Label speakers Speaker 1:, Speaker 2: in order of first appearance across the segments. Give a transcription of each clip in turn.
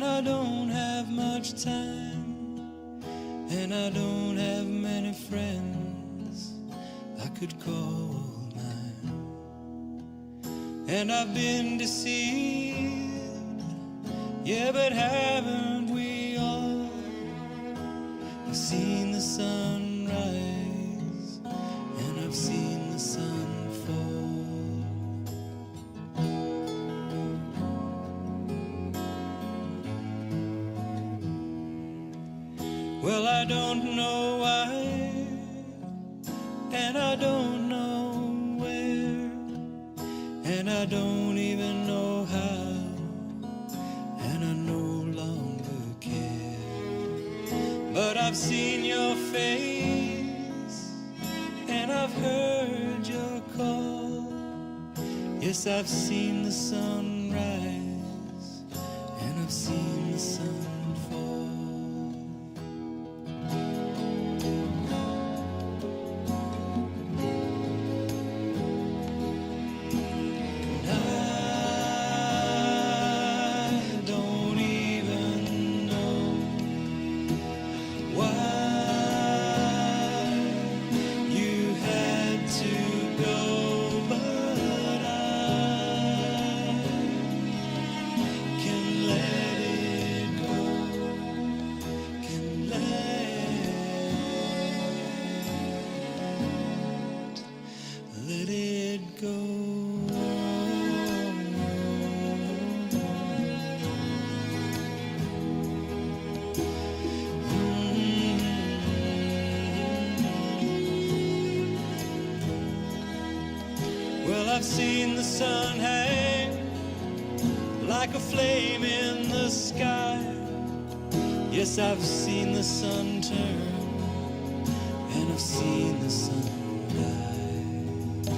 Speaker 1: and I don't have much time, and I don't have many friends I could call mine. And I've been deceived, yeah, but haven't we all? I've seen the sun rise, and I've seen the sun fall. Well, I don't know why, and I don't know where, and I don't even know how, and I no longer care. But I've seen your face, and I've heard your call. Yes, I've seen the sun rise, and I've seen the sun fall. I've seen the sun hang like a flame in the sky. Yes, I've seen the sun turn, and I've seen the sun die.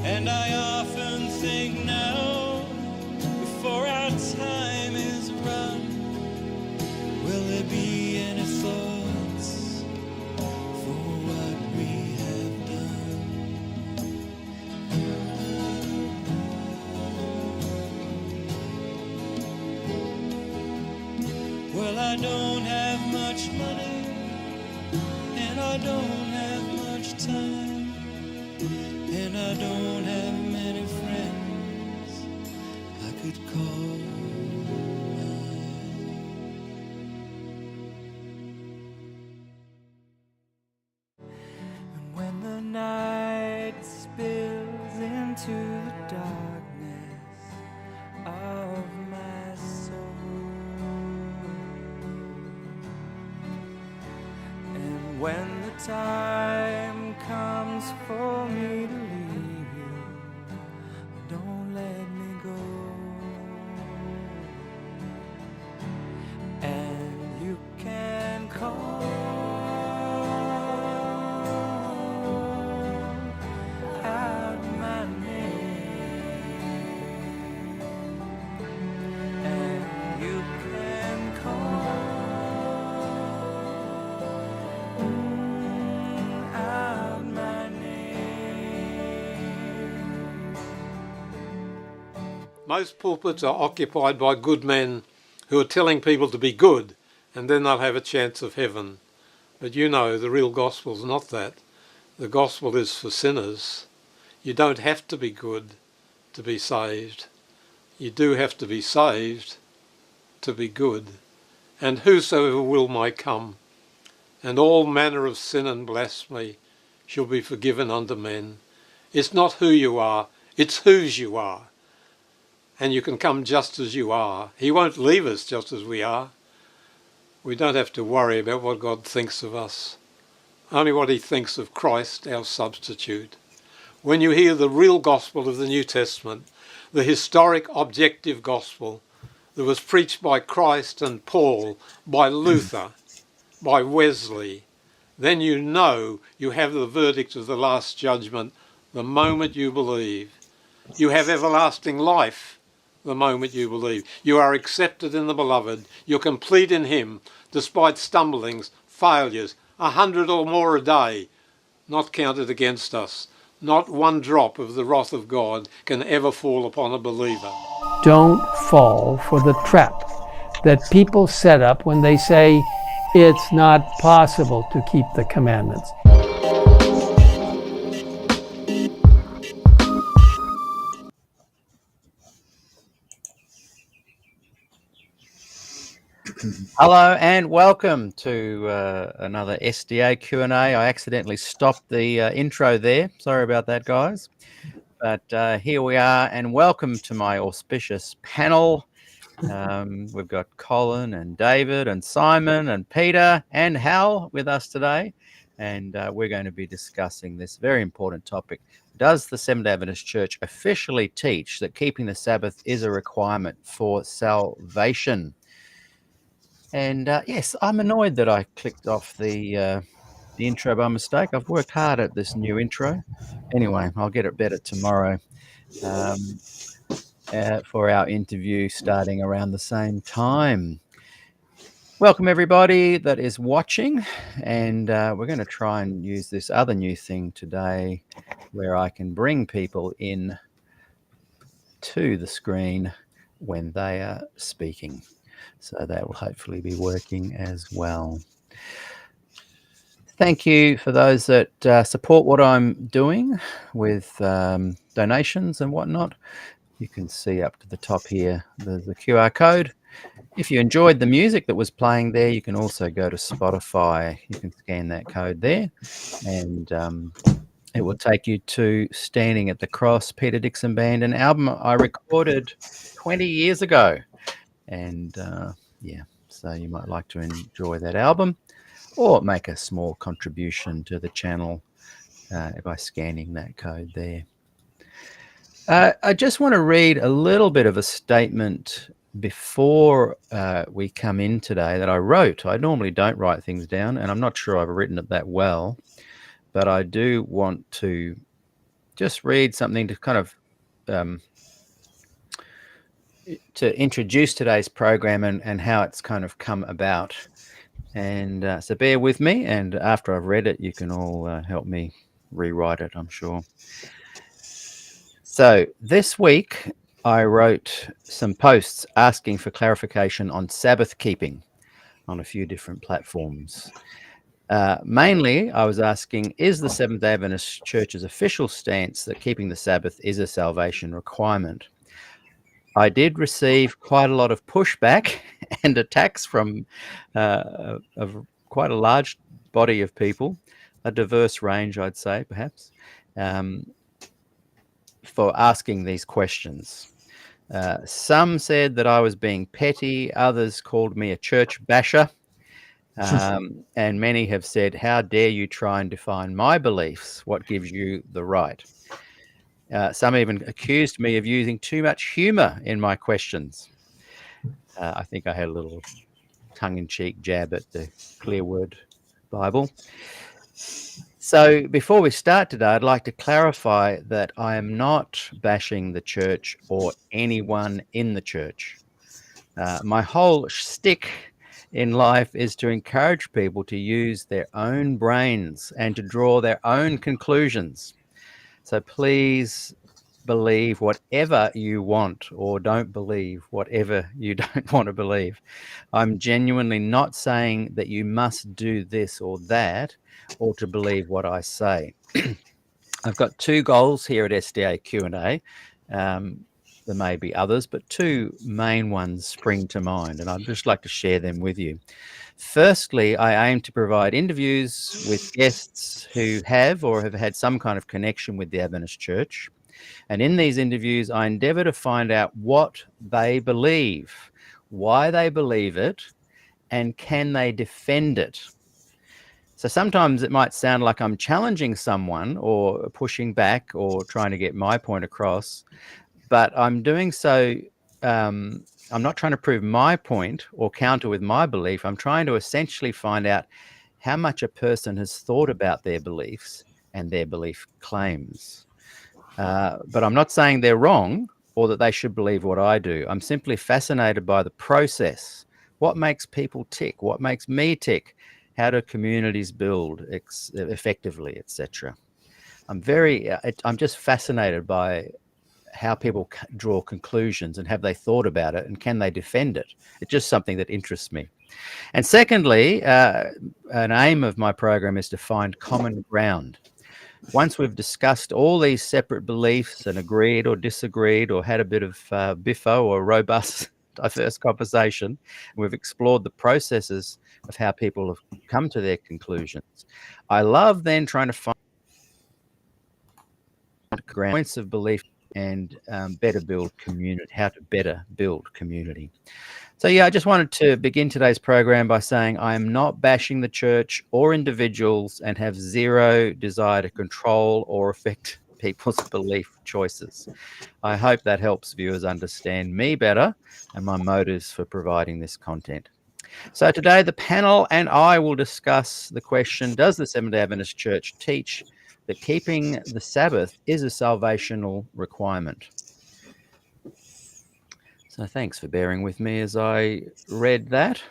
Speaker 1: And I often think now, before our time is run, will there be any thoughts for what we have done? Well, I don't have much money, and I don't have much time, and I don't have many friends I could call mine. And when the night spills into the darkness of my soul, and when the time comes for me to leave you, don't let me go. And you can call out my name, and you can call out my name.
Speaker 2: Most pulpits are occupied by good men who are telling people to be good, and then they'll have a chance of heaven. But you know, the real gospel's not that. The gospel is for sinners. You don't have to be good to be saved. You do have to be saved to be good. And whosoever will may come, and all manner of sin and blasphemy shall be forgiven unto men. It's not who you are, it's whose you are. And you can come just as you are. He won't leave us just as we are. We don't have to worry about what God thinks of us. Only what he thinks of Christ, our substitute. When you hear the real gospel of the New Testament, the historic objective gospel that was preached by Christ and Paul, by Luther, by Wesley, then you know you have the verdict of the last judgment the moment you believe. You have everlasting life the moment you believe. You are accepted in the beloved. You're complete in him, despite stumblings, failures, 100 or more a day, not counted against us. Not one drop of the wrath of God can ever fall upon a believer.
Speaker 3: Don't fall for the trap that people set up when they say it's not possible to keep the commandments.
Speaker 4: Hello and welcome to another SDAQ&A. I accidentally stopped the intro there. Sorry about that, guys. But here we are, and welcome to my auspicious panel. We've got Colin and David and Simon and Peter and Hal with us today, and we're going to be discussing this very important topic. Does the Seventh-day Adventist Church officially teach that keeping the Sabbath is a requirement for salvation? And yes, I'm annoyed that I clicked off the intro by mistake. I've worked hard at this new intro. Anyway, I'll get it better tomorrow for our interview starting around the same time. Welcome everybody that is watching, and we're going to try and use this other new thing today where I can bring people in to the screen when they are speaking. So that will hopefully be working as well. Thank you for those that support what I'm doing with donations and whatnot. You can see up to the top here, there's the QR code. If you enjoyed the music that was playing there, you can also go to Spotify. You can scan that code there, and it will take you to Standing at the Cross, Peter Dixon Band, an album I recorded 20 years ago. And yeah, so you might like to enjoy that album or make a small contribution to the channel by scanning that code there. I just want to read a little bit of a statement before we come in today that I wrote. I normally don't write things down, and I'm not sure I've written it that well, but I do want to just read something to kind of to introduce today's program and how it's kind of come about. And so bear with me, and after I've read it, you can all help me rewrite it, I'm sure. So this week, I wrote some posts asking for clarification on Sabbath keeping on a few different platforms. Mainly, I was asking, is the Seventh-day Adventist Church's official stance that keeping the Sabbath is a salvation requirement? I did receive quite a lot of pushback and attacks from quite a large body of people, a diverse range, I'd say, perhaps, for asking these questions. Some said that I was being petty, others called me a church basher, and many have said, how dare you try and define my beliefs? What gives you the right? Some even accused me of using too much humor in my questions. I think I had a little tongue-in-cheek jab at the Clear Word Bible. So before we start today, I'd like to clarify that I am not bashing the church or anyone in the church. My whole shtick in life is to encourage people to use their own brains and to draw their own conclusions. So please believe whatever you want, or don't believe whatever you don't want to believe. I'm genuinely not saying that you must do this or that, or to believe what I say. I've got two goals here at SDAQ&A. There may be others, but two main ones spring to mind, and I'd just like to share them with you. Firstly, I aim to provide interviews with guests who have or have had some kind of connection with the Adventist Church. And in these interviews, I endeavor to find out what they believe, why they believe it, and can they defend it. So sometimes it might sound like I'm challenging someone or pushing back or trying to get my point across, but I'm doing so, I'm not trying to prove my point or counter with my belief. I'm trying to essentially find out how much a person has thought about their beliefs and their belief claims. But I'm not saying they're wrong or that they should believe what I do. I'm simply fascinated by the process. What makes people tick? What makes me tick? How do communities build effectively, etc.? I'm just fascinated by how people draw conclusions, and have they thought about it, and can they defend it? It's just something that interests me. And secondly, an aim of my program is to find common ground. Once we've discussed all these separate beliefs and agreed or disagreed or had a bit of biffo or robust, diverse conversation, and we've explored the processes of how people have come to their conclusions, I love then trying to find points of belief and better build community, how to better build community. So yeah, I just wanted to begin today's program by saying I am not bashing the church or individuals and have zero desire to control or affect people's belief choices. I hope that helps viewers understand me better and my motives for providing this content. So today the panel and I will discuss the question, does the Seventh-day Adventist Church teach that keeping the Sabbath is a salvational requirement? So thanks for bearing with me as I read that.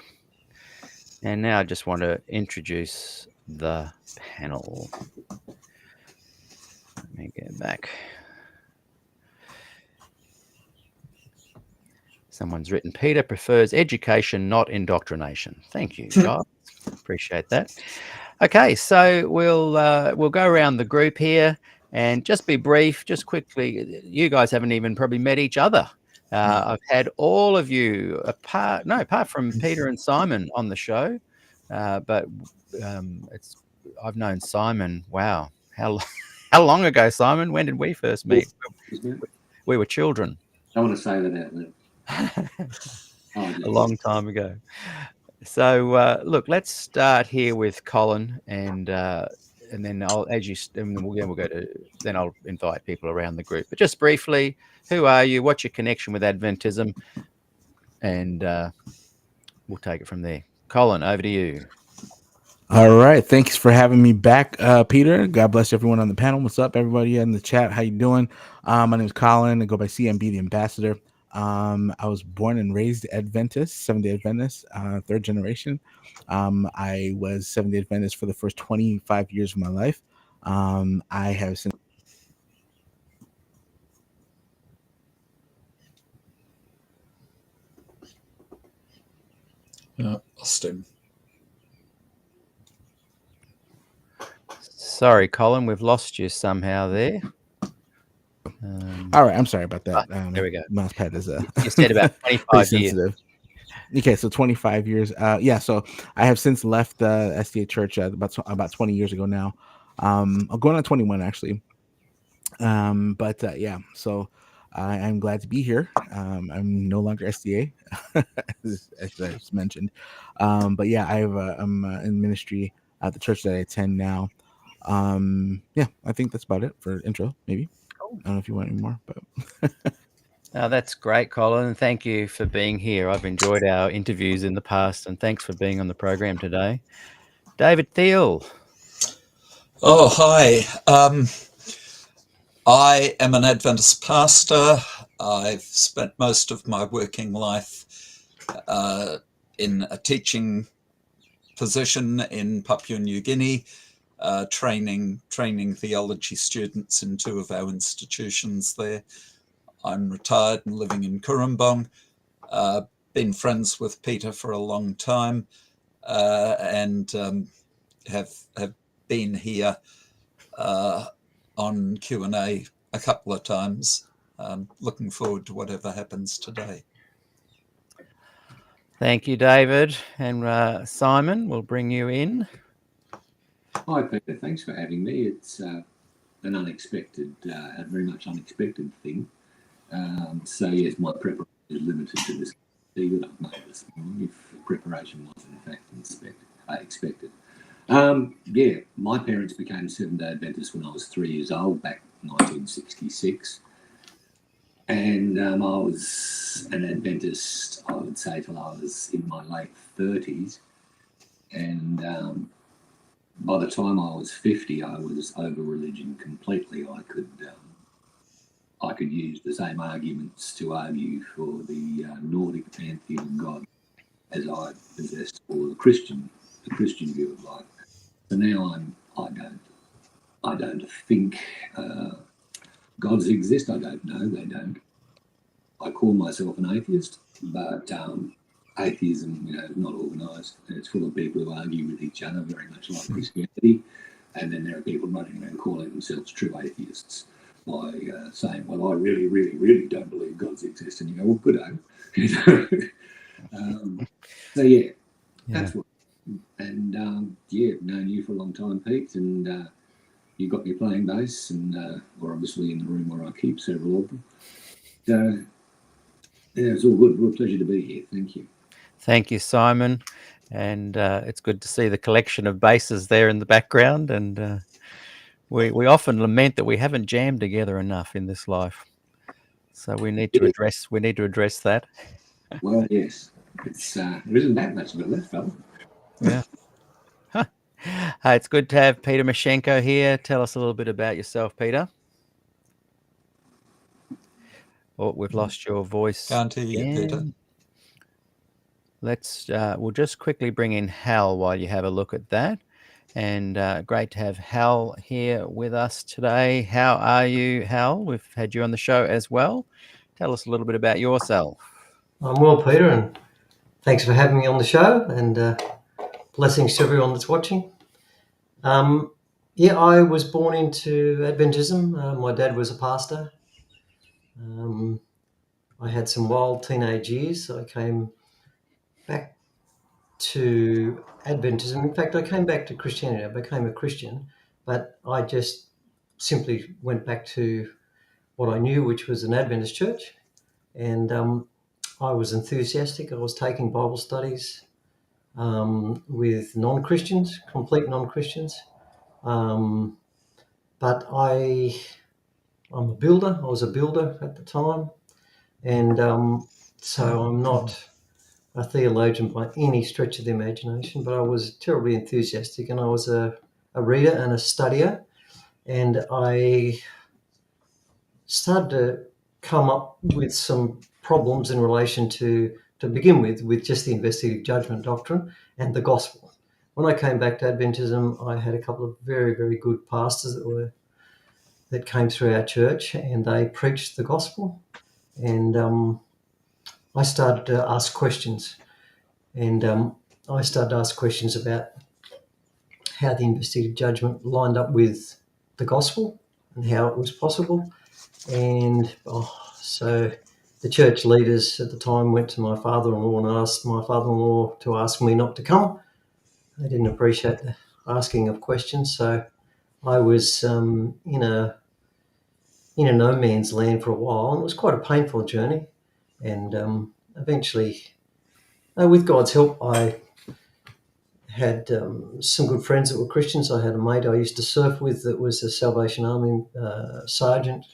Speaker 4: And now I just want to introduce the panel. Let me get back. Someone's written, Peter prefers education, not indoctrination. Thank you, guys. Appreciate that. Okay, so we'll go around the group here and just be brief, just quickly. You guys haven't even probably met each other. I've had all of you apart from Peter and Simon on the show, but I've known Simon. Wow, how long ago, Simon? When did we first meet? We were children.
Speaker 5: I want to say that out loud.
Speaker 4: A long time ago. So look, let's start here with Colin, and then I'll invite people around the group. But just briefly, who are you? What's your connection with Adventism? And we'll take it from there. Colin, over to you.
Speaker 6: All right. Thanks for having me back, Peter. God bless everyone on the panel. What's up, everybody in the chat? How you doing? My name is Colin. I go by CMB, the Ambassador. I was born and raised Adventist, Seventh-day Adventist, third generation. I was Seventh-day Adventist for the first 25 years of my life. I have since
Speaker 7: lost him.
Speaker 4: Sorry, Colin, we've lost you somehow there.
Speaker 6: All right, I'm sorry about that.
Speaker 4: There we go.
Speaker 6: Mouse pad is
Speaker 4: You said about 25 years.
Speaker 6: sensitive. Okay, so 25 years. Yeah, so I have since left the SDA Church about 20 years ago now. I'm going on 21 actually. Yeah, so I'm glad to be here. I'm no longer SDA, as I just mentioned. But yeah, I'm in ministry at the church that I attend now. Yeah, I think that's about it for intro, maybe. I don't know if you want any more, but
Speaker 4: That's great, Colin, and thank you for being here. I've enjoyed our interviews in the past, and thanks for being on the program today. David Thiel.
Speaker 7: Oh, hi. I am an Adventist pastor. I've spent most of my working life in a teaching position in Papua New Guinea, training theology students in two of our institutions there. I'm retired and living in Kurumbong. Been friends with Peter for a long time, and have been here on Q&A a couple of times. Looking forward to whatever happens today.
Speaker 4: Thank you, David. And Simon, we'll bring you in.
Speaker 5: Hi, Peter. Thanks for having me. It's an unexpected, a very much unexpected thing. So, yes, my preparation is limited to this tea that I've made this morning, if preparation was in fact expected. Yeah, my parents became Seventh-day Adventists when I was 3 years old, back in 1966. And I was an Adventist, I would say, till I was in my late 30s. And by the time I was 50, I was over religion completely. I could use the same arguments to argue for the Nordic pantheon of God as I possessed for the Christian view of life. So now I don't think gods exist? I don't know. They don't. I call myself an atheist, but atheism, is not organised. It's full of people who argue with each other, very much like Christianity. And then there are people running around calling themselves true atheists by saying, "Well, I really, really, really don't believe gods exist." And you go, "Well, good." So yeah, that's what. And I've known you for a long time, Pete, and you got me playing bass, and we're obviously in the room where I keep several of them. So yeah, it's all good. Real pleasure to be here. Thank you.
Speaker 4: Thank you, Simon. And it's good to see the collection of basses there in the background. And we often lament that we haven't jammed together enough in this life. So we need to address that.
Speaker 5: Well, yes, there isn't that much of it left, fella.
Speaker 4: Yeah. It's good to have Peter Mashenko here. Tell us a little bit about yourself, Peter. Oh, we've lost your voice.
Speaker 7: Can't hear you, Peter.
Speaker 4: We'll just quickly bring in Hal while you have a look at that. And great to have Hal here with us today. How are you, Hal? We've had you on the show as well. Tell us a little bit about yourself.
Speaker 8: I'm well, Peter, and thanks for having me on the show, and blessings to everyone that's watching. I was born into Adventism. My dad was a pastor. I had some wild teenage years. I came back to Adventism. In fact, I came back to Christianity. I became a Christian, but I just simply went back to what I knew, which was an Adventist church. And I was enthusiastic. I was taking Bible studies with non-Christians, complete non-Christians. But I'm a builder. I was a builder at the time. And so I'm not a theologian by any stretch of the imagination, but I was terribly enthusiastic, and I was a reader and a studier. And I started to come up with some problems in relation to begin with just the investigative judgment doctrine and the gospel. When I came back to Adventism, I had a couple of very, very good pastors that came through our church, and they preached the gospel. And I started to ask questions. And I started to ask questions about how the investigative judgment lined up with the gospel and how it was possible. And so the church leaders at the time went to my father-in-law and asked my father-in-law to ask me not to come. They didn't appreciate the asking of questions. So I was in a no man's land for a while, and it was quite a painful journey. And eventually, with God's help, I had some good friends that were Christians. I had a mate I used to surf with that was a Salvation Army sergeant,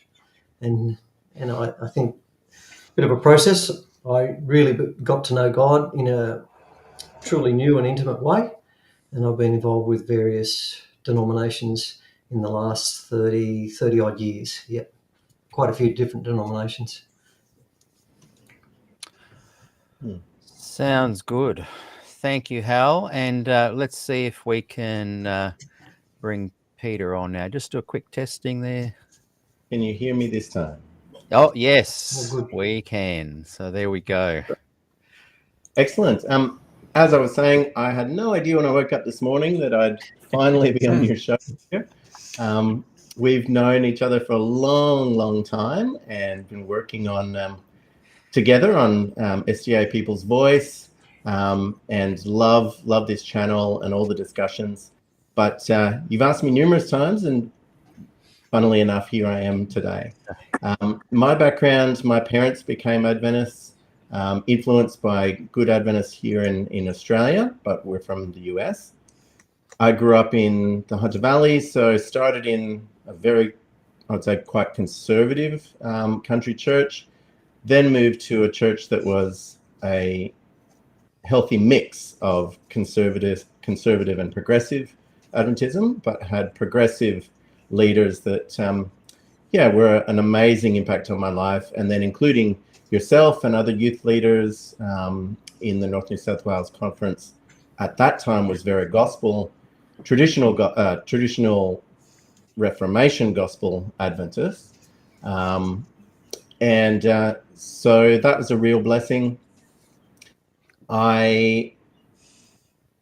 Speaker 8: and I think a bit of a process. I really got to know God in a truly new and intimate way, and I've been involved with various denominations in the last 30 odd years. Yep, quite a few different denominations.
Speaker 4: Sounds good. Thank you, Hal. And let's see if we can bring Peter on now. Just do a quick testing there.
Speaker 9: Can you hear me this time?
Speaker 4: Oh, yes,
Speaker 8: Oh, good.
Speaker 4: we can. So there we go.
Speaker 9: Excellent. As I was saying, I had no idea when I woke up this morning that I'd finally be on your show here. We've known each other for a long, long time and been working on together on SDA People's Voice, and love this channel and all the discussions. But you've asked me numerous times, and funnily enough, here I am today. My background, my parents became Adventists, influenced by good Adventists here in Australia, but we're from the US. I grew up in the Hunter Valley, so started in a very, I would say, quite conservative country church, then moved to a church that was a healthy mix of conservative and progressive Adventism, but had progressive leaders that, were an amazing impact on my life. And then including yourself and other youth leaders in the North New South Wales Conference at that time was very gospel, traditional Reformation gospel Adventist. So that was a real blessing. I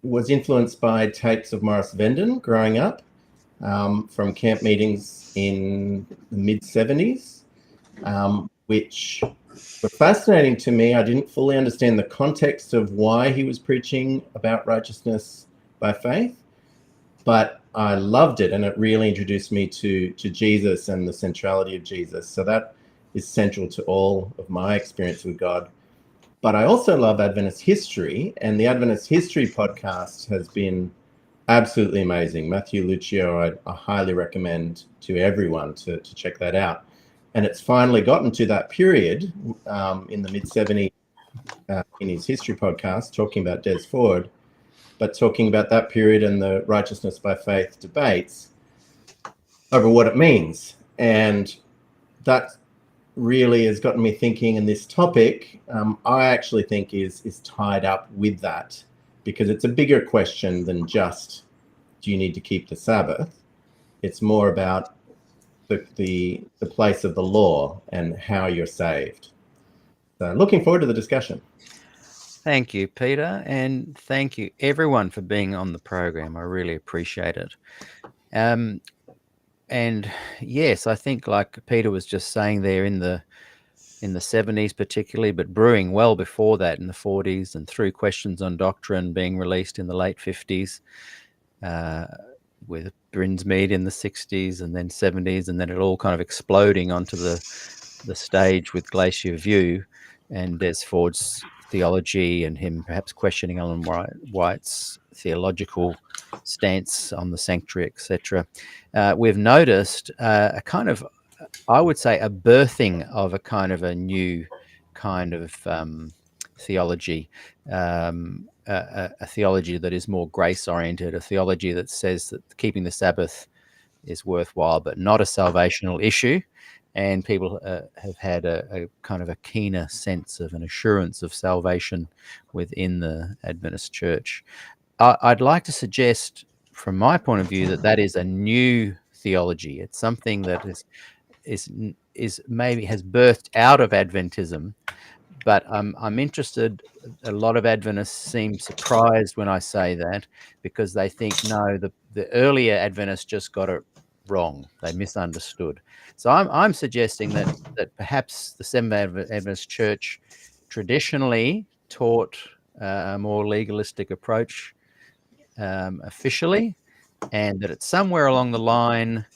Speaker 9: was influenced by tapes of Morris Venden growing up, from camp meetings in the mid-70s, which were fascinating to me. I didn't fully understand the context of why he was preaching about righteousness by faith, but I loved it, and it really introduced me to Jesus and the centrality of Jesus. So that is central to all of my experience with God. But I also love Adventist history, and the Adventist history podcast has been absolutely amazing. Matthew Lucio, I highly recommend to everyone to check that out. And it's finally gotten to that period in the mid-70s in his history podcast, talking about Des Ford, but talking about that period and the righteousness by faith debates over what it means. And that really has gotten me thinking, and this topic I actually think is tied up with that, because it's a bigger question than just, do you need to keep the Sabbath? It's more about the place of the law and how you're saved. So looking forward to the discussion.
Speaker 4: Thank you, Peter, and thank you everyone for being on the program. I really appreciate it. And yes, I think, like Peter was just saying there, in the 70s particularly, but brewing well before that in the 40s, and through Questions on Doctrine being released in the late 50s, with Brinsmead in the 60s and then 70s, and then it all kind of exploding onto the stage with Glacier View and Des Ford's theology, and him perhaps questioning Ellen White's theological stance on the sanctuary, etc. We've noticed a kind of, I would say, a birthing of a kind of a new kind of theology, a theology that is more grace-oriented, a theology that says that keeping the Sabbath is worthwhile but not a salvational issue. And people have had a kind of a keener sense of an assurance of salvation within the Adventist Church. I'd like to suggest, from my point of view, that is a new theology. It's something that is maybe has birthed out of Adventism, but I'm interested. A lot of Adventists seem surprised when I say that, because they think, no, the earlier Adventists just got it wrong. They misunderstood. So I'm suggesting that perhaps the Seventh-day Adventist Church traditionally taught a more legalistic approach officially, and that it's somewhere along the line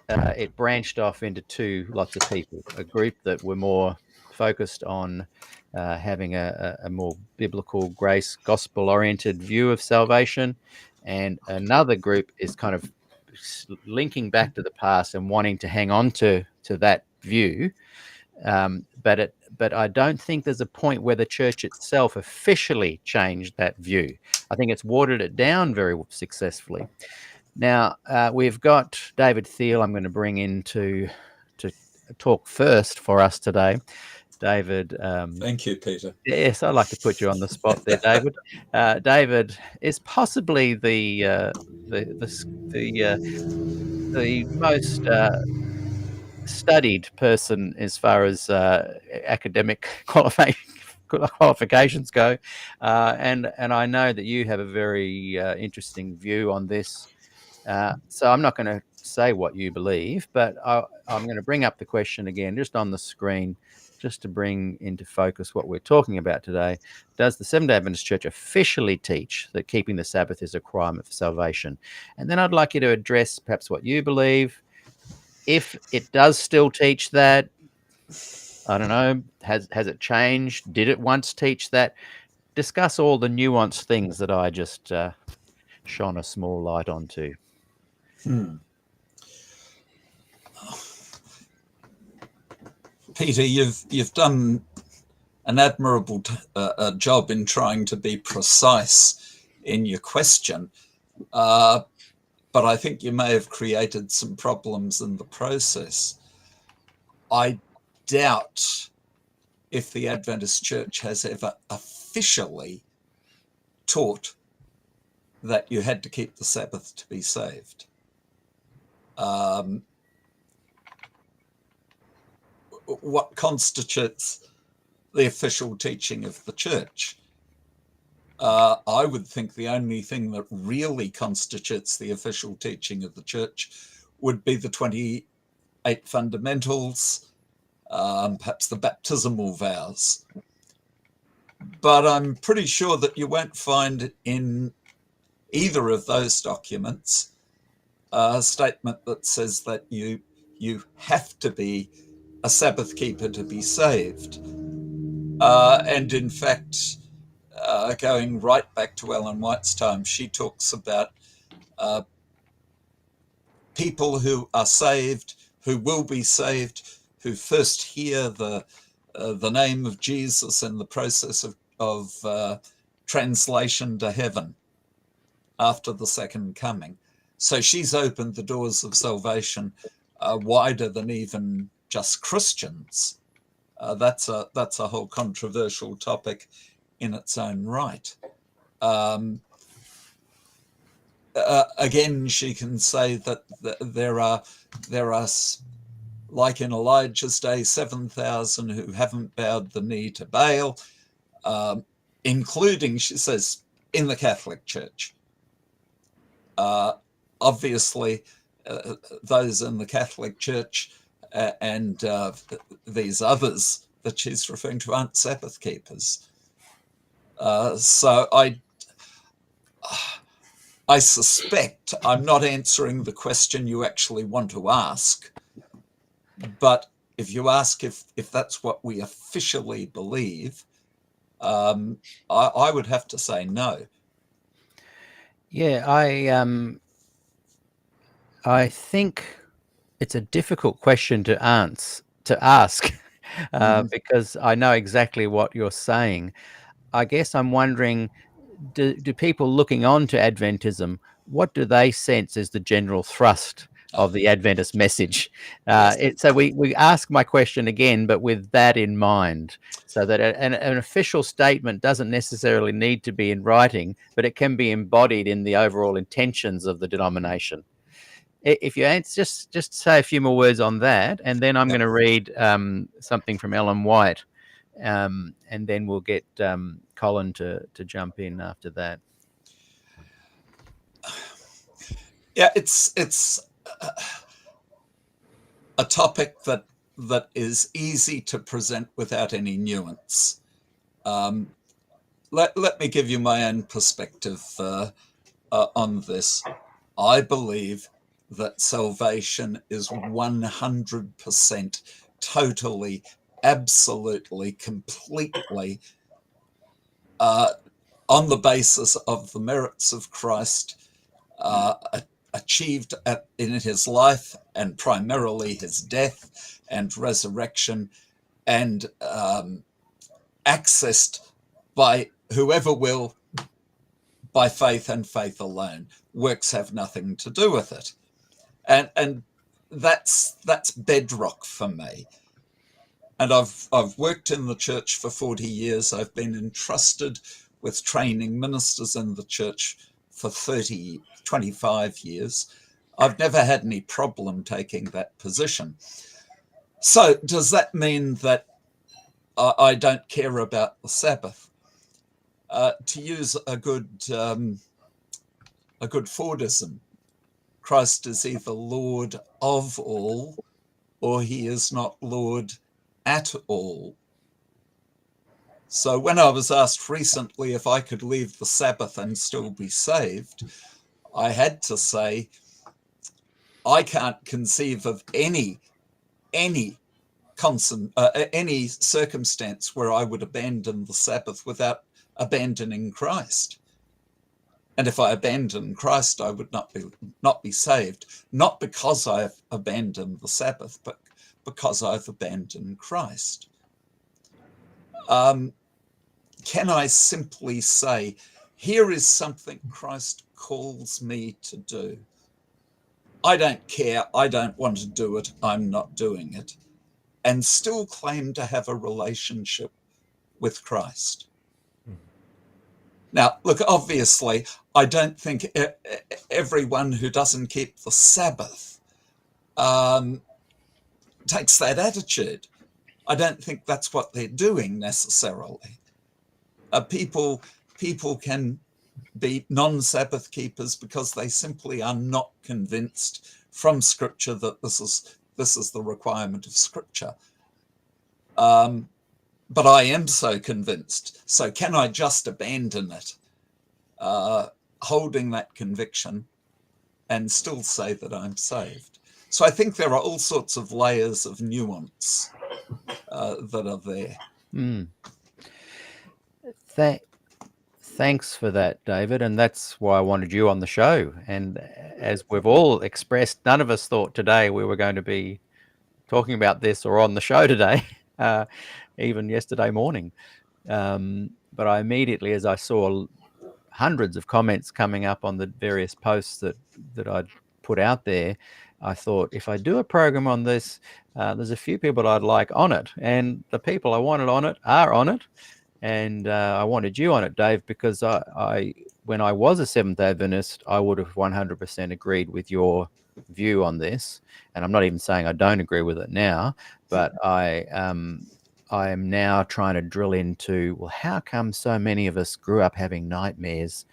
Speaker 4: it branched off into two lots of people: a group that were more focused on having a more biblical, grace, gospel-oriented view of salvation, and another group is kind of linking back to the past and wanting to hang on to that view. But I don't think there's a point where the church itself officially changed that view. I think it's watered it down very successfully. Now, we've got David Thiel I'm going to bring in to talk first for us today. David.
Speaker 7: Thank you, Peter.
Speaker 4: Yes, I'd like to put you on the spot there, David. David is possibly the most studied person as far as academic qualifications go, and I know that you have a very interesting view on this. So I'm not going to say what you believe, but I'm going to bring up the question again, just on the screen, just to bring into focus what we're talking about today. Does the Seventh-day Adventist Church officially teach that keeping the Sabbath is a requirement for salvation? And then I'd like you to address perhaps what you believe. If it does still teach that, I don't know, has it changed? Did it once teach that? Discuss all the nuanced things that I just shone a small light onto.
Speaker 7: Peter, you've done an admirable job in trying to be precise in your question, but I think you may have created some problems in the process. I doubt if the Adventist Church has ever officially taught that you had to keep the Sabbath to be saved. what constitutes the official teaching of the church. I would think the only thing that really constitutes the official teaching of the church would be the 28 fundamentals, perhaps the baptismal vows. But I'm pretty sure that you won't find in either of those documents a statement that says that you have to be a Sabbath keeper to be saved. And in fact, going right back to Ellen White's time, she talks about people who are saved, who will be saved, who first hear the name of Jesus in the process of translation to heaven after the second coming. So she's opened the doors of salvation wider than even just Christians. That's a whole controversial topic in its own right. Again, she can say that there are, like in Elijah's day, 7,000 who haven't bowed the knee to Baal, including, she says, in the Catholic Church. Obviously, those in the Catholic Church and these others that she's referring to aren't Sabbath keepers. So I suspect I'm not answering the question you actually want to ask, but if you ask if that's what we officially believe, I would have to say no.
Speaker 4: Yeah, I think it's a difficult question to ask because I know exactly what you're saying. I guess I'm wondering, do people looking on to Adventism, what do they sense as the general thrust of the Adventist message? So we ask my question again, but with that in mind, so that an official statement doesn't necessarily need to be in writing, but it can be embodied in the overall intentions of the denomination. If you answer, just say a few more words on that, and then I'm going to read something from Ellen White, and then we'll get Colin to jump in after that.
Speaker 7: Yeah, it's a topic that is easy to present without any nuance. Let me give you my own perspective on this. I believe that salvation is 100% totally, absolutely, completely on the basis of the merits of Christ achieved in his life, and primarily his death and resurrection, and accessed by whoever will by faith and faith alone. Works have nothing to do with it. And that's bedrock for me. And I've worked in the church for 40 years. I've been entrusted with training ministers in the church for 25 years. I've never had any problem taking that position. So does that mean that I don't care about the Sabbath? To use a good Fordism, Christ is either Lord of all, or he is not Lord at all. So when I was asked recently if I could leave the Sabbath and still be saved, I had to say, I can't conceive of any circumstance where I would abandon the Sabbath without abandoning Christ. And if I abandon Christ, I would not be saved, not because I've abandoned the Sabbath, but because I've abandoned Christ. Can I simply say, here is something Christ calls me to do. I don't care, I don't want to do it, I'm not doing it, and still claim to have a relationship with Christ? Now, look, obviously, I don't think everyone who doesn't keep the Sabbath takes that attitude. I don't think that's what they're doing necessarily. People can be non-Sabbath keepers because they simply are not convinced from Scripture that this is the requirement of Scripture. But I am so convinced. So can I just abandon it, holding that conviction, and still say that I'm saved? So I think there are all sorts of layers of nuance that are there.
Speaker 4: Thanks for that, David. And that's why I wanted you on the show. And as we've all expressed, none of us thought today we were going to be talking about this or on the show today, even yesterday morning. But I immediately, as I saw hundreds of comments coming up on the various posts that I'd put out there, I thought, if I do a program on this, there's a few people I'd like on it. And the people I wanted on it are on it. And I wanted you on it, Dave, because I when I was a Seventh Adventist, I would have 100% agreed with your view on this. And I'm not even saying I don't agree with it now, but I am now trying to drill into, well, how come so many of us grew up having nightmares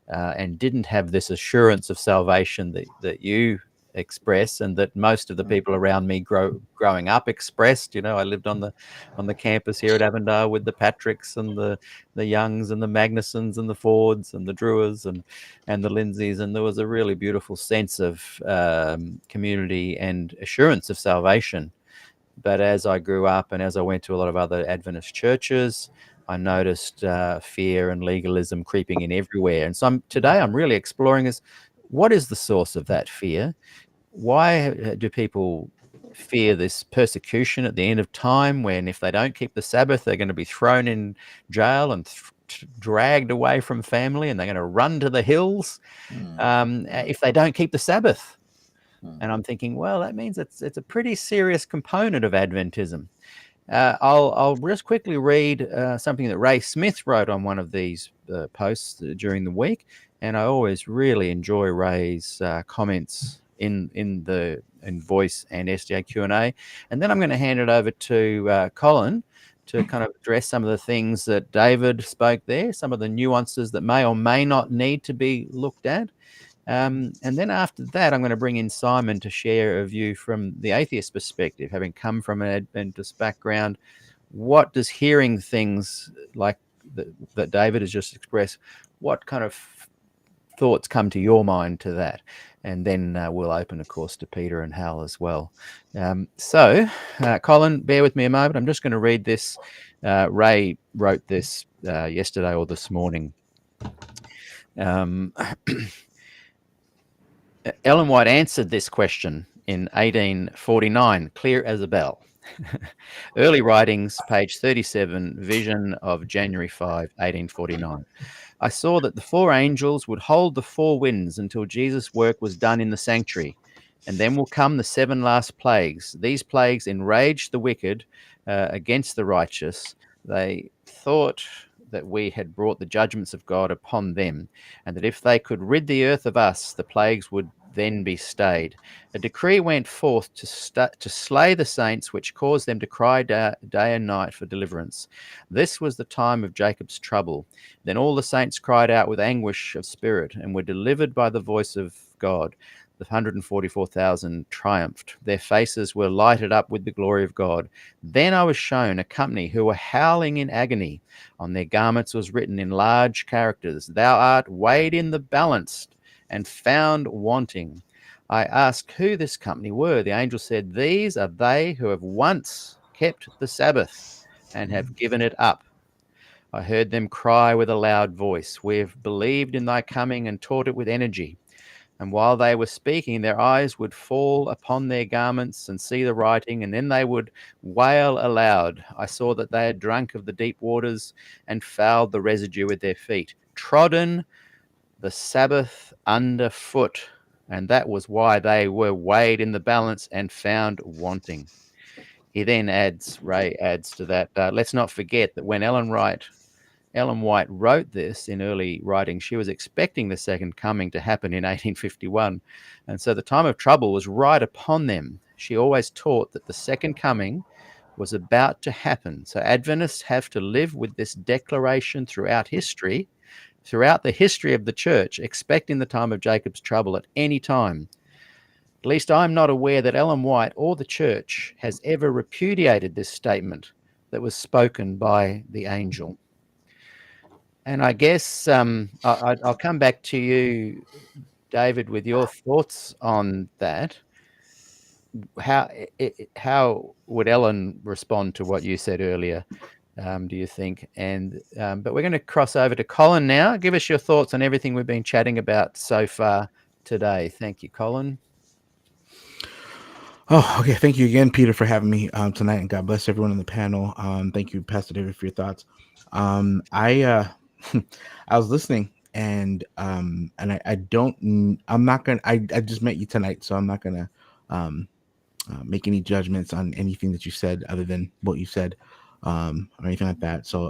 Speaker 4: and didn't have this assurance of salvation that you express, and that most of the people around me growing up expressed. You know, I lived on the campus here at Avondale with the Patricks and the Youngs and the Magnusons and the Fords and the Drewers and the Lindsays, and there was a really beautiful sense of community and assurance of salvation. But as I grew up and as I went to a lot of other Adventist churches, I noticed fear and legalism creeping in everywhere. And so today I'm really exploring is, what is the source of that fear? Why do people fear this persecution at the end of time, when if they don't keep the Sabbath, they're going to be thrown in jail and dragged away from family, and they're going to run to the hills if they don't keep the Sabbath? And I'm thinking, well, that means it's a pretty serious component of Adventism. I'll just quickly read something that Ray Smith wrote on one of these posts during the week, and I always really enjoy Ray's comments in Voice and SDAQ&A. And then I'm going to hand it over to Colin to kind of address some of the things that David spoke there, some of the nuances that may or may not need to be looked at. And then after that, I'm going to bring in Simon to share a view from the atheist perspective, having come from an Adventist background. What does hearing things like that David has just expressed, what kind of thoughts come to your mind to that? And then we'll open, of course, to Peter and Hal as well. So, Colin, bear with me a moment. I'm just going to read this. Ray wrote this yesterday or this morning. Ellen White answered this question in 1849, clear as a bell. Early writings, page 37, vision of January 5, 1849. I saw that the 4 angels would hold the 4 winds until Jesus' work was done in the sanctuary, and then will come the 7 last plagues. These plagues enraged the wicked against the righteous. They thought that we had brought the judgments of God upon them, and that if they could rid the earth of us, the plagues would then be stayed. A decree went forth to slay the saints, which caused them to cry day and night for deliverance. This was the time of Jacob's trouble. Then all the saints cried out with anguish of spirit, and were delivered by the voice of God. The 144,000 triumphed. Their faces were lighted up with the glory of God. Then I was shown a company who were howling in agony. On their garments was written in large characters, "Thou art weighed in the balance and found wanting." I asked who this company were. The angel said, "These are they who have once kept the Sabbath and have given it up." I heard them cry with a loud voice, "We have believed in thy coming and taught it with energy." And while they were speaking, their eyes would fall upon their garments and see the writing, and then they would wail aloud. I saw that they had drunk of the deep waters and fouled the residue with their feet, trodden the Sabbath underfoot, and that was why they were weighed in the balance and found wanting. He then Ray adds to that, let's not forget that when Ellen White wrote this in early writing, she was expecting the second coming to happen in 1851. And so the time of trouble was right upon them. She always taught that the second coming was about to happen. So Adventists have to live with this declaration throughout history, throughout the history of the church, expecting the time of Jacob's trouble at any time. At least I'm not aware that Ellen White or the church has ever repudiated this statement that was spoken by the angel. And I guess I'll come back to you, David, with your thoughts on that. How would Ellen respond to what you said earlier, do you think? And but we're going to cross over to Colin now. Give us your thoughts on everything we've been chatting about so far today. Thank you, Colin.
Speaker 6: Oh, okay. Thank you again, Peter, for having me tonight, and God bless everyone on the panel. Thank you, Pastor David, for your thoughts. I I was listening, and I'm not gonna. I just met you tonight, so I'm not gonna make any judgments on anything that you said, other than what you said, or anything like that. So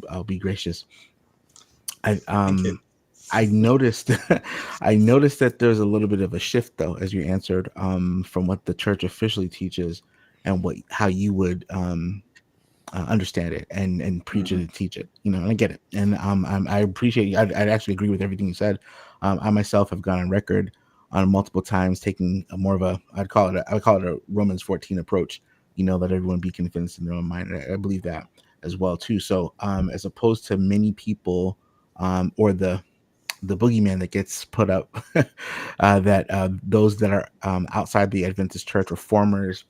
Speaker 6: I'll be gracious.
Speaker 7: Thank you.
Speaker 6: I noticed I noticed that there's a little bit of a shift, though, as you answered, from what the church officially teaches and how you would understand it and preach it and teach it, and I get it, and I appreciate you. I actually agree with everything you said. I myself have gone on record on multiple times taking a more of a I would call it a Romans 14 approach. Let everyone be convinced in their own mind. I believe that as well too. So as opposed to many people, or the boogeyman that gets put up, that those that are outside the Adventist church, reformers,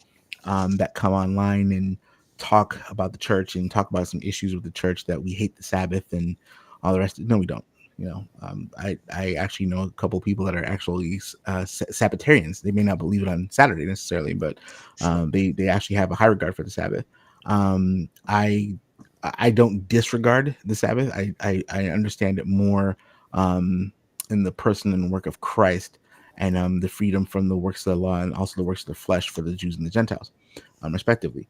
Speaker 6: that come online and talk about the church and talk about some issues with the church, that we hate the Sabbath and all the rest. No, we don't. I actually know a couple of people that are actually Sabbatarians. They may not believe it on Saturday necessarily, but they actually have a high regard for the Sabbath. I don't disregard the Sabbath. I understand it more in the person and work of Christ, and the freedom from the works of the law and also the works of the flesh for the Jews and the Gentiles, respectively.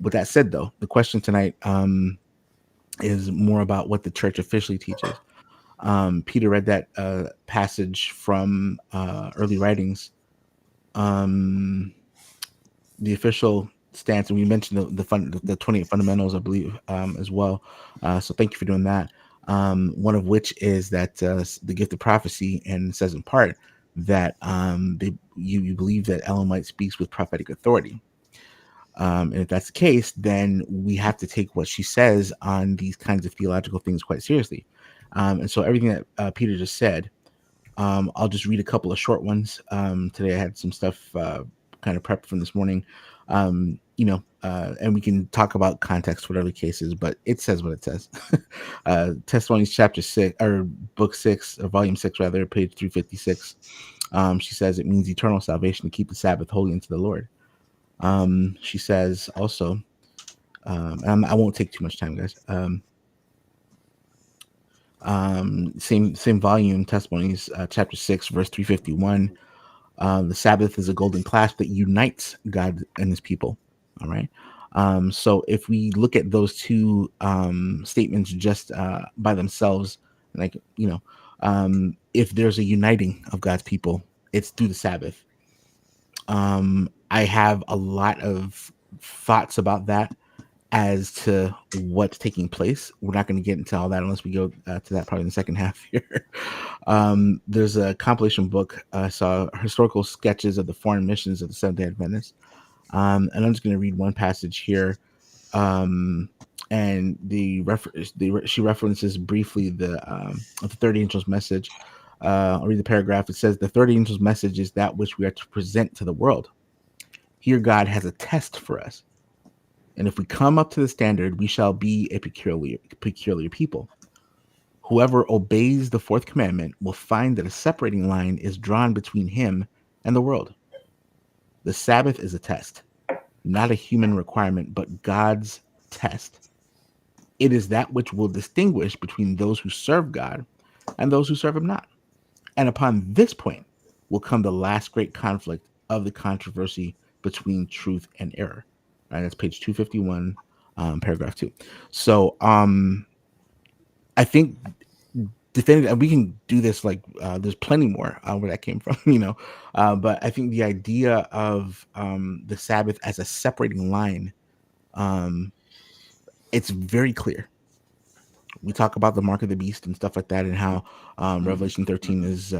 Speaker 6: With that said, though, the question tonight is more about what the church officially teaches. Peter read that passage from early writings, the official stance, and we mentioned the 28 fundamentals, I believe, as well. So thank you for doing that. One of which is that the gift of prophecy, and it says in part that you believe that Ellen White speaks with prophetic authority. And if that's the case, then we have to take what she says on these kinds of theological things quite seriously. And so everything that Peter just said, I'll just read a couple of short ones. Today I had some stuff kind of prepped from this morning, and we can talk about context, whatever the case is, but it says what it says. Testimonies chapter 6, or book 6, or volume 6 rather, page 356. She says it means eternal salvation to keep the Sabbath holy unto the Lord. She says also, and I won't take too much time, guys. Same volume, Testimonies, chapter 6, verse 351. The Sabbath is a golden clasp that unites God and his people. All right. So if we look at those two statements just by themselves, like, if there's a uniting of God's people, it's through the Sabbath. I have a lot of thoughts about that as to what's taking place. We're not going to get into all that unless we go to that probably in the second half here. There's a compilation book. I saw historical sketches of the foreign missions of the Seventh-day Adventists. And I'm just going to read one passage here. And she references briefly the third angel's message. I'll read the paragraph. It says, the third angel's message is that which we are to present to the world. Here God has a test for us. And if we come up to the standard, we shall be a peculiar people. Whoever obeys the fourth commandment will find that a separating line is drawn between him and the world. The Sabbath is a test, not a human requirement, but God's test. It is that which will distinguish between those who serve God and those who serve him not. And upon this point will come the last great conflict of the controversy between truth and error. Right, that's page 251, paragraph 2. So I think definitive. We can do this like there's plenty more where that came from, but I think the idea of the Sabbath as a separating line, it's very clear. We talk about the mark of the beast and stuff like that, and how Revelation 13 is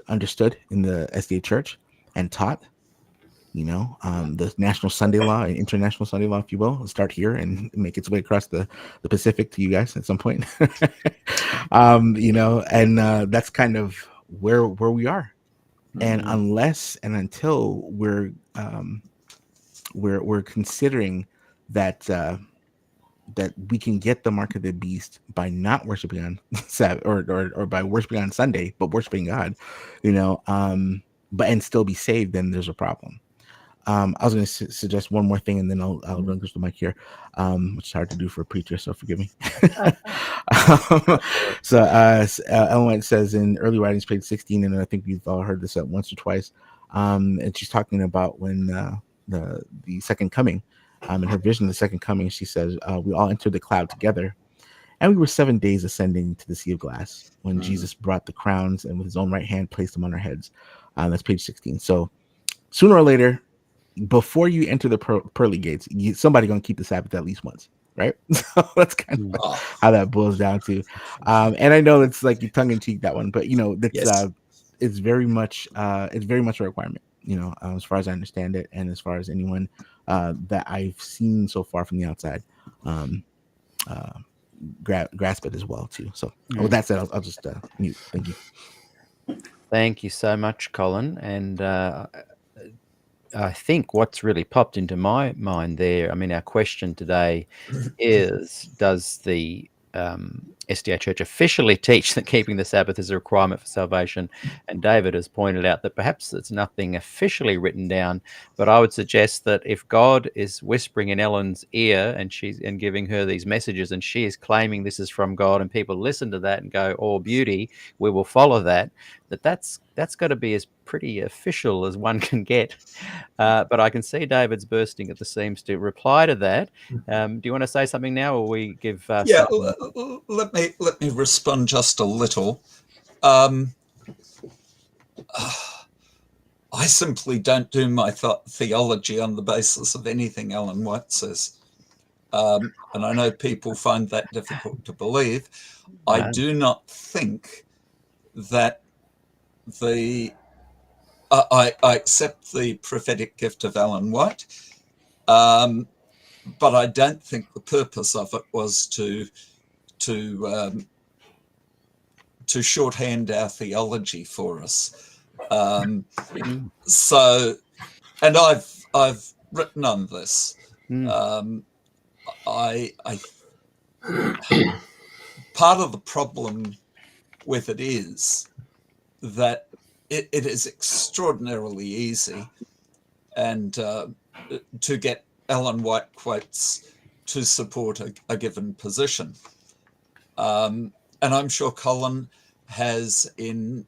Speaker 6: understood in the SDA Church and taught. The national Sunday law and international Sunday law, if you will, start here and make its way across the Pacific to you guys at some point. And that's kind of where we are. And unless and until we're considering that we can get the mark of the beast by not worshiping on Sabbath or by worshiping on Sunday, but worshiping God, but and still be saved, then there's a problem. I was going to suggest one more thing, and then I'll relinquish the mic here, which is hard to do for a preacher, so forgive me. So Ellen White says in Early Writings, page 16, and I think we've all heard this once or twice, and she's talking about when the second coming, in her vision of the second coming, she says, we all entered the cloud together, and we were 7 days ascending to the sea of glass when Jesus brought the crowns and with his own right hand placed them on our heads. That's page 16. So sooner or later, before you enter the pearly gates, somebody gonna keep the Sabbath at least once, right? So that's kind of how that boils down to. And I know it's like you tongue in cheek that one, but that's
Speaker 7: Yes.
Speaker 6: it's very much a requirement. As far as I understand it, and as far as anyone that I've seen so far from the outside, grasp it as well too. So with that said, I'll just mute. Thank you.
Speaker 4: Thank you so much, Colin. And I think what's really popped into my mind there, our question today is, does the SDA Church officially teach that keeping the Sabbath is a requirement for salvation? And David has pointed out that perhaps it's nothing officially written down, but I would suggest that if God is whispering in Ellen's ear and giving her these messages, and she is claiming this is from God, and people listen to that and go, "Oh, beauty, we will follow that," that's got to be as pretty official as one can get. But I can see David's bursting at the seams to reply to that. Do you want to say something now, or we give?
Speaker 7: Let me respond just a little. I simply don't do my theology on the basis of anything Ellen White says, and I know people find that difficult to believe. I do not think that I accept the prophetic gift of Ellen White, but I don't think the purpose of it was to shorthand our theology for us. So, and I've written on this. Part of the problem with it is that it is extraordinarily easy and to get Ellen White quotes to support a given position. And I'm sure Colin has, in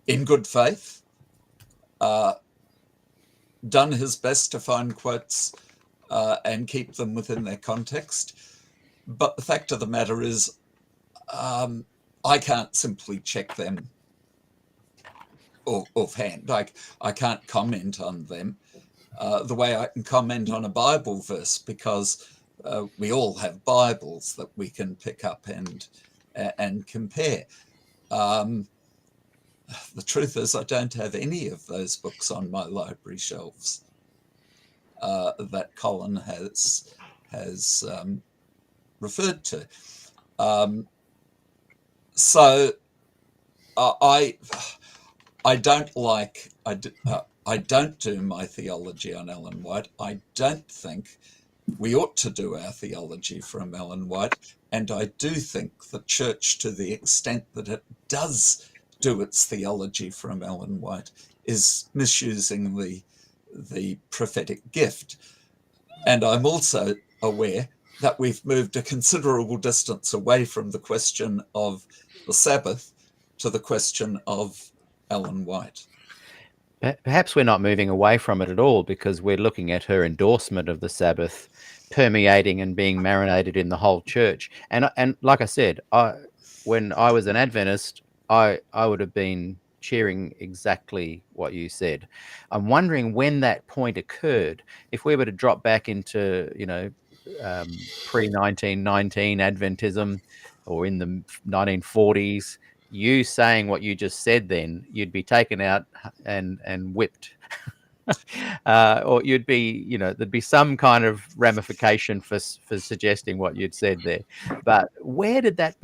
Speaker 7: good faith, done his best to find quotes and keep them within their context. But the fact of the matter is, I can't simply check them offhand. I can't comment on them the way I can comment on a Bible verse, because we all have Bibles that we can pick up and compare. The truth is, I don't have any of those books on my library shelves that Colin has referred to. So I don't do my theology on Ellen White. I don't think we ought to do our theology from Ellen White. And I do think the church, to the extent that it does do its theology from Ellen White, is misusing the prophetic gift. And I'm also aware that we've moved a considerable distance away from the question of the Sabbath to the question of Ellen White.
Speaker 4: Perhaps we're not moving away from it at all, because we're looking at her endorsement of the Sabbath permeating and being marinated in the whole church. And like I said, when I was an Adventist, I would have been cheering exactly what you said. I'm wondering when that point occurred. If we were to drop back into, pre-1919 Adventism, or in the 1940s, you saying what you just said, then you'd be taken out and whipped. Or you'd be, there'd be some kind of ramification for suggesting what you'd said there. But where did that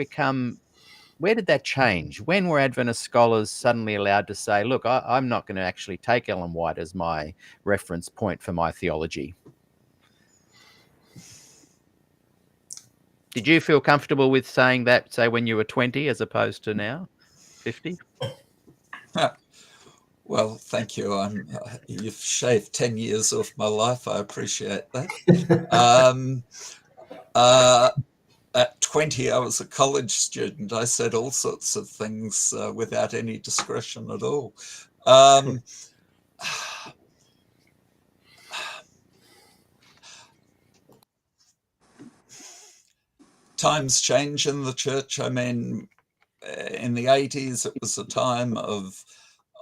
Speaker 4: change? When were Adventist scholars suddenly allowed to say, look, I'm not going to actually take Ellen White as my reference point for my theology? Did you feel comfortable with saying that, say, when you were 20 as opposed to now, 50?
Speaker 7: Well, thank you. You've shaved 10 years off my life. I appreciate that. At 20, I was a college student. I said all sorts of things without any discretion at all. Times change in the church. I mean, in the 80s, it was a time of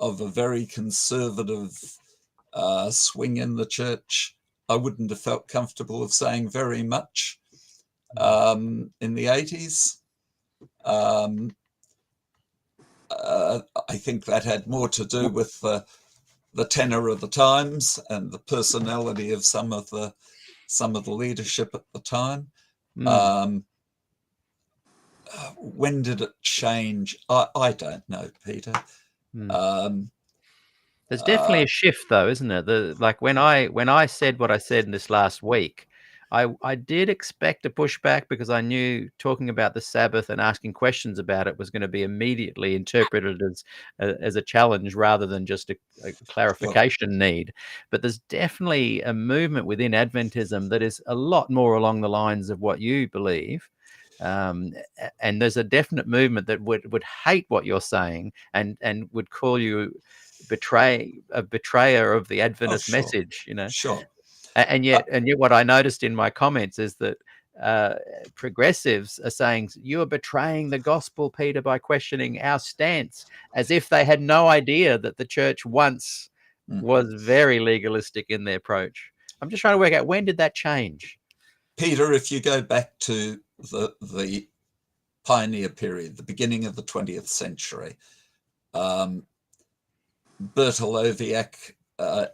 Speaker 7: a very conservative swing in the church. I wouldn't have felt comfortable of saying very much in the 80s. I think that had more to do with the tenor of the times and the personality of some of the leadership at the time. When did it change? I don't know, Peter.
Speaker 4: There's definitely a shift, though, isn't there? Like when I said what I said in this last week, I did expect a pushback, because I knew talking about the Sabbath and asking questions about it was going to be immediately interpreted as a challenge rather than just a clarification need. But there's definitely a movement within Adventism that is a lot more along the lines of what you believe. And there's a definite movement that would hate what you're saying and would call you a betrayer of the Adventist message,
Speaker 7: Sure.
Speaker 4: And yet what I noticed in my comments is that progressives are saying, you are betraying the gospel, Peter, by questioning our stance, as if they had no idea that the church once was very legalistic in their approach. I'm just trying to work out, when did that change?
Speaker 7: Peter, if you go back to the pioneer period, the beginning of the 20th century, Bertolowiak,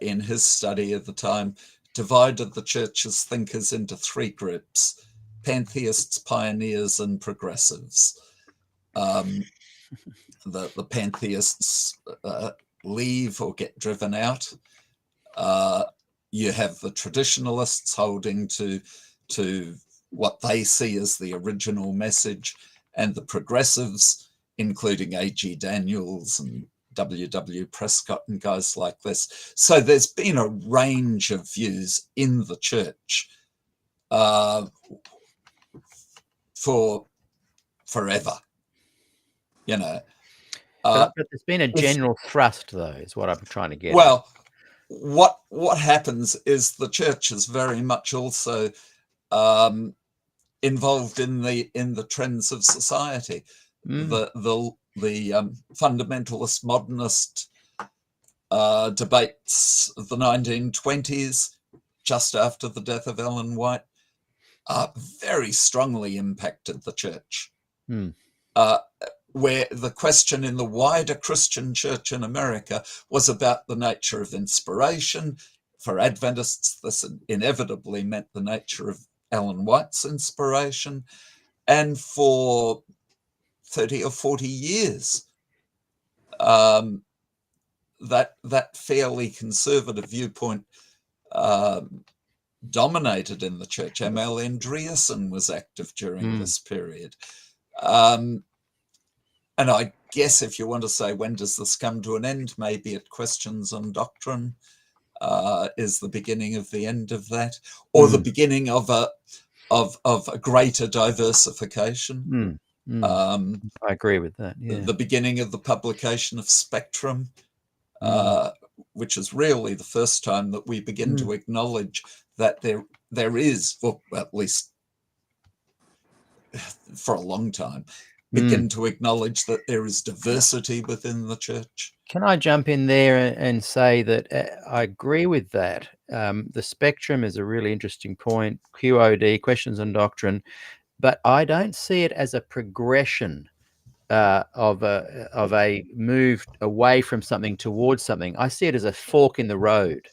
Speaker 7: in his study of the time, divided the church's thinkers into three groups: pantheists, pioneers, and progressives. The pantheists leave or get driven out. You have the traditionalists holding to what they see as the original message, and the progressives, including A.G. Daniels and W.W. Prescott and guys like this. So there's been a range of views in the church for forever,
Speaker 4: But there's been a general thrust, though, is what I'm trying to get
Speaker 7: at. What happens is the church is very much also involved in the trends of society. The fundamentalist modernist debates of the 1920s, just after the death of Ellen White, very strongly impacted the church. Where the question in the wider Christian church in America was about the nature of inspiration. For Adventists, this inevitably meant the nature of Ellen White's inspiration. And for 30 or 40 years, that fairly conservative viewpoint dominated in the church. M.L. Andreasen was active during this period. And I guess if you want to say, when does this come to an end, maybe at Questions on Doctrine is the beginning of the end of that, or the beginning of a greater diversification.
Speaker 4: I agree with that. Yeah.
Speaker 7: The beginning of the publication of Spectrum, which is really the first time that we begin to acknowledge that there there is, or at least for a long time, begin to acknowledge that there is diversity within the church.
Speaker 4: Can I jump in there and say that I agree with that? The spectrum is a really interesting point. QOD, questions on doctrine, but I don't see it as a progression of a move away from something towards something. I see it as a fork in the road.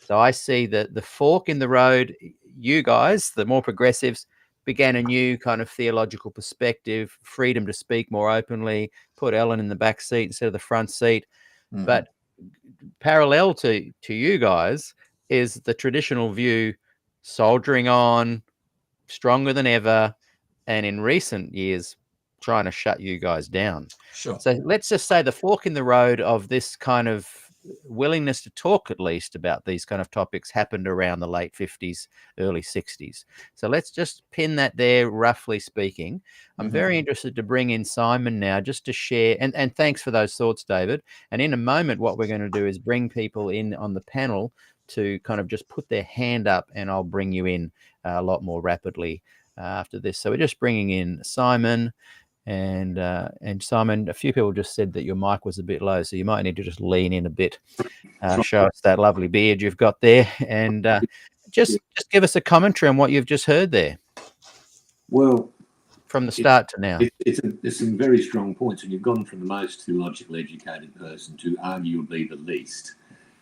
Speaker 4: So I see that the fork in the road, you guys, the more progressives, began a new kind of theological perspective, freedom to speak more openly, put Ellen in the back seat instead of the front seat.
Speaker 7: Mhm.
Speaker 4: But parallel to you guys is the traditional view, soldiering on, stronger than ever, and in recent years, trying to shut you guys down.
Speaker 7: Sure.
Speaker 4: So let's just say the fork in the road of this kind of willingness to talk, at least, about these kind of topics happened around the late 50s, early 60s. So let's just pin that there, roughly speaking. I'm very interested to bring in Simon now just to share, and thanks for those thoughts, David. And in a moment, what we're going to do is bring people in on the panel to kind of just put their hand up, and I'll bring you in a lot more rapidly after this. So we're just bringing in Simon. And Simon, a few people just said that your mic was a bit low, so you might need to just lean in a bit, show us that lovely beard you've got there, and just give us a commentary on what you've just heard there.
Speaker 5: Well,
Speaker 4: from the start to now.
Speaker 5: It's some very strong points, and you've gone from the most theologically educated person to arguably the least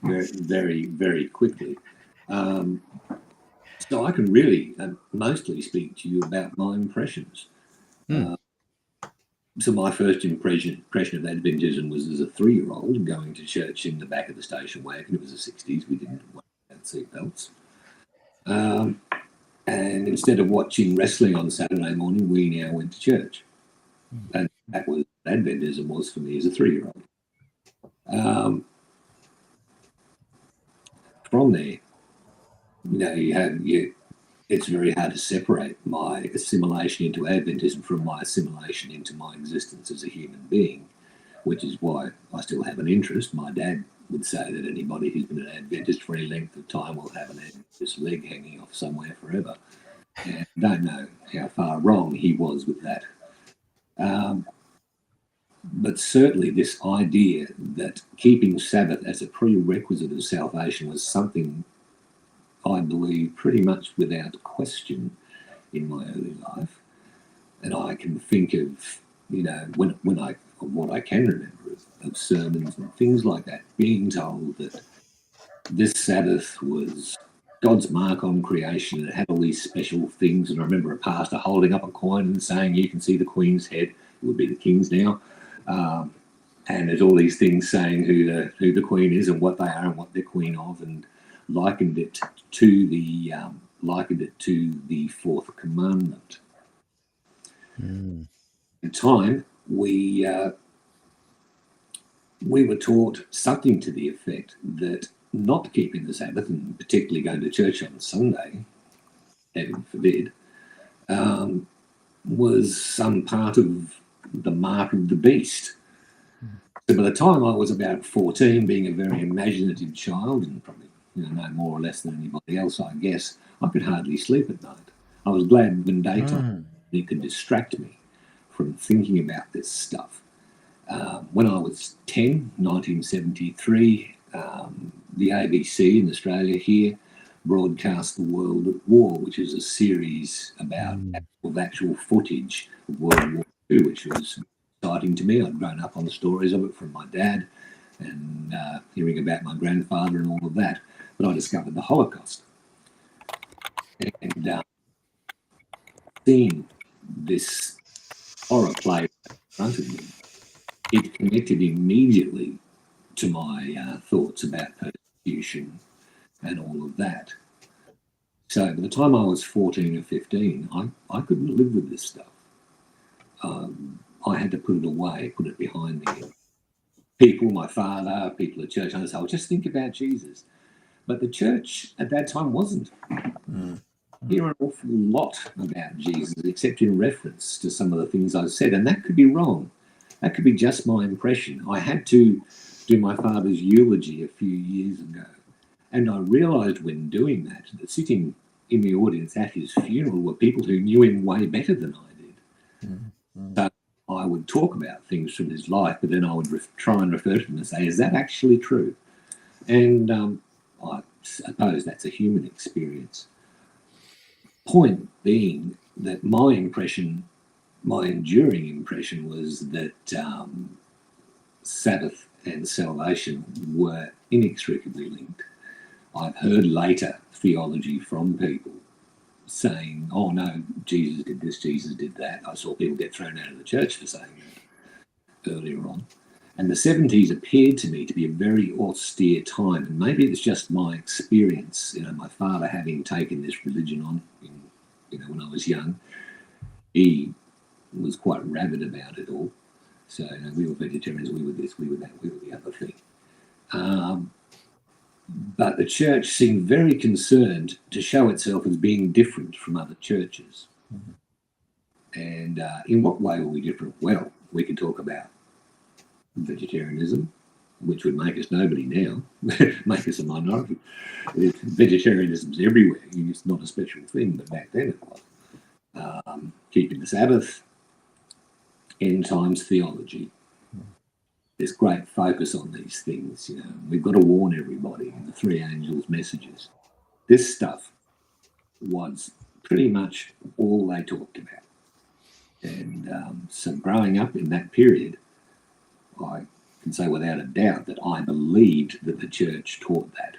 Speaker 5: very, very, very quickly. So I can really mostly speak to you about my impressions. So my first impression of Adventism was as a 3-year-old going to church in the back of the station wagon. It was the 60s. We didn't have seatbelts. And instead of watching wrestling on Saturday morning, we now went to church. And that was what Adventism was for me as a 3-year-old. From there, it's very hard to separate my assimilation into Adventism from my assimilation into my existence as a human being, which is why I still have an interest. My dad would say that anybody who's been an Adventist for any length of time will have an Adventist leg hanging off somewhere forever. And I don't know how far wrong he was with that. But certainly this idea that keeping Sabbath as a prerequisite of salvation was something I believe pretty much without question in my early life. And I can think of, what I can remember of sermons and things like that, being told that this Sabbath was God's mark on creation, and it had all these special things. And I remember a pastor holding up a coin and saying, you can see the Queen's head, it would be the King's now. And there's all these things saying who the Queen is and what they are and what they're Queen of, and likened it to the fourth commandment. At the time, we were taught something to the effect that not keeping the Sabbath, and particularly going to church on Sunday, heaven forbid, was some part of the mark of the beast. So by the time I was about 14, being a very imaginative child, and probably no more or less than anybody else, I guess, I could hardly sleep at night. I was glad when daytime it could distract me from thinking about this stuff. When I was 10, 1973, the ABC in Australia here broadcast The World at War, which is a series about actual footage of World War II, which was exciting to me. I'd grown up on the stories of it from my dad and hearing about my grandfather and all of that. But I discovered the Holocaust. And seeing this horror play in front of me, it connected immediately to my thoughts about persecution and all of that. So by the time I was 14 or 15, I couldn't live with this stuff. I had to put it away, put it behind me. People, my father, people at church, I said, "Oh, just think about Jesus." But the church at that time wasn't. Hear an awful lot about Jesus, except in reference to some of the things I said, and that could be wrong. That could be just my impression. I had to do my father's eulogy a few years ago, and I realised when doing that sitting in the audience at his funeral were people who knew him way better than I did. So I would talk about things from his life, but then I would try and refer to them and say, is that actually true? And I suppose that's a human experience. Point being that my enduring impression was that Sabbath and salvation were inextricably linked. I've heard later theology from people saying, oh no, Jesus did this, Jesus did that. I saw people get thrown out of the church for saying that earlier on. And the 70s appeared to me to be a very austere time. And maybe it's just my experience, my father having taken this religion on, when I was young. He was quite rabid about it all. So we were vegetarians, we were this, we were that, we were the other thing. But the church seemed very concerned to show itself as being different from other churches. And in what way were we different? Well, we could talk about vegetarianism, which would make us nobody now, make us a minority. Vegetarianism's everywhere. It's not a special thing, but back then it was. Keeping the Sabbath, end times theology. There's great focus on these things. We've got to warn everybody. The three angels' messages. This stuff was pretty much all they talked about. And so growing up in that period, I can say without a doubt that I believed that the church taught that.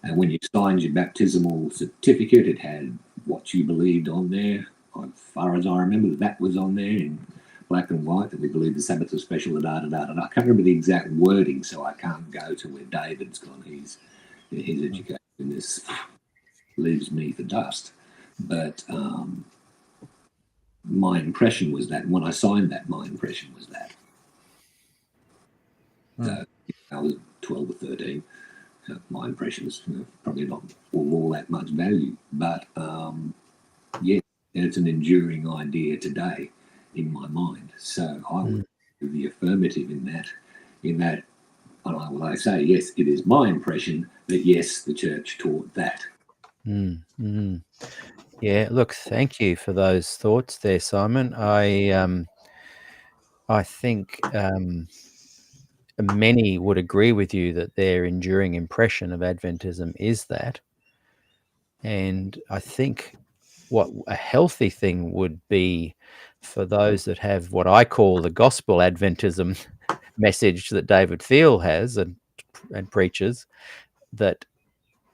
Speaker 5: And when you signed your baptismal certificate, it had what you believed on there. As far as I remember, that was on there in black and white, that we believe the Sabbath was special, da-da-da-da-da. I can't remember the exact wording, so I can't go to where David's gone. His education in this leaves me for dust. But my impression was that, when I signed that, my impression was that. So I was 12 or 13. So my impression is probably not all that much value. But yeah, it's an enduring idea today in my mind. So I would do the affirmative in that, and I say, yes, it is my impression that, yes, the church taught that.
Speaker 4: Yeah, look, thank you for those thoughts there, Simon. I think many would agree with you that their enduring impression of Adventism is that. And I think what a healthy thing would be for those that have what I call the gospel Adventism message that David Thiel has and preaches, that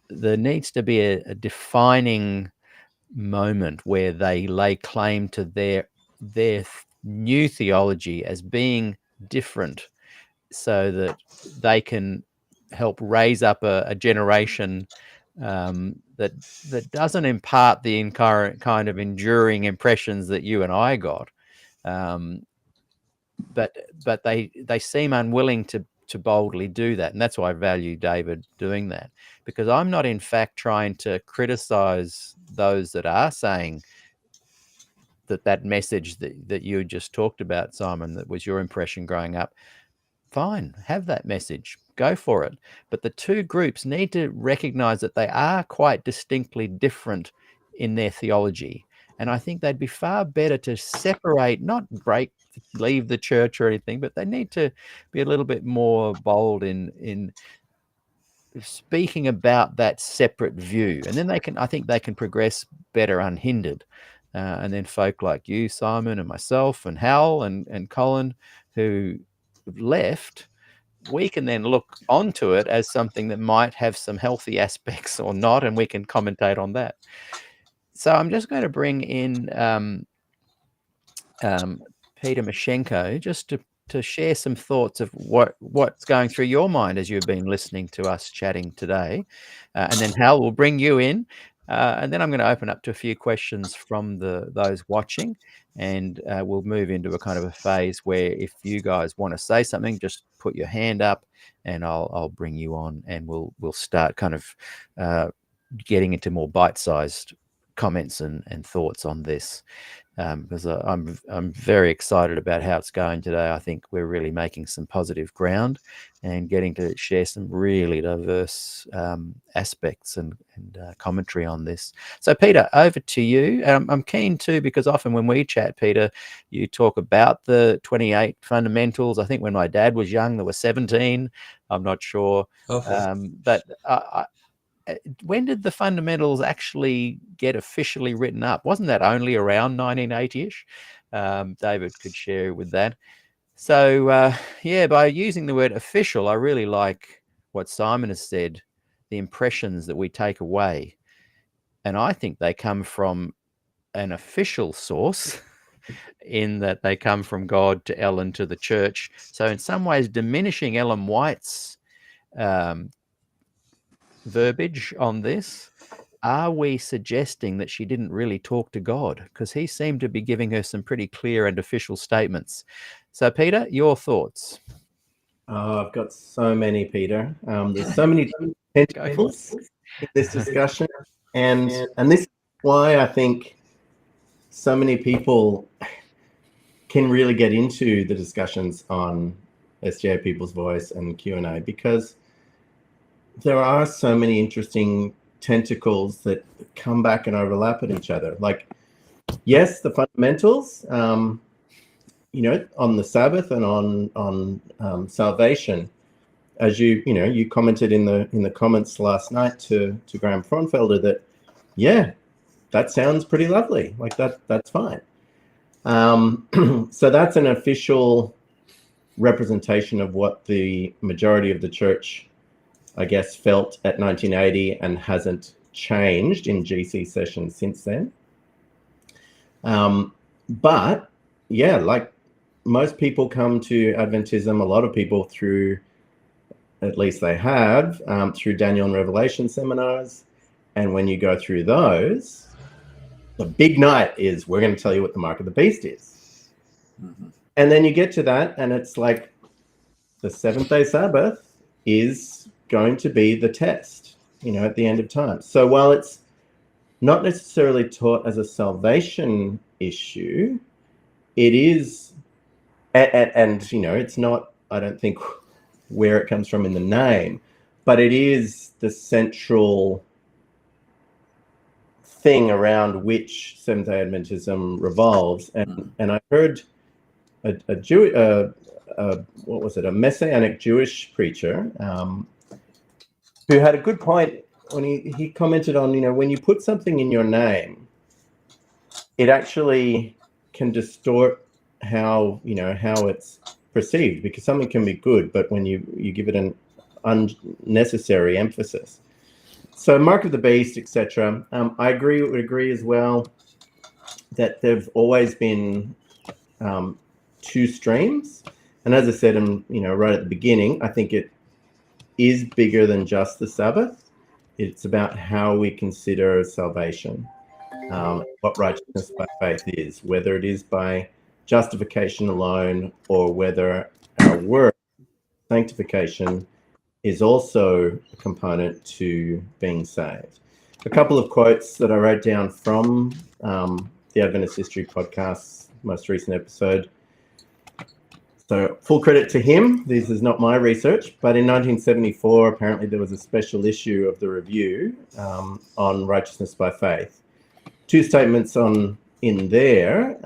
Speaker 4: there needs to be a defining moment where they lay claim to their new theology as being different, so that they can help raise up a generation that doesn't impart the kind of enduring impressions that you and I got, but they seem unwilling to boldly do that. And that's why I value David doing that, because I'm not in fact trying to criticize those that are saying that message that you just talked about, Simon, that was your impression growing up. Fine, have that message, go for it. But the two groups need to recognize that they are quite distinctly different in their theology. And I think they'd be far better to separate, not leave the church or anything, but they need to be a little bit more bold in speaking about that separate view. And then I think they can progress better unhindered. And then folk like you, Simon, and myself, and Hal, and Colin, who left, we can then look onto it as something that might have some healthy aspects or not, and we can commentate on that. So I'm just going to bring in Peter Mashenko just to share some thoughts of what's going through your mind as you've been listening to us chatting today. And then Hal will bring you in. And then I'm going to open up to a few questions from those watching, and we'll move into a kind of a phase where if you guys want to say something, just put your hand up and I'll bring you on, and we'll start kind of getting into more bite-sized comments and thoughts on this, because I'm very excited about how it's going today. I think we're really making some positive ground and getting to share some really diverse aspects and commentary on this. So Peter, over to you. I'm keen too, because often when we chat, Peter, you talk about the 28 fundamentals. I think when my dad was young, there were 17. I'm not sure. But when did the fundamentals actually get officially written up? Wasn't that only around 1980-ish? David could share with that. So, yeah, by using the word official, I really like what Simon has said, the impressions that we take away. And I think they come from an official source in that they come from God to Ellen to the church. So in some ways, diminishing Ellen White's verbiage on this, are we suggesting that she didn't really talk to God? Because he seemed to be giving her some pretty clear and official statements. So Peter, your thoughts?
Speaker 9: I've got so many, Peter. There's so many tentacles in this discussion, and this is why I think so many people can really get into the discussions on SDA People's Voice and Q&A, because there are so many interesting tentacles that come back and overlap at each other. Like, yes, the fundamentals, you know, on the Sabbath and on salvation, as you commented in the comments last night to Graham Frauenfelder, that that sounds pretty lovely. Like that's fine. So that's an official representation of what the majority of the church, I guess, felt at 1980 and hasn't changed in GC sessions since then. But yeah, like most people come to Adventism, a lot of people through, at least they have, through Daniel and Revelation seminars. And when you go through those, the big night is, we're going to tell you what the mark of the beast is. Mm-hmm. And then you get to that and it's like the seventh-day Sabbath is going to be the test, at the end of time. So while it's not necessarily taught as a salvation issue, it is, and it's not, I don't think, where it comes from in the name, but it is the central thing around which Seventh-day Adventism revolves. And I heard a Messianic Jewish preacher who had a good point when he commented on, when you put something in your name, it actually can distort how it's perceived, because something can be good, but when you give it an unnecessary emphasis. So mark of the beast, etc. I would agree as well that there've always been two streams. And as I said, right at the beginning, I think it is bigger than just the Sabbath. It's about how we consider salvation, what righteousness by faith is, whether it is by justification alone or whether our work, sanctification, is also a component to being saved. A couple of quotes that I wrote down from the Adventist History Podcast's most recent episode. So full credit to him. This is not my research, but in 1974, apparently there was a special issue of the review on righteousness by faith. Two statements in there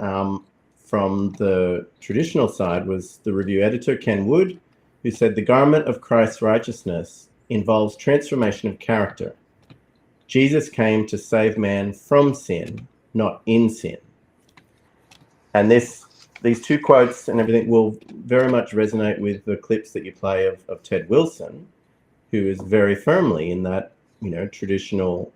Speaker 9: from the traditional side was the review editor, Ken Wood, who said the garment of Christ's righteousness involves transformation of character. Jesus came to save man from sin, not in sin. And these two quotes and everything will very much resonate with the clips that you play of Ted Wilson, who is very firmly in that, traditional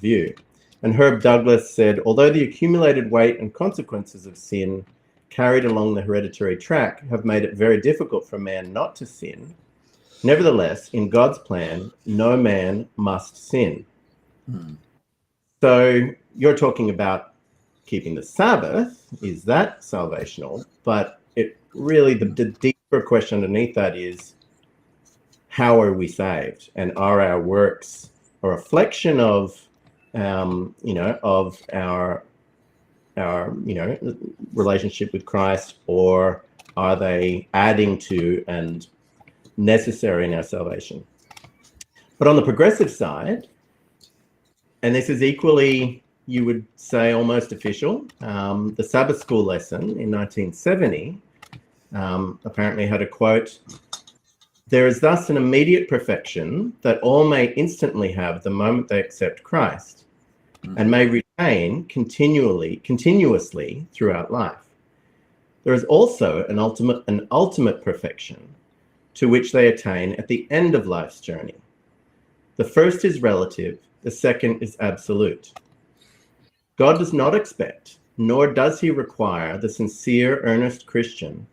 Speaker 9: view. And Herb Douglas said, although the accumulated weight and consequences of sin carried along the hereditary track have made it very difficult for man not to sin, nevertheless, in God's plan, no man must sin. So you're talking about keeping the Sabbath. Is that salvational? But it really, the deeper question underneath that is, how are we saved? And are our works a reflection of of our relationship with Christ, or are they adding to and necessary in our salvation? But on the progressive side, and this is equally, you would say, almost official, the Sabbath school lesson in 1970 apparently had a quote: "There is thus an immediate perfection that all may instantly have the moment they accept Christ, and may retain continuously throughout life. There is also an ultimate perfection to which they attain at the end of life's journey. The first is relative, the second is absolute. God does not expect, nor does he require, the sincere, earnest Christian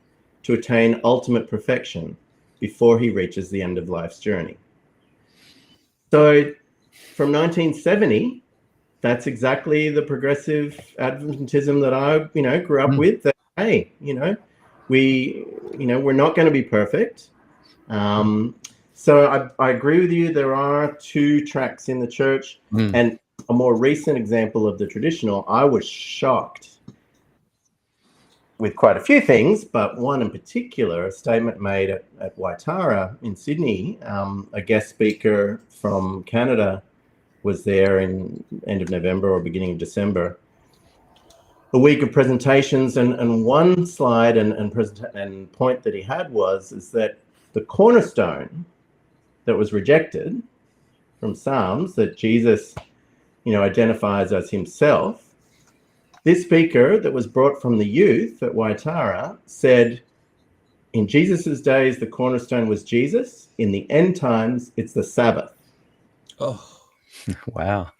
Speaker 9: to attain ultimate perfection before he reaches the end of life's journey." So from 1970, that's exactly the progressive Adventism that I, grew up with. That, hey, we're not going to be perfect. So I agree with you. There are two tracks in the church, and a more recent example of the traditional. I was shocked with quite a few things, but one in particular, a statement made at Waitara in Sydney. A guest speaker from Canada was there in end of November or beginning of December. A week of presentations, and one slide and point that he had is that the cornerstone that was rejected from Psalms, that Jesus, identifies as himself, this speaker that was brought from the youth at Waitara said, in Jesus's days, the cornerstone was Jesus. In the end times, it's the Sabbath.
Speaker 7: Oh,
Speaker 4: Wow.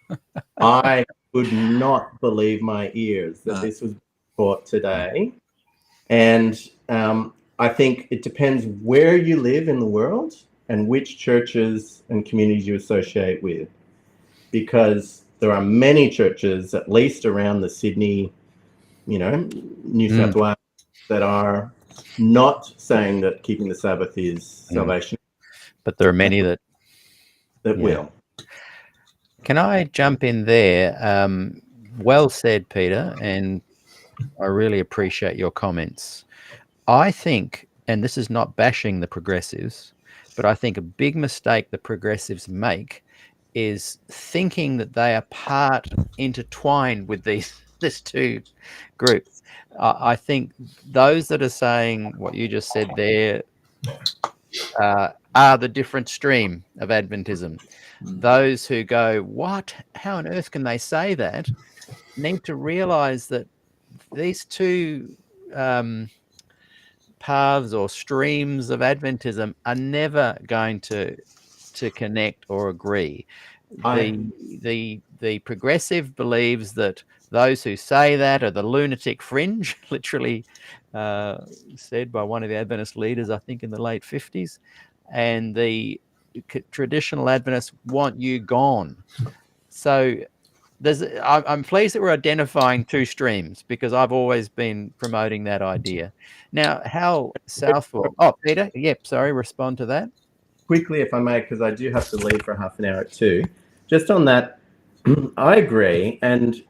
Speaker 9: I could not believe my ears that this was taught today. And I think it depends where you live in the world and which churches and communities you associate with, because there are many churches, at least around the Sydney, New South Wales, that are not saying that keeping the Sabbath is salvation.
Speaker 4: But there are many that
Speaker 9: will.
Speaker 4: Can I jump in there? Well said, Peter, and I really appreciate your comments. I think, and this is not bashing the progressives, but I think a big mistake the progressives make is thinking that they are intertwined with these two groups. I think those that are saying what you just said there are the different stream of Adventism. Those who go, what? How on earth can they say that? Need to realize that these two paths or streams of Adventism are never going to connect or agree. The progressive believes that those who say that are the lunatic fringe, literally said by one of the Adventist leaders, I think in the late 50s. And the traditional Adventists want you gone. So I'm pleased that we're identifying two streams, because I've always been promoting that idea. Now, how Southwell? Oh, Peter, respond to that.
Speaker 9: Quickly, if I may, because I do have to leave for half an hour at 2. Just on that, I agree, and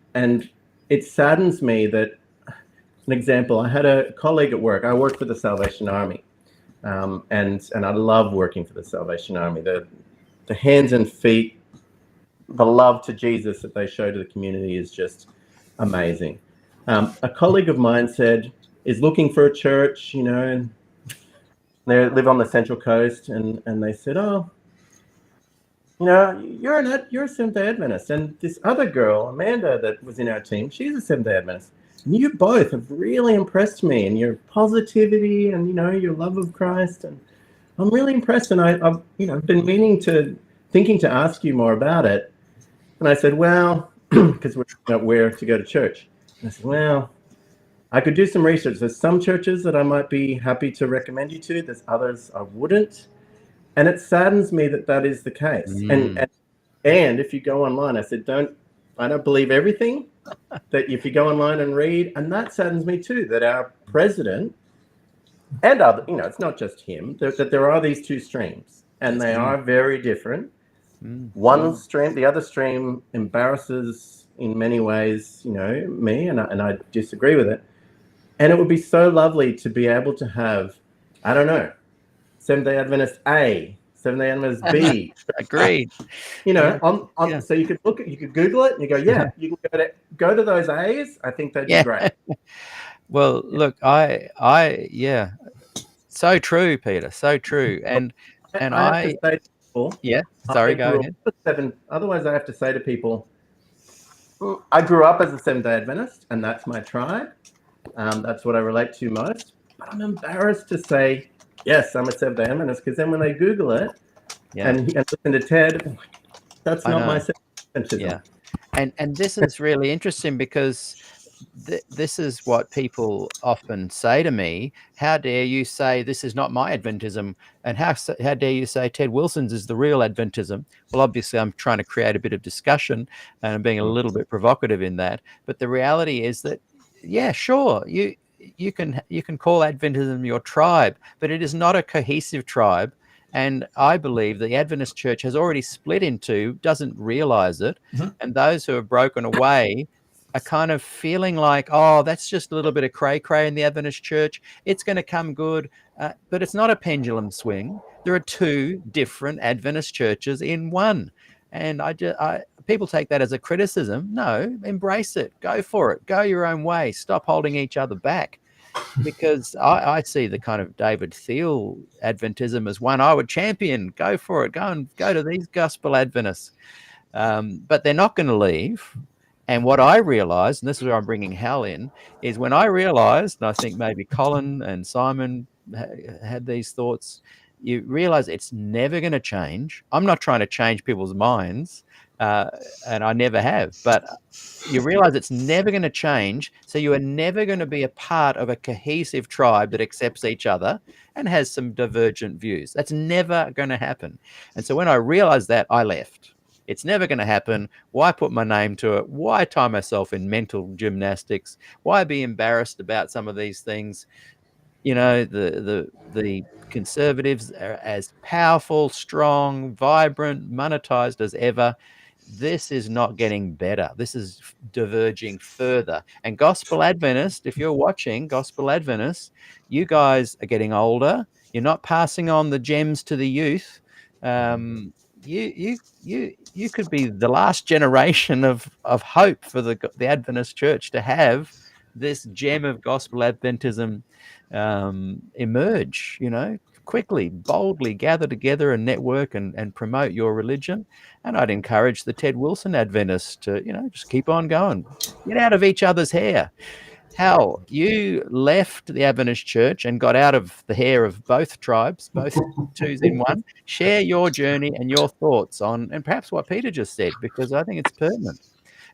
Speaker 9: it saddens me that, an example, I had a colleague at work. I work for the Salvation Army, and I love working for the Salvation Army. The hands and feet, the love to Jesus that they show to the community is just amazing. A colleague of mine is looking for a church, and they live on the Central Coast, and they said, oh, you're a Seventh-day Adventist, and this other girl, Amanda, that was in our team, she's a Seventh-day Adventist. And you both have really impressed me, and your positivity and, your love of Christ, and I'm really impressed, and I've been thinking to ask you more about it. And I said, well, because we're talking about where to go to church. And I said, well, I could do some research. There's some churches that I might be happy to recommend you to. There's others I wouldn't. And it saddens me that is the case. And if you go online, I said, I don't believe everything that if you go online and read, and that saddens me too, that our president and other, it's not just him, that there are these two streams, and they are very different. One stream, the other stream embarrasses in many ways, me, and I disagree with it. And it would be so lovely to be able to have, I don't know, Seventh-day Adventist A, Seventh-day Adventist B.
Speaker 4: Agreed.
Speaker 9: So you could you could Google it and you go, yeah, you can go to those A's. I think that'd be great.
Speaker 4: Well, look, yeah, so true, Peter, so true. And
Speaker 9: I have to say to people,
Speaker 4: sorry, go ahead.
Speaker 9: Otherwise, I have to say to people, I grew up as a Seventh-day Adventist, and that's my tribe. That's what I relate to most. But I'm embarrassed to say, yes, I'm a Seventh-day Adventist, because then when they Google it and listen to Ted, that's not my Seventh-day Adventism.
Speaker 4: Yeah, and this is really interesting because this is what people often say to me. How dare you say this is not my Adventism? And how dare you say Ted Wilson's is the real Adventism? Well, obviously, I'm trying to create a bit of discussion and I'm being a little bit provocative in that. But the reality is that, yeah, sure, you can call Adventism your tribe, but it is not a cohesive tribe. And I believe the Adventist church has already split into, doesn't realize it. And those who have broken away are kind of feeling like, oh, that's just a little bit of cray-cray in the Adventist church. It's going to come good. But it's not a pendulum swing. There are two different Adventist churches in one. And people take that as a criticism. No, embrace it. Go for it. Go your own way. Stop holding each other back. Because I see the kind of David Thiel Adventism as one I would champion. Go for it. Go to these gospel Adventists. But they're not going to leave. And what I realized, and this is where I'm bringing Hal in, is when I realized, and I think maybe Colin and Simon had these thoughts, you realize it's never going to change. I'm not trying to change people's minds, and I never have, but you realize it's never going to change. So you are never going to be a part of a cohesive tribe that accepts each other and has some divergent views. That's never going to happen. And so when I realized that, I left. It's never going to happen. Why put my name to it? Why tie myself in mental gymnastics? Why be embarrassed about some of these things? The conservatives are as powerful, strong, vibrant, monetized as ever. This is not getting better. This is diverging further. And Gospel Adventist, if you're watching Gospel Adventist, you guys are getting older. You're not passing on the gems to the youth. You could be the last generation of hope for the Adventist church to have this gem of gospel Adventism emerge, quickly, boldly gather together and network and promote your religion. And I'd encourage the Ted Wilson Adventists to, just keep on going, get out of each other's hair. Hal, you left the Adventist church and got out of the hair of both tribes, both twos in one. Share your journey and your thoughts on, and perhaps what Peter just said, because I think it's pertinent.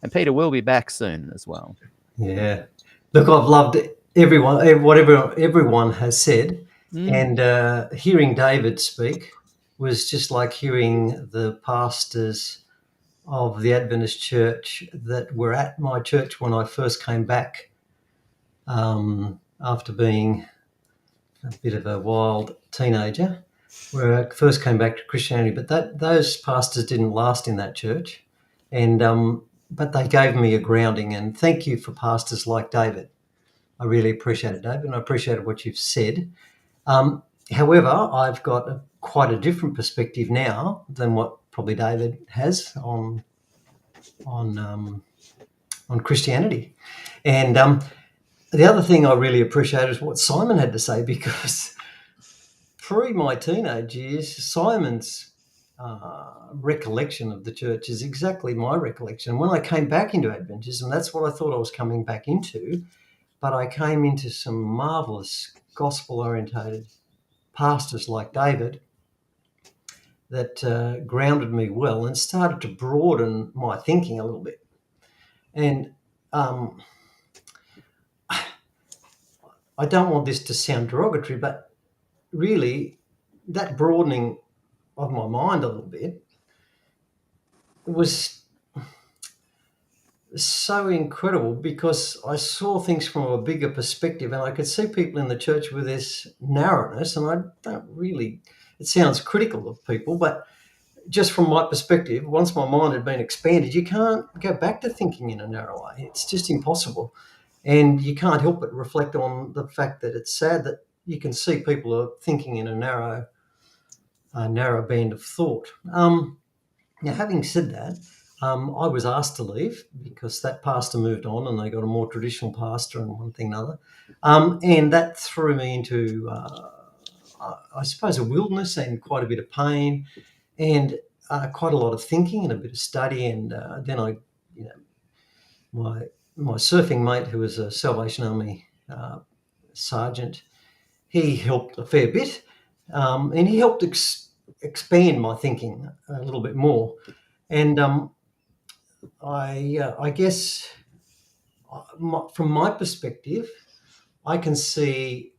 Speaker 4: And Peter will be back soon as well.
Speaker 8: Yeah. Look, I've loved whatever everyone has said. And hearing David speak was just like hearing the pastors of the Adventist church that were at my church when I first came back. After being a bit of a wild teenager, where I first came back to Christianity. But those pastors didn't last in that church, and but they gave me a grounding. And thank you for pastors like David. I really appreciate it, David, and I appreciated what you've said. However, I've got quite a different perspective now than what probably David has on Christianity, and the other thing I really appreciate is what Simon had to say, because pre my teenage years, Simon's recollection of the church is exactly my recollection. When I came back into Adventism, that's what I thought I was coming back into, but I came into some marvellous gospel-orientated pastors like David that grounded me well and started to broaden my thinking a little bit. And I don't want this to sound derogatory, but really that broadening of my mind a little bit was so incredible, because I saw things from a bigger perspective, and I could see people in the church with this narrowness, and I don't really, it sounds critical of people, but just from my perspective, once my mind had been expanded, you can't go back to thinking in a narrow way. It's just impossible. And you can't help but reflect on the fact that it's sad that you can see people are thinking in a narrow band of thought. Now, having said that, I was asked to leave because that pastor moved on and they got a more traditional pastor and one thing and another. And that threw me into, I suppose, a wilderness and quite a bit of pain and quite a lot of thinking and a bit of study. And then my surfing mate, who was a Salvation Army sergeant, he helped a fair bit, and he helped expand my thinking a little bit more. And I guess from my perspective, I can see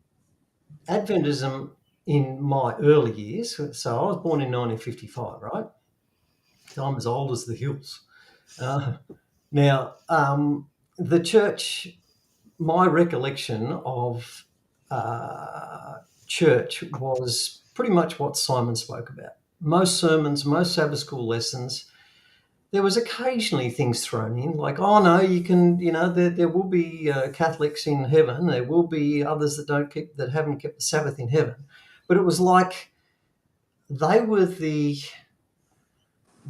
Speaker 8: Adventism in my early years. So I was born in 1955, right? So I'm as old as the hills. Now, the church, my recollection of church was pretty much what Simon spoke about. Most sermons, most Sabbath school lessons, there was occasionally things thrown in, like, oh no, you can, there will be Catholics in heaven. There will be others that haven't kept the Sabbath in heaven. But it was like they were the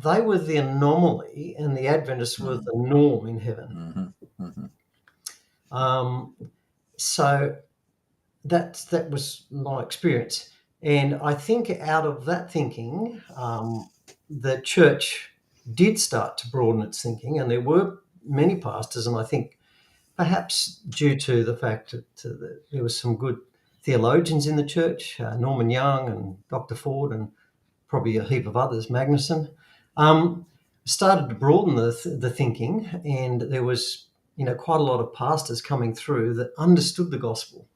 Speaker 8: anomaly, and the Adventists were the norm in heaven. So that was my experience, and I think out of that thinking, the church did start to broaden its thinking, and there were many pastors, and I think perhaps due to the fact that there was some good theologians in the church, Norman Young and Dr. Ford, and probably a heap of others, Magnuson, started to broaden the thinking, and there was quite a lot of pastors coming through that understood the gospel.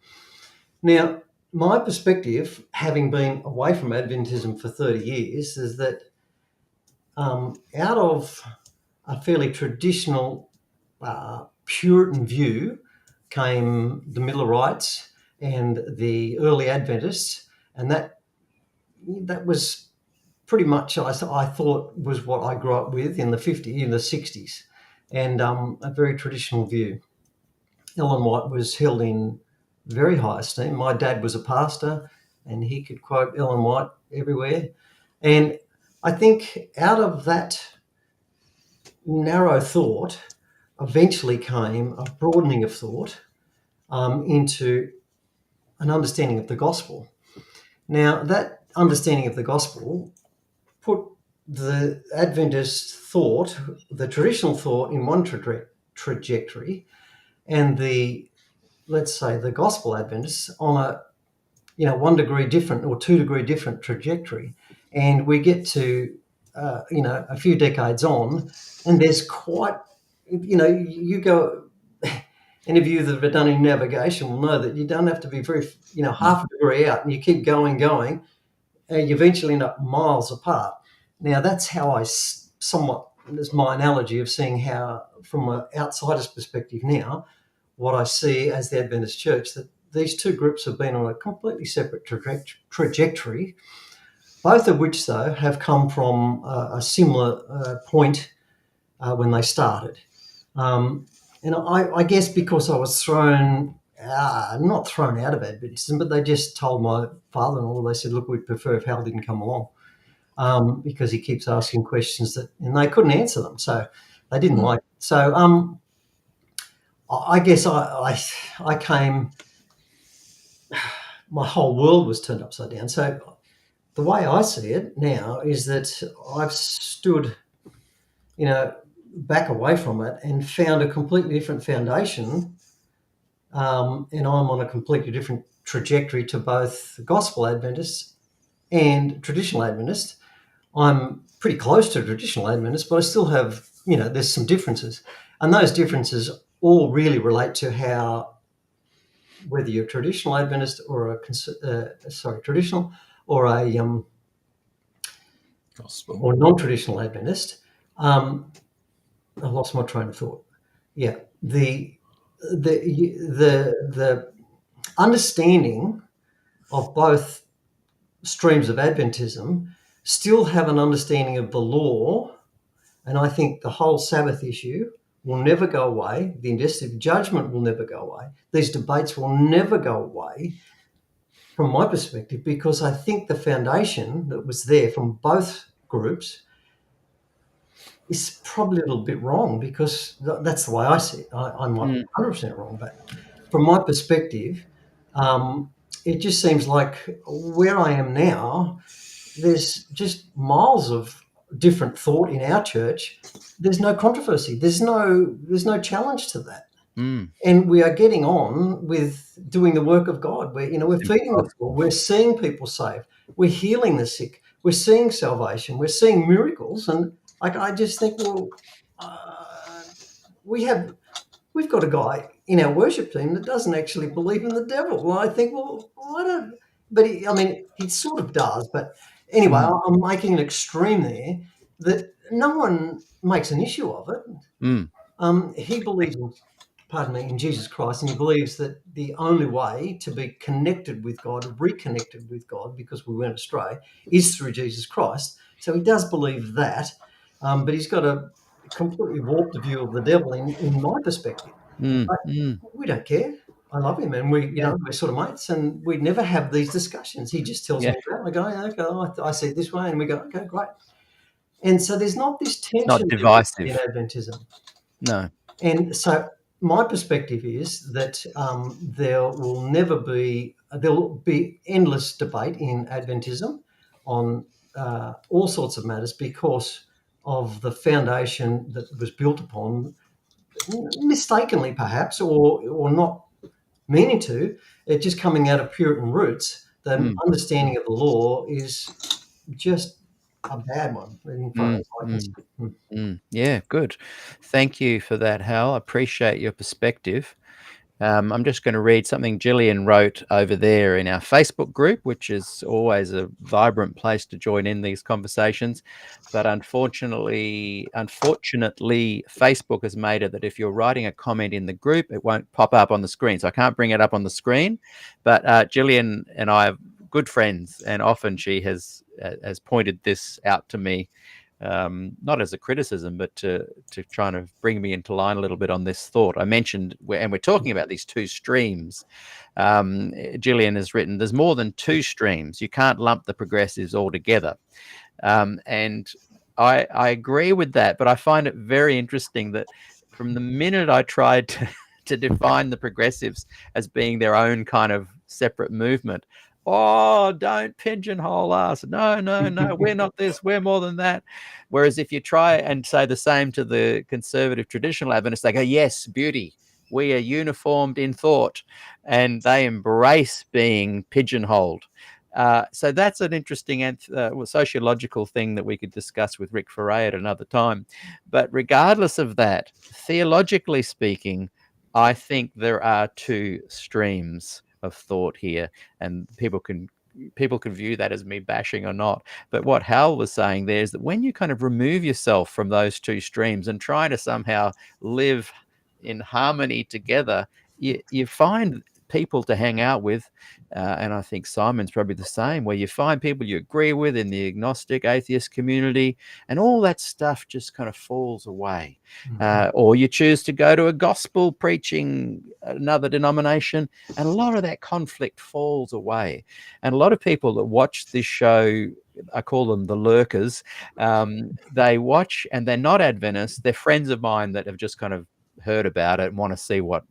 Speaker 8: Now, my perspective, having been away from Adventism for 30 years, is that out of a fairly traditional Puritan view came the Millerites and the early Adventists, and that was pretty much, I thought, was what I grew up with in the 60s, and a very traditional view. Ellen White was held in very high esteem. My dad was a pastor, and he could quote Ellen White everywhere. And I think out of that narrow thought eventually came a broadening of thought into an understanding of the gospel. Now, that understanding of the gospel put the Adventist thought, the traditional thought, in one trajectory, and let's say the gospel Adventists on a 1 degree different or 2 degree different trajectory. And we get to a few decades on, and there's quite, you go, any of you that have done any navigation will know that you don't have to be very, half a degree out, and you keep going, and you eventually end up miles apart. Now, that's how I somewhat, as my analogy of seeing how, from an outsider's perspective now, what I see as the Adventist Church, that these two groups have been on a completely separate trajectory, both of which, though, have come from a similar point when they started. And I guess because I was not thrown out of Adventism, but they just told my father-in-law, they said, look, we'd prefer if Hal didn't come along because he keeps asking questions and they couldn't answer them. So they didn't like it. So I guess I came, my whole world was turned upside down. So the way I see it now is that I've stood, back away from it and found a completely different foundation, and I'm on a completely different trajectory to both Gospel Adventists and traditional Adventists. I'm pretty close to traditional Adventists, but I still have, there's some differences, and those differences all really relate to how, whether you're a traditional Adventist or traditional or a
Speaker 7: Gospel
Speaker 8: or non-traditional Adventist. I lost my train of thought. Yeah, the understanding of both streams of Adventism still have an understanding of the law, and I think the whole Sabbath issue will never go away. The investigative judgment will never go away. These debates will never go away from my perspective, because I think the foundation that was there from both groups is probably a little bit wrong, because that's the way I see it. I might be 100% wrong, but from my perspective, it just seems like where I am now, there's just miles of different thought in our church. There's no controversy. There's no challenge to that. And we are getting on with doing the work of God. We're feeding the poor. We're seeing people saved. We're healing the sick. We're seeing salvation. We're seeing miracles. And I just think, well, we've got a guy in our worship team that doesn't actually believe in the devil. Well, I think, well, I don't. But he sort of does. But anyway, I'm making an extreme there that no one makes an issue of it. He believes in Jesus Christ, and he believes that the only way to be connected with God, reconnected with God, because we went astray, is through Jesus Christ. So he does believe that, but he's got a completely warped view of the devil in my perspective. But we don't care. I love him, and we're sort of mates, and we never have these discussions. He just tells me about it. I go, okay, I see it this way, and we go, okay, great. And so there's not this tension
Speaker 4: Not divisive.
Speaker 8: in Adventism.
Speaker 4: No.
Speaker 8: And so my perspective is that there will be endless debate in Adventism on all sorts of matters, because of the foundation that was built upon, mistakenly perhaps, or not meaning to, it just coming out of Puritan roots. The understanding of the law is just a bad one.
Speaker 4: Yeah, good. Thank you for that, Hal. I appreciate your perspective. I'm just going to read something Gillian wrote over there in our Facebook group, which is always a vibrant place to join in these conversations. But unfortunately, Facebook has made it that if you're writing a comment in the group, it won't pop up on the screen. So I can't bring it up on the screen. But Gillian and I are good friends, and often she has pointed this out to me. Not as a criticism, but to try to bring me into line a little bit on this thought. I mentioned, and we're talking about these two streams. Gillian has written, there's more than two streams. You can't lump the progressives all together. And I agree with that, but I find it very interesting that from the minute I tried to define the progressives as being their own kind of separate movement, oh, don't pigeonhole us. No, we're not this, we're more than that. Whereas if you try and say the same to the conservative traditional Adventists, they go, yes, beauty. We are uniformed in thought, and they embrace being pigeonholed. So that's an interesting sociological thing that we could discuss with Rick Ferre at another time. But regardless of that, theologically speaking, I think there are two streams of thought here, and people can view that as me bashing or not. But what Hal was saying there is that when you kind of remove yourself from those two streams and try to somehow live in harmony together, you find people to hang out with, and I think Simon's probably the same, where you find people you agree with in the agnostic atheist community, and all that stuff just kind of falls away. Or you choose to go to a gospel preaching another denomination, and a lot of that conflict falls away. And a lot of people that watch this show, I call them the lurkers, they watch and they're not Adventists. They're friends of mine that have just kind of heard about it and want to see what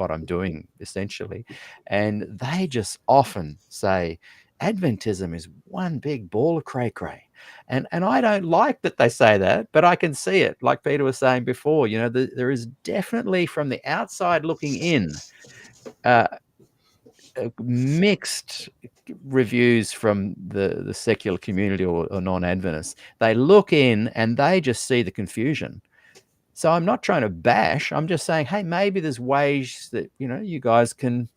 Speaker 4: I'm doing, essentially. And they just often say Adventism is one big ball of cray-cray. And I don't like that they say that, but I can see it. Like Peter was saying before, there is definitely, from the outside looking in, mixed reviews from the secular community or non-Adventists. They look in and they just see the confusion. So I'm not trying to bash. I'm just saying, hey, maybe there's ways that, you guys can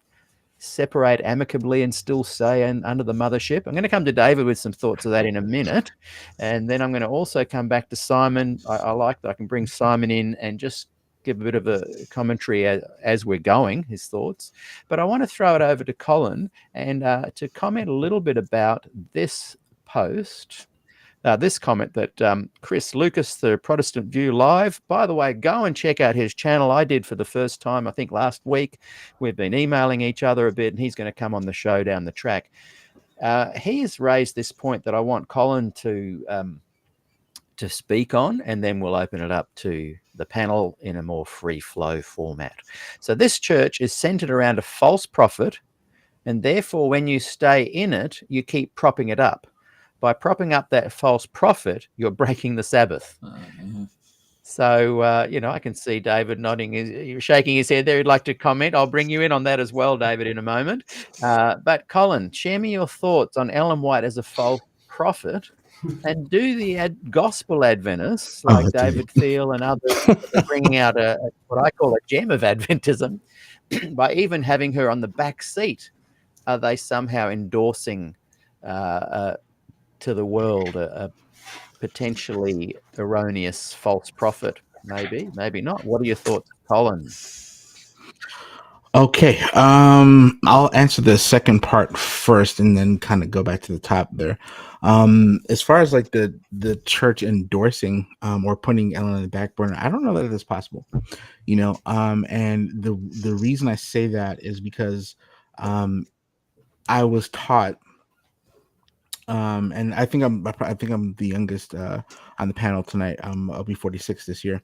Speaker 4: separate amicably and still stay under the mothership. I'm going to come to David with some thoughts of that in a minute. And then I'm going to also come back to Simon. I like that I can bring Simon in and just give a bit of a commentary as we're going, his thoughts. But I want to throw it over to Colin and to comment a little bit about this post this comment that Chris Lucas, the Protestant View Live, by the way, go and check out his channel. I did for the first time, I think last week. We've been emailing each other a bit, and he's going to come on the show down the track. He has raised this point that I want Colin to speak on, and then we'll open it up to the panel in a more free flow format. So this church is centered around a false prophet, and therefore when you stay in it, you keep propping it up. By propping up that false prophet, you're breaking the Sabbath. So, I can see David nodding, shaking his head there. He'd like to comment. I'll bring you in on that as well, David, in a moment. But Colin, share me your thoughts on Ellen White as a false prophet, and do the gospel Adventists like David Thiel and others bringing out what I call a gem of Adventism by even having her on the back seat? Are they somehow endorsing to the world a potentially erroneous false prophet? Maybe not. What are your thoughts, Colin?
Speaker 6: Okay, I'll answer the second part first and then kind of go back to the top there. As far as like the church endorsing or putting Ellen on the back burner, I don't know that it's possible, and the reason I say that is because I was taught, and I think I'm the youngest on the panel tonight. I'll be 46 this year.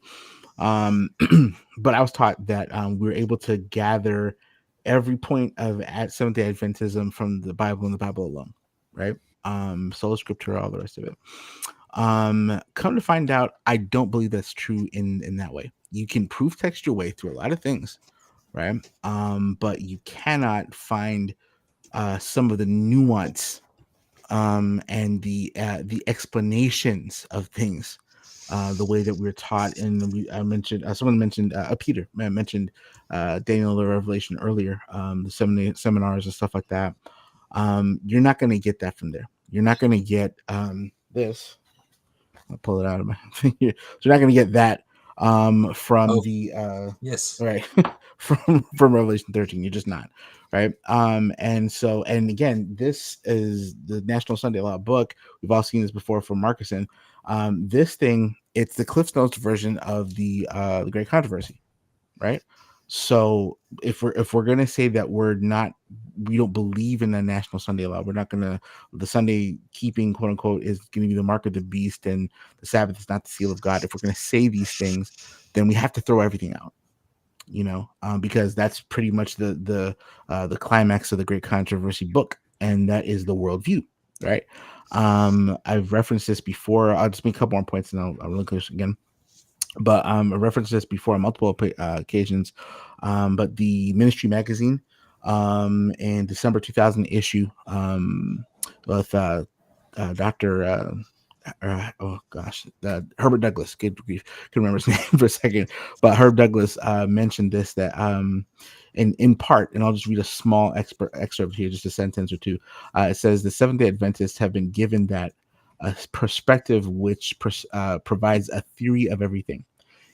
Speaker 6: But I was taught that we were able to gather every point of Seventh-day Adventism from the Bible and the Bible alone, right? Sola Scriptura, all the rest of it. Come to find out, I don't believe that's true in that way. You can proof text your way through a lot of things, right? But you cannot find some of the nuance and the explanations of things the way that we're taught. And I mentioned someone mentioned Peter mentioned Daniel the Revelation earlier, the seminars and stuff like that. You're not going to get that from there. You're not going to get this. I'll pull it out of my finger. So you're not going to get that from the
Speaker 7: yes,
Speaker 6: right from Revelation 13. You're just not, right? And again, this is the National Sunday Law book. We've all seen this before from Marcuson. This thing, it's the Cliff Notes version of the Great Controversy, right? So if we're gonna say that we don't believe in the National Sunday Law, we're not gonna, the Sunday keeping, quote unquote, is gonna be the mark of the beast, and the Sabbath is not the seal of God. If we're gonna say these things, then we have to throw everything out, because that's pretty much the climax of the Great Controversy book, and that is the worldview, right? I've referenced this before. I'll just make a couple more points and I'll relinquish again. But I referenced this before on multiple occasions. But the Ministry magazine in December 2000 issue with Dr. Herbert Douglas. Good grief, couldn't remember his name for a second. But Herb Douglas mentioned this, that in part, and I'll just read a small excerpt here, just a sentence or two. It says the Seventh-day Adventists have been given that a perspective which provides a theory of everything.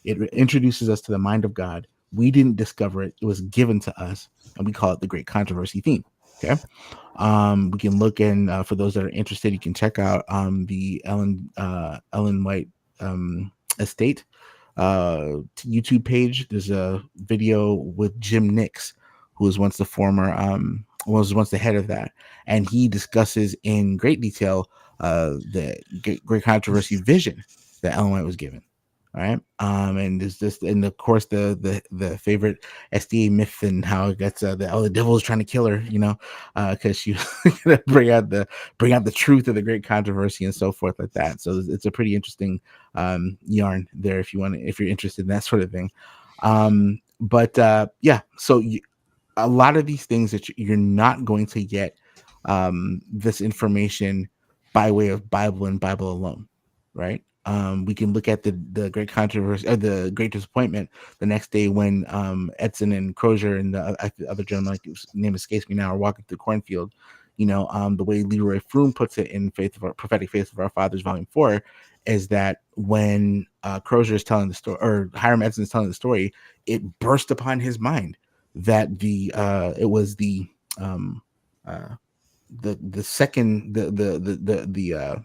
Speaker 6: It introduces us to the mind of God. We didn't discover it; it was given to us, and we call it the Great Controversy theme. Okay, we can look in for those that are interested. You can check out the Ellen White Estate YouTube page. There's a video with Jim Nix, who was once the head of that, and he discusses in great detail the Great Controversy vision that Ellen White was given. All right. And there's just, and of course the favorite SDA myth and how it gets the devil is trying to kill her, because she was bring out the truth of the Great Controversy and so forth like that. So it's a pretty interesting yarn there if you're interested in that sort of thing. So a lot of these things that you're not going to get this information by way of Bible and Bible alone, right? We can look at the Great Controversy, or the Great Disappointment, the next day when Edson and Crozier and the other gentleman, like his name escapes me now, are walking through the cornfield. The way Leroy Froome puts it in Prophetic Faith of Our Fathers, Volume 4, is that when Crozier is telling the story, or Hiram Edson is telling the story, it burst upon his mind that it was the the second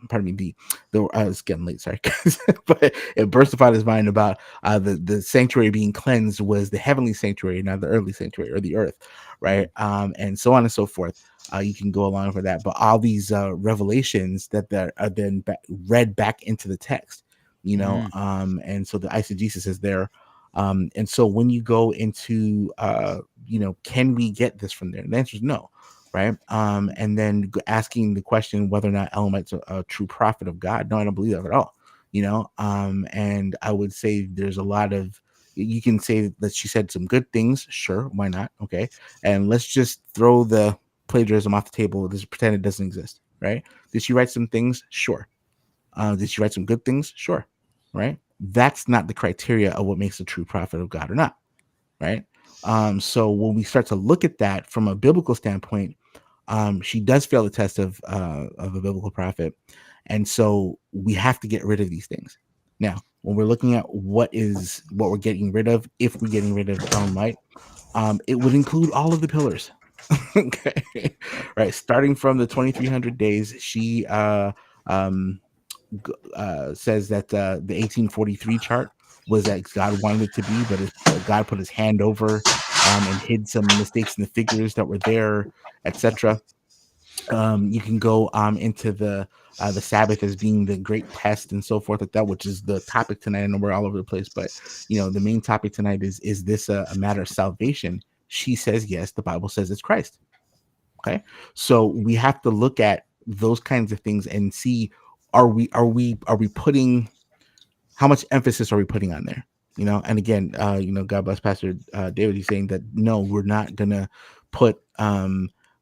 Speaker 6: pardon me, it's getting late, sorry guys, but it burst upon his mind about the sanctuary being cleansed was the heavenly sanctuary, not the earthly sanctuary or the earth, right? And so on and so forth. You can go along for that, but all these revelations that are then read back into the text, and so the eisegesis is there. And so when you go into can we get this from there? And the answer is no. Right. And then asking the question whether or not Ellen White's a true prophet of God. No, I don't believe that at all. And I would say there's a lot of, you can say that she said some good things. Sure. Why not? Okay. And let's just throw the plagiarism off the table. Just pretend it doesn't exist. Right. Did she write some things? Sure. Did she write some good things? Sure. Right. That's not the criteria of what makes a true prophet of God or not. Right. So when we start to look at that from a biblical standpoint, she does fail the test of a biblical prophet, and so we have to get rid of these things. Now, when we're looking at what we're getting rid of, if we're getting rid of Ellen White, it would include all of the pillars. Okay, right. Starting from the 2300 days, she says that the 1843 chart was that God wanted it to be, but God put his hand over and hid some mistakes in the figures that were there, etc. You can go into the Sabbath as being the great test and so forth like that, which is the topic tonight. I know we're all over the place, but the main topic tonight is this a matter of salvation? She says yes. The Bible says it's Christ. Okay, so we have to look at those kinds of things and see are we putting, how much emphasis are we putting on there? And again, God bless Pastor David. He's saying that no, we're not gonna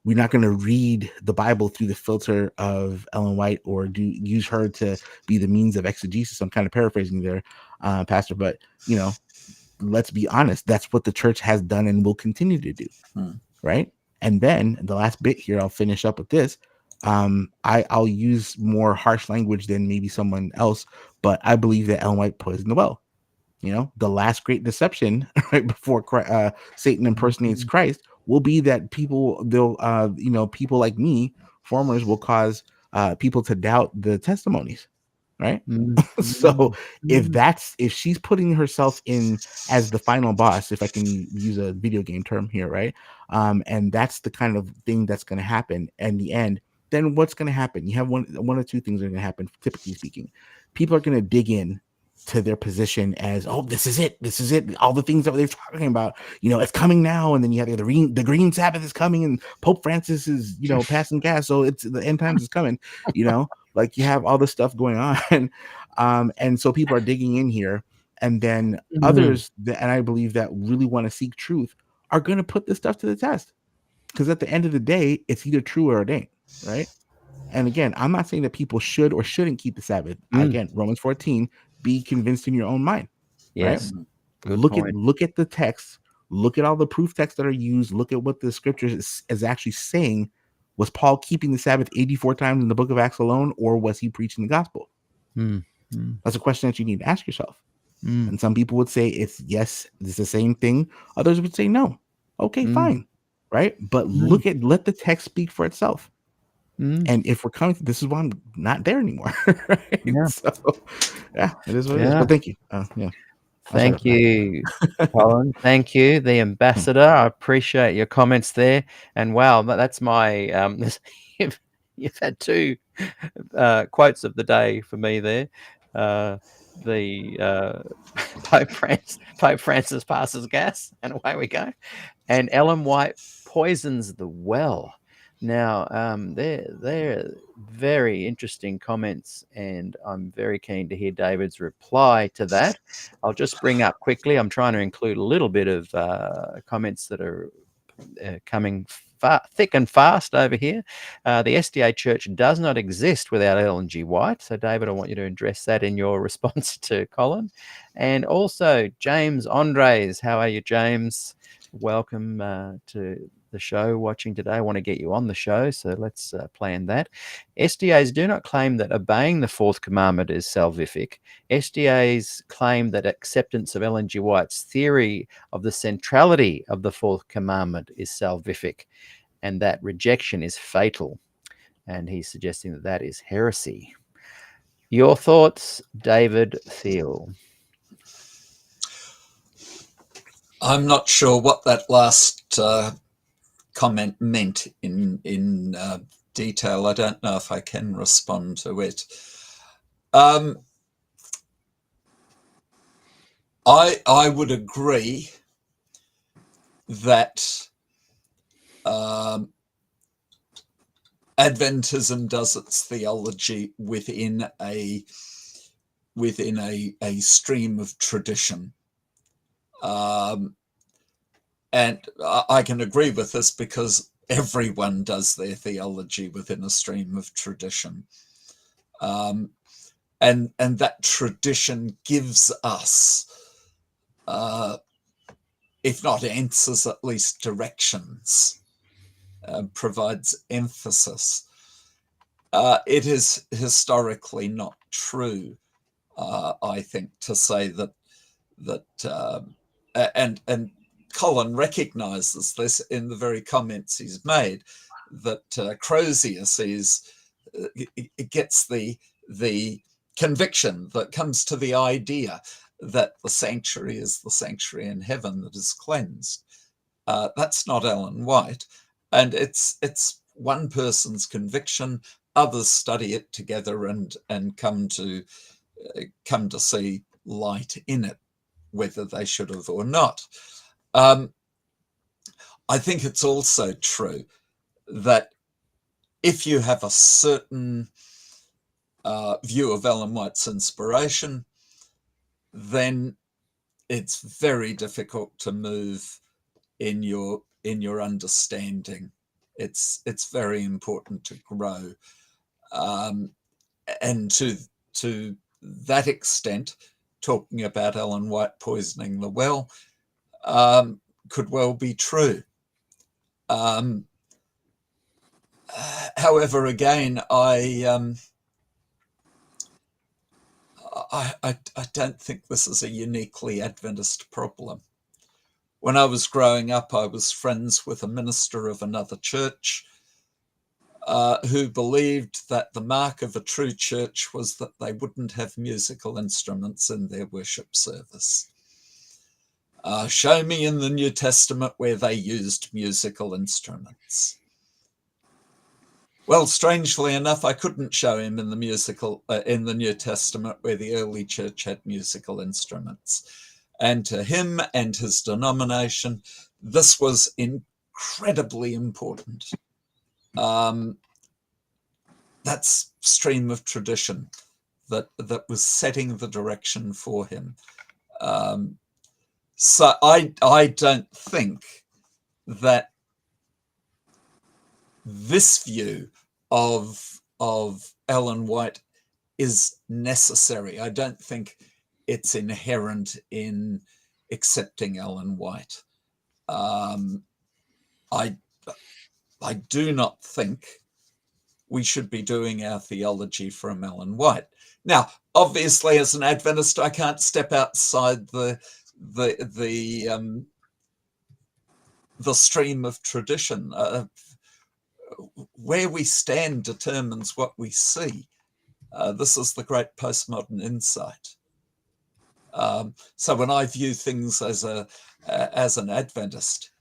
Speaker 6: read the Bible through the filter of Ellen White or use her to be the means of exegesis. I'm kind of paraphrasing there, Pastor, but let's be honest. That's what the church has done and will continue to do, right? And then the last bit here, I'll finish up with this. I'll use more harsh language than maybe someone else, but I believe that Ellen White poisoned the well. The last great deception, right before Satan impersonates Christ, will be that people like me, formers, will cause people to doubt the testimonies, right? So if she's putting herself in as the final boss, if I can use a video game term here, right? And that's the kind of thing that's going to happen in the end. Then what's going to happen? You have one or two things that are going to happen. Typically speaking, people are going to dig in to their position as, oh, this is it. All the things that they're talking about, it's coming now. And then you have the green Sabbath is coming, and Pope Francis is, passing gas. So it's the end times is coming, like you have all this stuff going on. And so people are digging in here, and then others and I believe that really want to seek truth are going to put this stuff to the test, because at the end of the day, it's either true or it ain't, right? And again, I'm not saying that people should or shouldn't keep the Sabbath. Again, Romans 14, be convinced in your own mind.
Speaker 4: Yes.
Speaker 6: Right? Look at the text, look at all the proof texts that are used, look at what the scriptures is actually saying. Was Paul keeping the Sabbath 84 times in the book of Acts alone, or was he preaching the gospel? That's a question that you need to ask yourself. And some people would say it's yes, it's the same thing. Others would say no. Okay, fine. Right? But let the text speak for itself. And if we're coming, this is why I'm not there anymore. Right?
Speaker 4: Yeah.
Speaker 6: So, yeah, it is what it is. But thank you.
Speaker 4: Thank you, Colin. Thank you, the ambassador. I appreciate your comments there. And wow, that's my you've had two quotes of the day for me there. The Pope Francis passes gas, and away we go. And Ellen White poisons the well. Now, they're very interesting comments, and I'm very keen to hear David's reply to that. I'll just bring up quickly. I'm trying to include a little bit of comments that are coming thick and fast over here. The SDA Church does not exist without Ellen G. White. So, David, I want you to address that in your response to Colin. And also, James Andres. How are you, James? Welcome to the show watching today. I want to get you on the show, so let's plan that. SDAs do not claim that obeying the fourth commandment is salvific. SDAs claim that acceptance of Ellen G. White's theory of the centrality of the fourth commandment is salvific, and that rejection is fatal. and he's suggesting that that is heresy. Your thoughts, David Thiel?
Speaker 7: I'm not sure what that last comment meant in detail. I don't know if I can respond to it. I would agree that Adventism does its theology within a stream of tradition. And I can agree with this because everyone does their theology within a stream of tradition. And that tradition gives us, if not answers, at least directions, provides emphasis. It is historically not true, I think, to say that and Colin recognizes this in the very comments he's made, that Crozius gets the conviction that comes to the idea that the sanctuary is the sanctuary in heaven that is cleansed. That's not Ellen White, and it's one person's conviction. Others study it together and come to see light in it, whether they should have or not. I think it's also true that if you have a certain view of Ellen White's inspiration, then it's very difficult to move in your understanding. It's very important to grow, and to that extent, talking about Ellen White poisoning the well could well be true. However, again, I don't think this is a uniquely Adventist problem. When I was growing up, I was friends with a minister of another church who believed that the mark of a true church was that they wouldn't have musical instruments in their worship service. Show me in the New Testament where they used musical instruments. Well, strangely enough, I couldn't show him in the New Testament where the early church had musical instruments. And to him and his denomination, this was incredibly important. That's stream of tradition that was setting the direction for him. So I don't think that this view of Ellen White is necessary. I don't think it's inherent in accepting Ellen White. I do not think we should be doing our theology from Ellen White. Now, obviously, as an Adventist, I can't step outside the stream of tradition. Where we stand determines what we see. This is the great postmodern insight. So when I view things as an Adventist,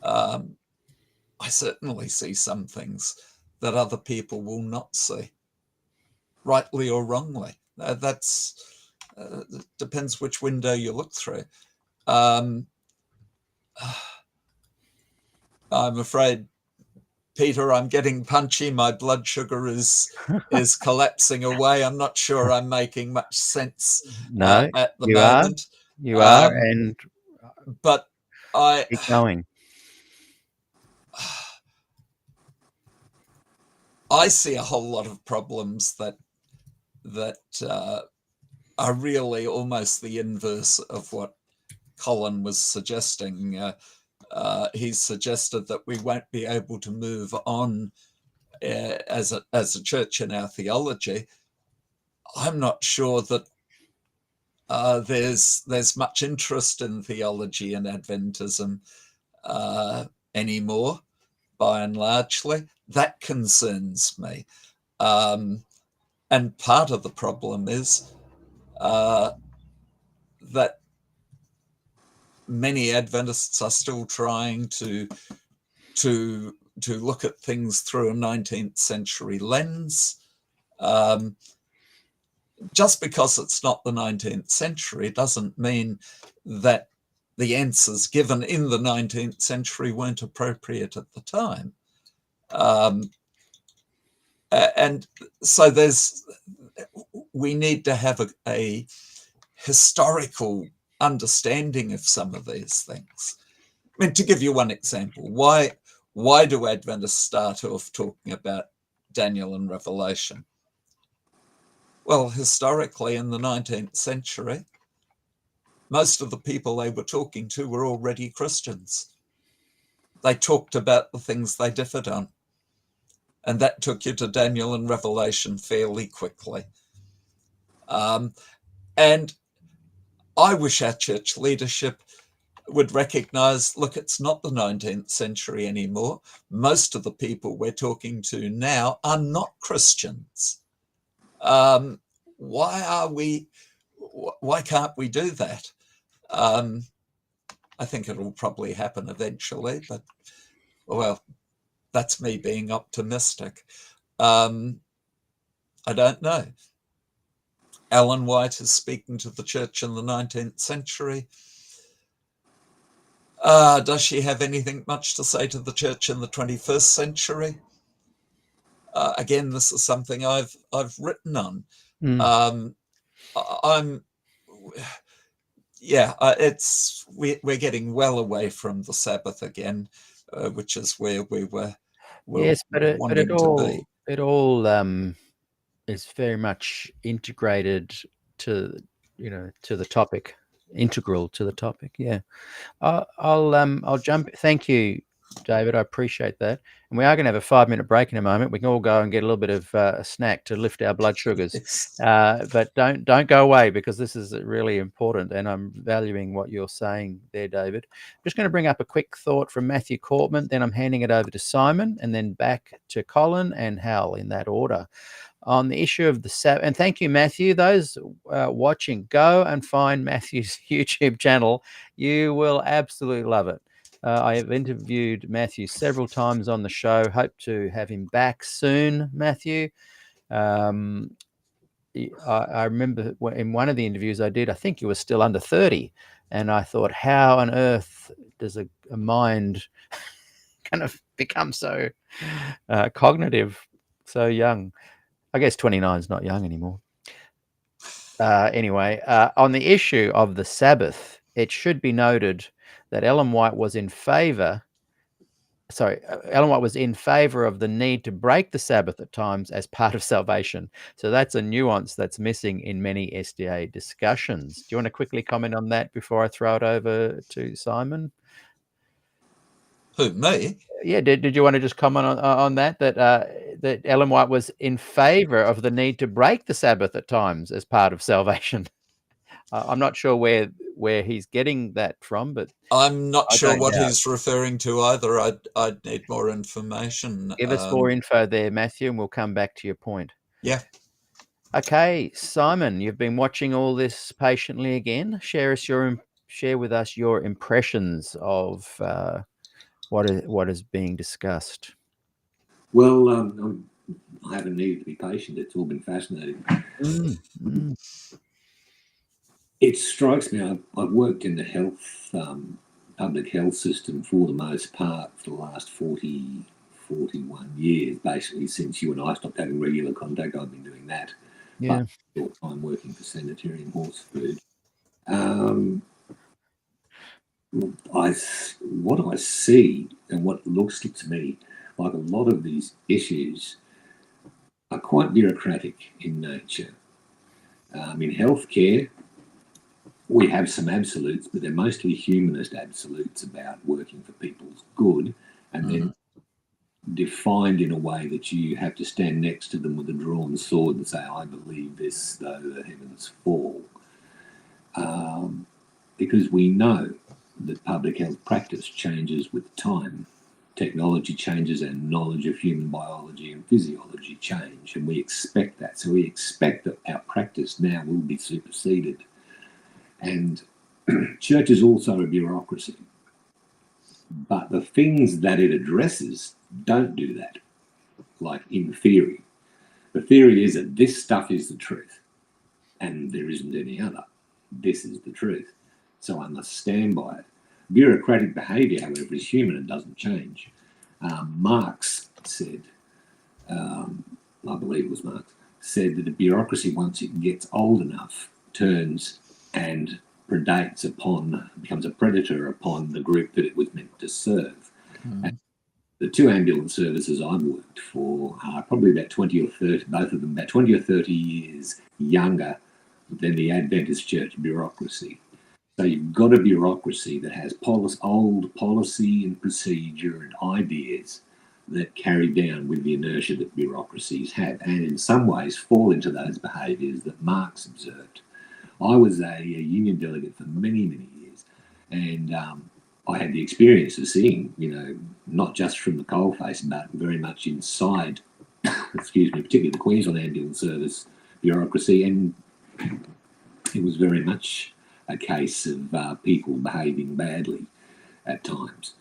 Speaker 7: I certainly see some things that other people will not see, rightly or wrongly. That's depends which window you look through. I'm afraid, Peter, I'm getting punchy. My blood sugar is collapsing away. I'm not sure I'm making much sense at the moment.
Speaker 4: You are, and
Speaker 7: but I
Speaker 4: keep going.
Speaker 7: I see a whole lot of problems that are really almost the inverse of what Colin was suggesting. He suggested that we won't be able to move on as a church in our theology. I'm not sure that there's much interest in theology and Adventism anymore. by and largely. That concerns me. And part of the problem is that many Adventists are still trying to look at things through a 19th century lens. Just because it's not the 19th century doesn't mean that the answers given in the 19th century weren't appropriate at the time. And so we need to have a historical understanding of some of these things. I mean, to give you one example, why do Adventists start off talking about Daniel and Revelation? Well, historically, in the 19th century, most of the people they were talking to were already Christians. They talked about the things they differed on. And that took you to Daniel and Revelation fairly quickly. And I wish our church leadership would recognize, look, it's not the 19th century anymore. Most of the people we're talking to now are not Christians. Why can't we do that? I think it'll probably happen eventually, but, well, that's me being optimistic. I don't know. Ellen White is speaking to the church in the 19th century. Does she have anything much to say to the church in the 21st century? Again, this is something I've written on. We're getting well away from the Sabbath again, which is where we were.
Speaker 4: Yes, but it all is very much integrated to the topic, integral to the topic. Yeah, I'll jump. Thank you, David. I appreciate that. And we are going to have a 5-minute break in a moment. We can all go and get a little bit of a snack to lift our blood sugars. But don't go away, because this is really important, and I'm valuing what you're saying there, David. I'm just going to bring up a quick thought from Matthew Cortman, then I'm handing it over to Simon, and then back to Colin and Hal in that order. On the issue of the Sabbath, and thank you, Matthew. Those watching, go and find Matthew's YouTube channel. You will absolutely love it. I have interviewed Matthew several times on the show. Hope to have him back soon, Matthew. I remember in one of the interviews I did, I think you were still under 30. And I thought, how on earth does a mind kind of become so cognitive so young? I guess 29 is not young anymore. Anyway, on the issue of the Sabbath, it should be noted that Ellen White was in favor of the need to break the Sabbath at times as part of salvation. So that's a nuance that's missing in many SDA discussions. Do you want to quickly comment on that before I throw it over to Simon?
Speaker 7: Who, me?
Speaker 4: Yeah, did you want to just comment on that Ellen White was in favor of the need to break the Sabbath at times as part of salvation? I'm not sure where he's getting that from, but
Speaker 7: I'm not sure what he's referring to either. I'd need more information.
Speaker 4: Give us more info there, Matthew, and we'll come back to your point.
Speaker 7: Yeah.
Speaker 4: Okay, Simon, you've been watching all this patiently again. Share with us your impressions of what is being discussed.
Speaker 5: Well, I haven't needed to be patient. It's all been fascinating. It strikes me, I've worked in the health, public health system for the most part for the last 41 years, basically since you and I stopped having regular contact. I've been doing that.
Speaker 4: Yeah.
Speaker 5: But short time working for Sanitary and Horse Food. What I see and what looks to me like a lot of these issues are quite bureaucratic in nature. In healthcare, we have some absolutes, but they're mostly humanist absolutes about working for people's good, and then defined in a way that you have to stand next to them with a drawn sword and say, I believe this, though the heavens fall. Because we know that public health practice changes with time. technology changes and knowledge of human biology and physiology change, and we expect that. So we expect that our practice now will be superseded. And church is also a bureaucracy, but the things that it addresses don't do that, like in theory. The theory is that this stuff is the truth and there isn't any other. This is the truth. So I must stand by it. Bureaucratic behaviour, however, is human and doesn't change. Marx said, I believe it was Marx, said that a bureaucracy, once it gets old enough, turns and predates upon, becomes a predator upon the group that it was meant to serve. And the two ambulance services I've worked for are probably about 20 or 30, both of them about 20 or 30 years younger than the Adventist church bureaucracy. So you've got a bureaucracy that has old policy and procedure and ideas that carry down with the inertia that bureaucracies have, and in some ways fall into those behaviours that Marx observed. I was a union delegate for many, many years, and I had the experience of seeing, not just from the coalface, but very much inside, excuse me, particularly the Queensland Ambulance Service bureaucracy, and it was very much a case of people behaving badly at times.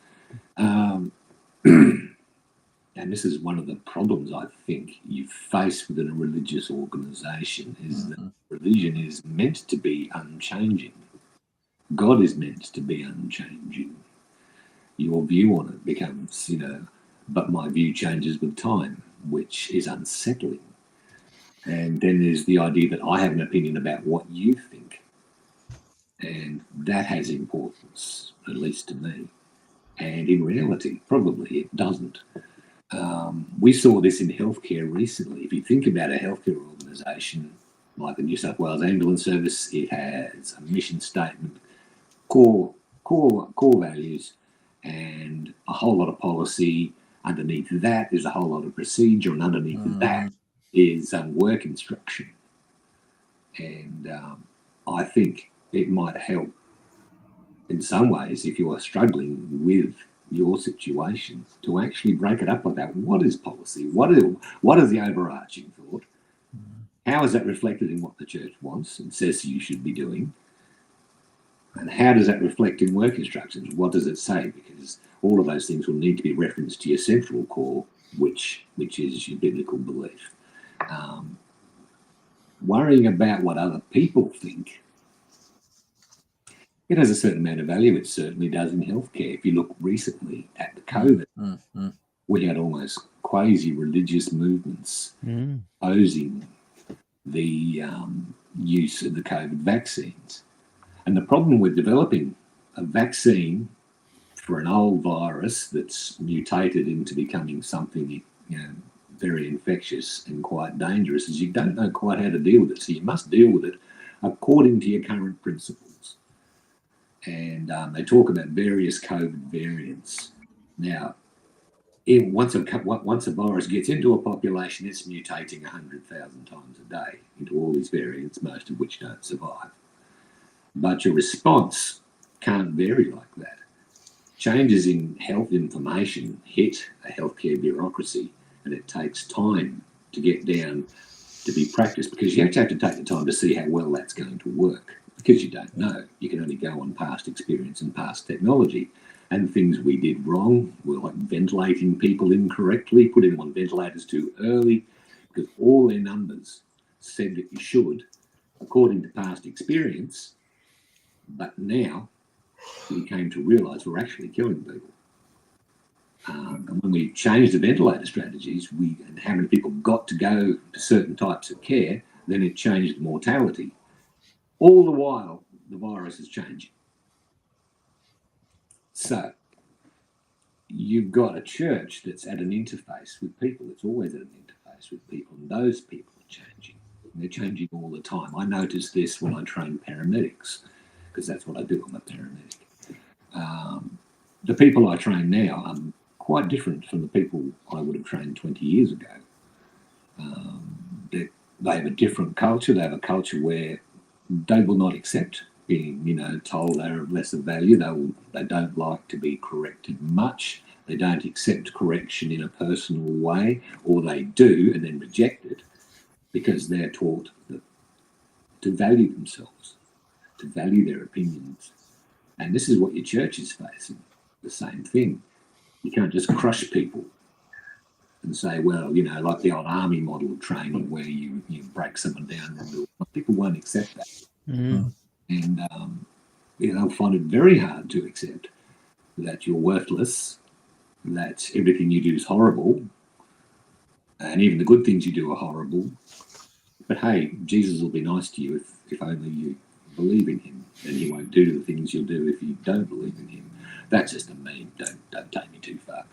Speaker 5: And this is one of the problems I think you face within a religious organisation, is that religion is meant to be unchanging. God is meant to be unchanging. Your view on it becomes, but my view changes with time, which is unsettling. And then there's the idea that I have an opinion about what you think. And that has importance, at least to me. And in reality, probably it doesn't. We saw this in healthcare recently. If you think about a healthcare organisation like the New South Wales Ambulance Service, it has a mission statement, core values, and a whole lot of policy. Underneath that is a whole lot of procedure, and underneath that is work instruction. And I think it might help in some ways if you are struggling with your situation to actually break it up like that. What is policy? What is the overarching thought? How is that reflected in what the church wants and says you should be doing? And how does that reflect in work instructions? What does it say? Because all of those things will need to be referenced to your central core, which is your biblical belief. Worrying about what other people think, it has a certain amount of value. It certainly does in healthcare. If you look recently at the COVID, we had almost quasi-religious movements opposing the use of the COVID vaccines. And the problem with developing a vaccine for an old virus that's mutated into becoming something very infectious and quite dangerous is you don't know quite how to deal with it. So you must deal with it according to your current principles. And they talk about various COVID variants. Now, once a virus gets into a population, it's mutating 100,000 times a day into all these variants, most of which don't survive. But your response can't vary like that. Changes in health information hit a healthcare bureaucracy, and it takes time to get down to be practiced, because you have to take the time to see how well that's going to work, because you don't know. You can only go on past experience and past technology. And things we did wrong were like ventilating people incorrectly, putting them on ventilators too early, because all their numbers said that you should, according to past experience. But now we came to realise we're actually killing people. And when we changed the ventilator strategies, and how many people got to go to certain types of care, then it changed the mortality. All the while, the virus is changing. So you've got a church that's at an interface with people. It's always at an interface with people, and those people are changing. And they're changing all the time. I notice this when I train paramedics, because that's what I do. I'm a paramedic. The people I train now are quite different from the people I would have trained 20 years ago. They have a different culture. They have a culture where they will not accept being, told they're of lesser value. They don't like to be corrected much. They don't accept correction in a personal way, or they do and then reject it because they're taught to value themselves, to value their opinions. And this is what your church is facing, the same thing. You can't just crush people and say, well, you know, like the old army model of training where you break someone down. People won't accept that.
Speaker 4: Mm.
Speaker 5: And they'll find it very hard to accept that you're worthless, that everything you do is horrible, and even the good things you do are horrible. But hey, Jesus will be nice to you if only you believe in him, and he won't do the things you'll do if you don't believe in him. That's just a meme. Don't take me too far.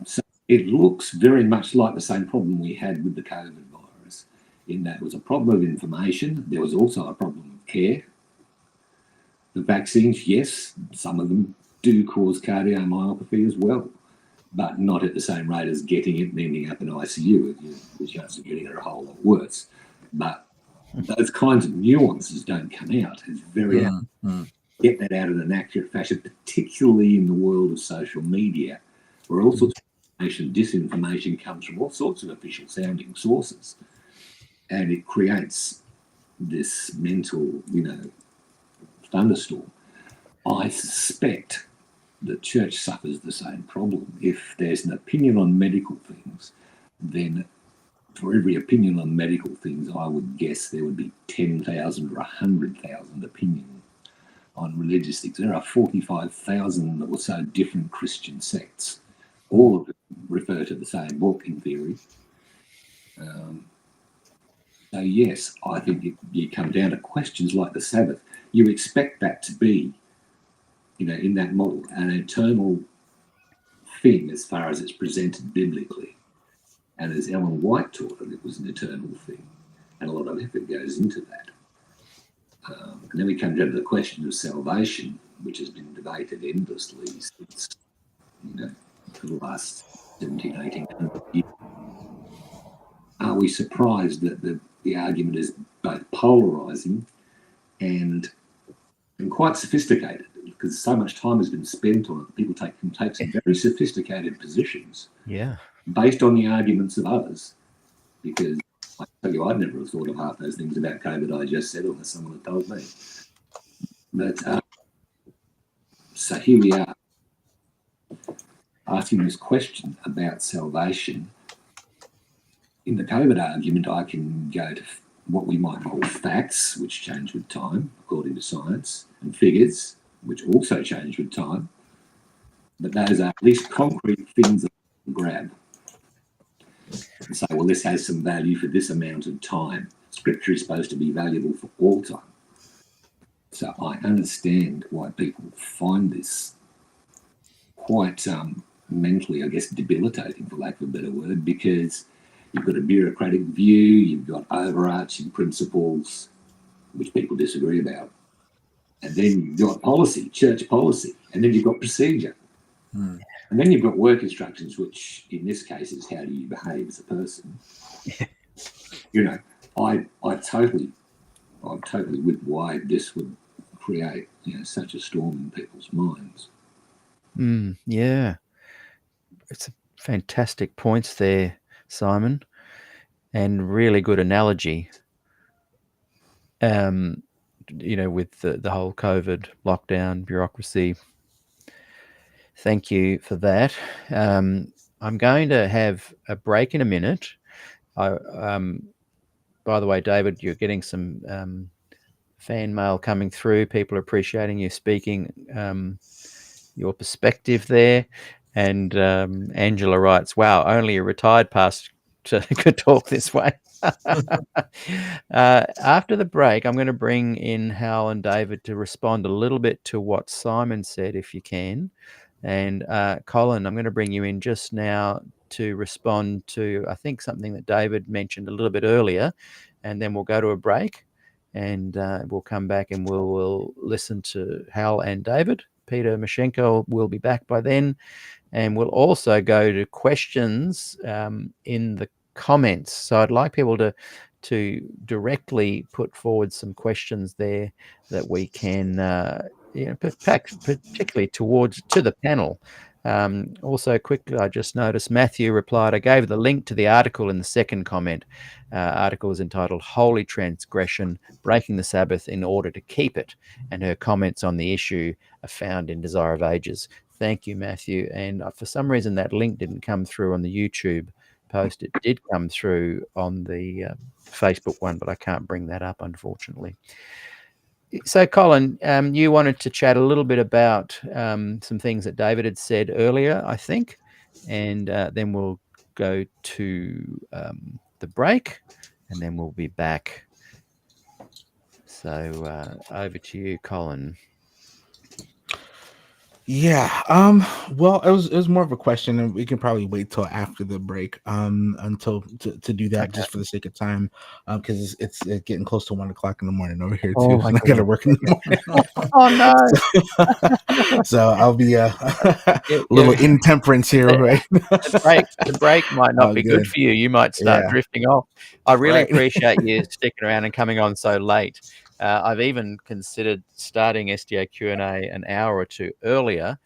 Speaker 5: So it looks very much like the same problem we had with the COVID virus, in that it was a problem of information. There was also a problem of care. The vaccines, yes, some of them do cause cardiomyopathy as well, but not at the same rate as getting it and ending up in ICU, with chances of getting it a whole lot worse. But those kinds of nuances don't come out. It's very hard to get that out in an accurate fashion, particularly in the world of social media, where all sorts of information, disinformation comes from all sorts of official sounding sources. And it creates this mental, thunderstorm. I suspect the church suffers the same problem. If there's an opinion on medical things, then for every opinion on medical things, I would guess there would be 10,000 or 100,000 opinions on religious things. There are 45,000 or so different Christian sects. All of them refer to the same book in theory. So yes, I think you come down to questions like the Sabbath. You expect that to be, in that model, an eternal thing as far as it's presented biblically. And as Ellen White taught it was an eternal thing. And a lot of effort goes into that. And then we come down to the question of salvation, which has been debated endlessly since, for the last 17, 1800 years. Are we surprised that the argument is both polarizing and quite sophisticated? Because so much time has been spent on it, people can take some very sophisticated positions based on the arguments of others. Because I tell you, I'd never have thought of half those things about COVID I just said unless someone had told me. But so here we are, asking this question about salvation. In the COVID argument, I can go to what we might call facts, which change with time, according to science, and figures, which also change with time. But those are at least concrete things that we can grab and say, well, this has some value for this amount of time. Scripture is supposed to be valuable for all time. So I understand why people find this quite mentally, I guess, debilitating, for lack of a better word, because you've got a bureaucratic view, you've got overarching principles, which people disagree about. And then you've got policy, church policy, and then you've got procedure. And then you've got work instructions, which in this case is how do you behave as a person. I'm totally with why this would create such a storm in people's minds.
Speaker 4: Yeah. It's a fantastic points there, Simon, and really good analogy. With the whole COVID lockdown, bureaucracy. Thank you for that. I'm going to have a break in a minute. By the way, David, you're getting some fan mail coming through. People are appreciating you speaking your perspective there. And Angela writes, wow, only a retired pastor could talk this way. After the break, I'm going to bring in Hal and David to respond a little bit to what Simon said, if you can. And Colin, I'm going to bring you in just now to respond to, I think, something that David mentioned a little bit earlier. And then we'll go to a break and we'll come back and we'll listen to Hal and David. Peter Mashenko will be back by then. And we'll also go to questions in the comments. So I'd like people to directly put forward some questions there that we can, particularly to the panel. Also, quickly, I just noticed Matthew replied, I gave the link to the article in the second comment. Article is entitled Holy Transgression, Breaking the Sabbath in Order to Keep It. And her comments on the issue are found in Desire of Ages. Thank you, Matthew. And for some reason, that link didn't come through on the YouTube post. It did come through on the Facebook one, but I can't bring that up, unfortunately. So, Colin, you wanted to chat a little bit about some things that David had said earlier, I think, and then we'll go to the break, and then we'll be back. So, over to you, Colin.
Speaker 6: Yeah. Well, it was more of a question, and we can probably wait till after the break until to do that, just for the sake of time, because it's getting close to 1 o'clock in the morning over here too. And I gotta work in the morning.
Speaker 4: Oh no!
Speaker 6: So I'll be a little intemperance here, right?
Speaker 4: The break might not be good for you. You might start drifting off. I really appreciate you sticking around and coming on so late. I've even considered starting SDAQ&A an hour or two earlier,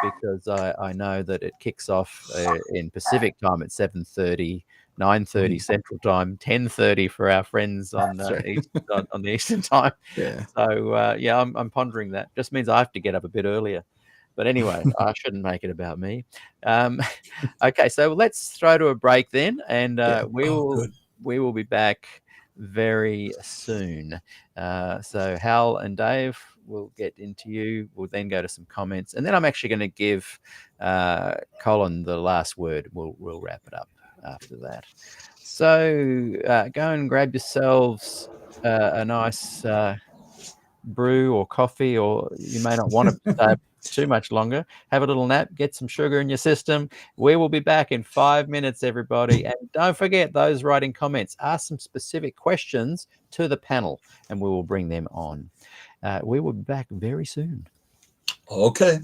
Speaker 4: because I know that it kicks off in Pacific time at 7:30, 9:30 Central time, 10:30 for our friends on the Eastern time.
Speaker 6: Yeah.
Speaker 4: So I'm pondering that. Just means I have to get up a bit earlier. But anyway, I shouldn't make it about me. Okay, so let's throw to a break then, and we will be back very soon. So Hal and Dave will get into you. We'll then go to some comments, and then I'm actually going to give Colin the last word. We'll wrap it up after that. So go and grab yourselves a nice brew or coffee, or you may not want to stay too much longer. Have a little nap, get some sugar in your system. We will be back in 5 minutes, everybody. And don't forget, those writing comments, ask some specific questions to the panel, and we will bring them on. We will be back very soon.
Speaker 7: Okay.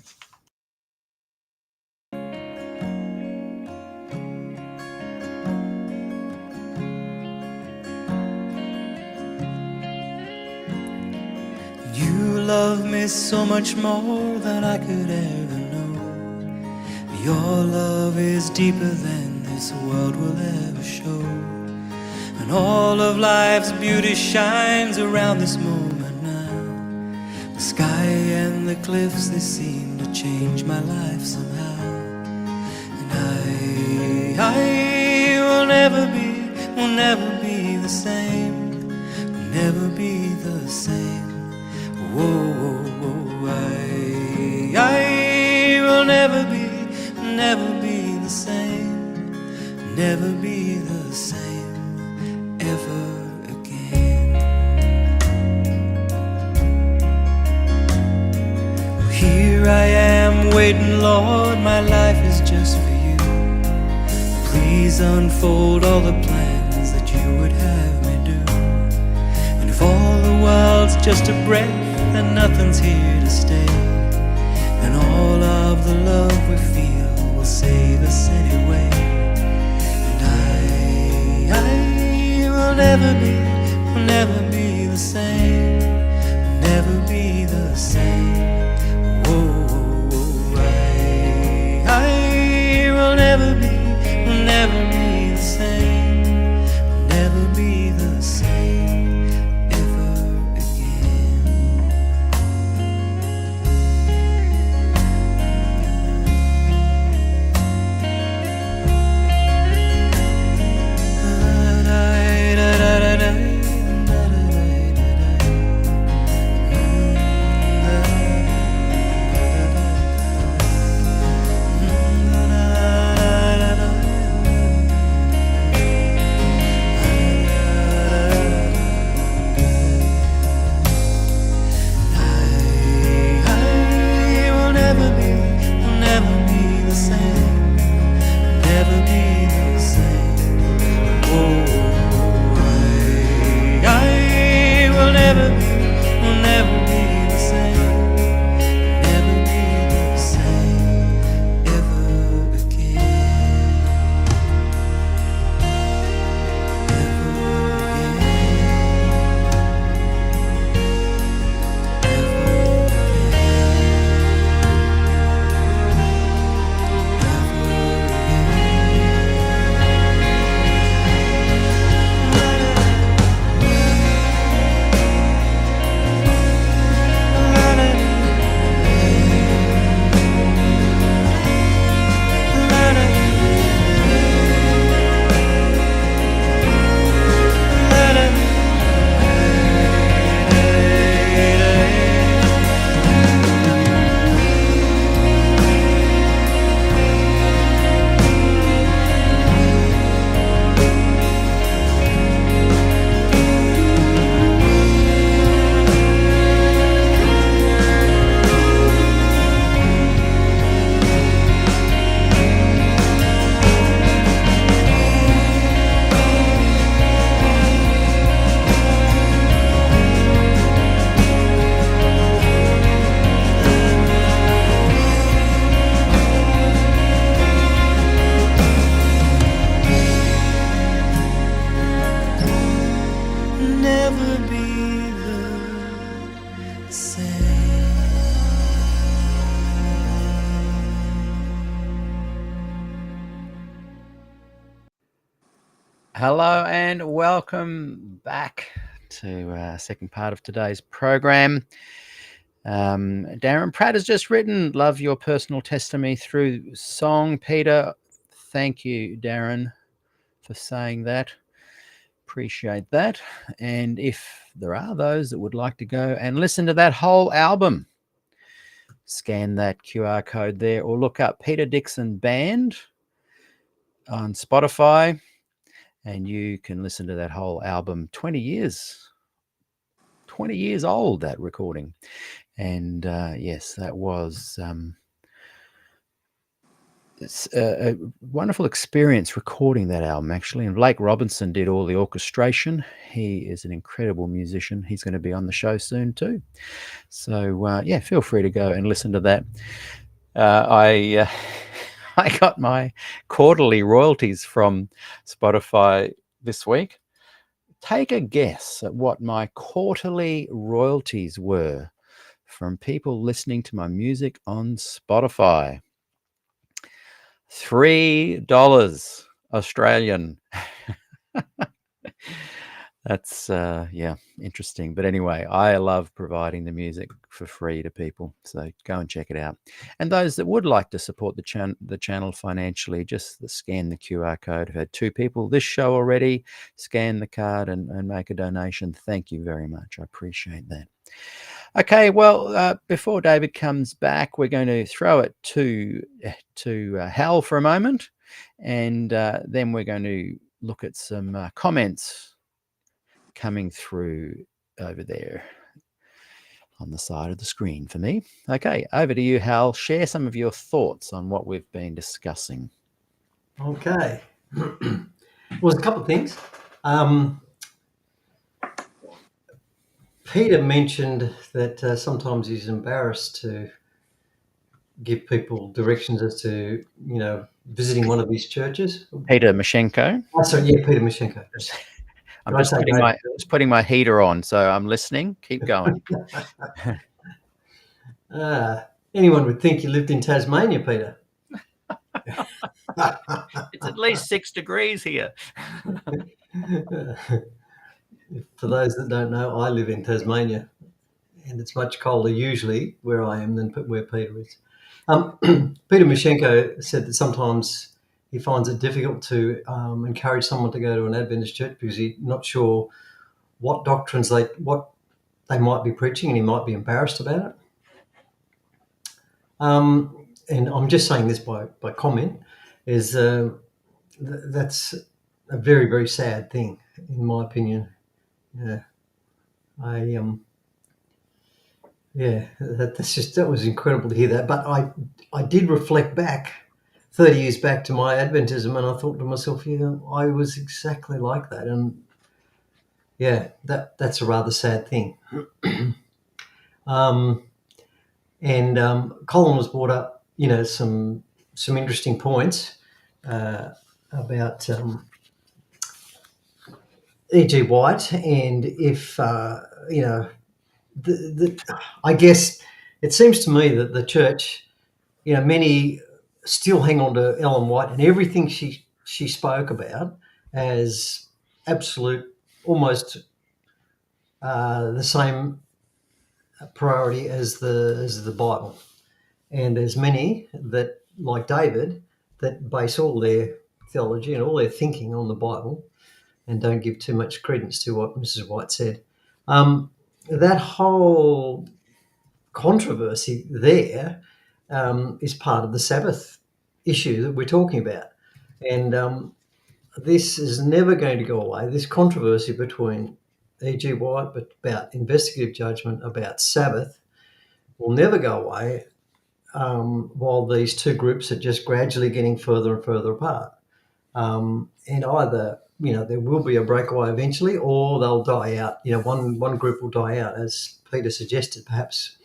Speaker 1: You love me so much more than I could ever know. Your love is deeper than this world will ever show. And all of life's beauty shines around this moment now. The sky and the cliffs, they seem to change my life somehow. And I will never be the same, will never be the same. Whoa, I will never be the same, never be the same ever again. Here I am waiting, Lord, my life is just for you. Please unfold all the plans that you would have me do. And if all the world's just a breath and nothing's here to stay, and all of the love we feel will save us anyway. And I will never be the same, will never be the same. Whoa, I will never be the same, will never be the same ever again. Da da da da da
Speaker 4: Hello and welcome back to second part of today's program. Darren Pratt has just written, love your personal testimony through song. Peter, thank you, Darren, for saying that. Appreciate that. And if there are those that would like to go and listen to that whole album, scan that QR code there or look up Peter Dixon Band on Spotify and you can listen to that whole album. 20 years old, that recording. And yes, that was it's a wonderful experience recording that album, actually. And Blake Robinson did all the orchestration. He is an incredible musician. He's going to be on the show soon too. So yeah, feel free to go and listen to that. I got my quarterly royalties from Spotify this week. Take a guess at what my quarterly royalties were from people listening to my music on Spotify. $3 Australian. That's yeah, interesting. But anyway, I love providing the music for free to people, so go and check it out. And those that would like to support the channel financially, just scan the QR code. I've had 2 people this show already scan the card and make a donation. Thank you very much. I appreciate that. Okay, well, before David comes back, we're going to throw it to Hal for a moment, and then we're going to look at some comments coming through over there on the side of the screen for me. Okay, over to you, Hal. Share some of your thoughts on what we've been discussing.
Speaker 8: Okay. Well, there's a couple of things. Peter mentioned that sometimes he's embarrassed to give people directions as to, visiting one of these churches.
Speaker 4: Peter Mashenko.
Speaker 8: Oh, sorry, yeah, Peter Mashenko.
Speaker 4: I'm just putting my heater on, so I'm listening. Keep going.
Speaker 8: Anyone would think you lived in Tasmania, Peter.
Speaker 4: It's at least 6 degrees here.
Speaker 8: For those that don't know, I live in Tasmania, and it's much colder usually where I am than where Peter is. Peter Mashenko said that sometimes he finds it difficult to encourage someone to go to an Adventist church because he's not sure what doctrines they might be preaching, and he might be embarrassed about it. And I'm just saying this by comment, is that's a very, very sad thing, in my opinion. Yeah, that was incredible to hear that. But I did reflect back 30 years back to my Adventism, and I thought to myself, I was exactly like that. And yeah, that's a rather sad thing. And Colin was brought up, some interesting points about E.G. White, and if I guess it seems to me that the church, many still hang on to Ellen White and everything she spoke about as absolute, almost the same priority as the Bible. And there's many that, like David, that base all their theology and all their thinking on the Bible and don't give too much credence to what Mrs. White said. That whole controversy there is part of the Sabbath issue that we're talking about. And this is never going to go away. This controversy between E.G. White, but about investigative judgment, about Sabbath, will never go away while these two groups are just gradually getting further and further apart. And either, there will be a breakaway eventually, or they'll die out. One group will die out, as Peter suggested, perhaps.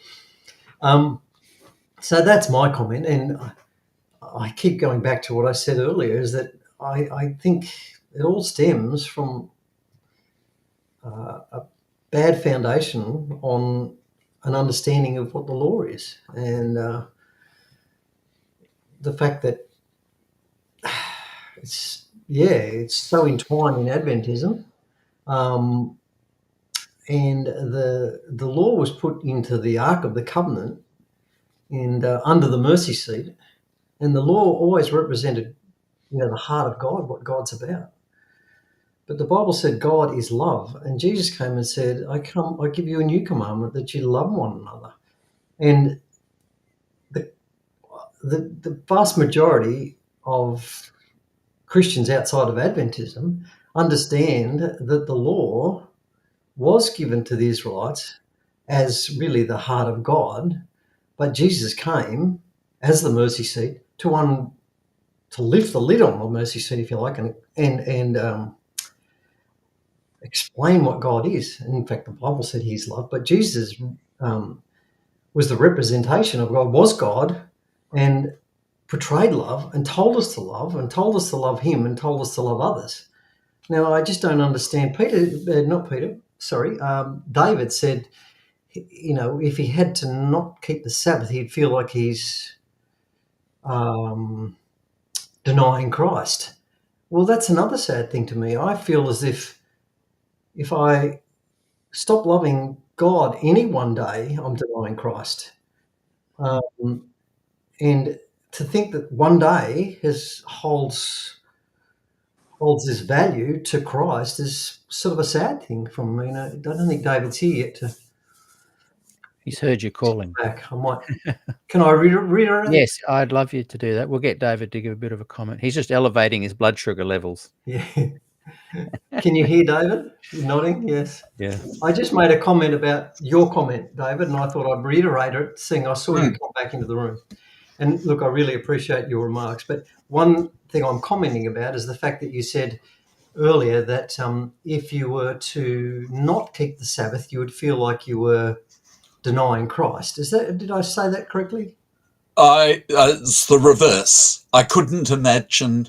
Speaker 8: So that's my comment. And I keep going back to what I said earlier, is that I think it all stems from a bad foundation on an understanding of what the law is. And the fact that it's so entwined in Adventism. And the law was put into the Ark of the Covenant and under the mercy seat. And the law always represented, the heart of God, what God's about. But the Bible said God is love. And Jesus came and said, I give you a new commandment, that you love one another. And the vast majority of Christians outside of Adventism understand that the law was given to the Israelites as really the heart of God, but Jesus came as the mercy seat to lift the lid on the mercy seat, if you like, and explain what God is. And in fact, the Bible said He's love, but Jesus was the representation of God, was God, and portrayed love and told us to love Him and told us to love others. Now, I just don't understand. David said, if he had to not keep the Sabbath, he'd feel like he's denying Christ. Well, that's another sad thing to me. I feel as if I stop loving God any one day, I'm denying Christ. And to think that one day holds this value to Christ is sort of a sad thing from me. I don't think David's here yet to.
Speaker 4: He's heard you calling.
Speaker 8: Back. I might. Can I read it?
Speaker 4: Yes, I'd love you to do that. We'll get David to give a bit of a comment. He's just elevating his blood sugar levels.
Speaker 8: Yeah. Can you hear David? You're nodding? Yes.
Speaker 4: Yeah.
Speaker 8: I just made a comment about your comment, David, and I thought I'd reiterate it, seeing I saw you come back into the room. And look, I really appreciate your remarks. But one thing I'm commenting about is the fact that you said earlier that if you were to not keep the Sabbath, you would feel like you were denying Christ. Did I say that correctly?
Speaker 7: It's the reverse. I couldn't imagine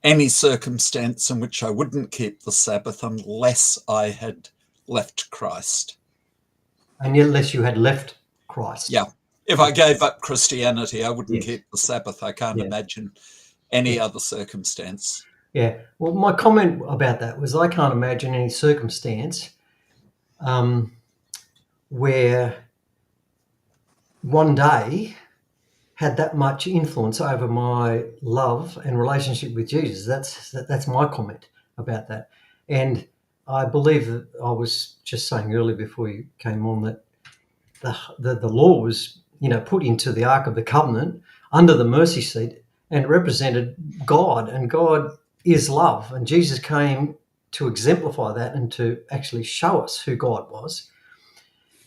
Speaker 7: any circumstance in which I wouldn't keep the Sabbath unless I had left Christ.
Speaker 8: And unless you had left Christ.
Speaker 7: Yeah. If I gave up Christianity, I wouldn't keep the Sabbath. I can't imagine any other circumstance.
Speaker 8: Yeah. Well, my comment about that was I can't imagine any circumstance where one day had that much influence over my love and relationship with Jesus. That's my comment about that. And I believe that I was just saying earlier before you came on that the law was, put into the Ark of the Covenant under the mercy seat and represented God, and God is love. And Jesus came to exemplify that and to actually show us who God was.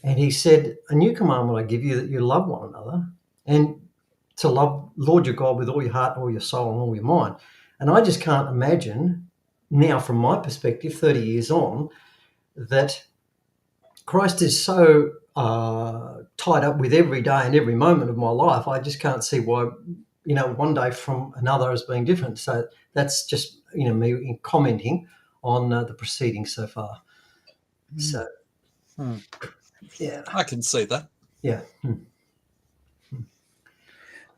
Speaker 8: And He said, a new commandment I give you, that you love one another, and to love Lord your God with all your heart, all your soul, and all your mind. And I just can't imagine now, from my perspective, 30 years on, that Christ is so tied up with every day and every moment of my life. I just can't see why, one day from another as being different. So that's just, me commenting on the proceedings so far. So, yeah.
Speaker 7: I can see that.
Speaker 8: Yeah.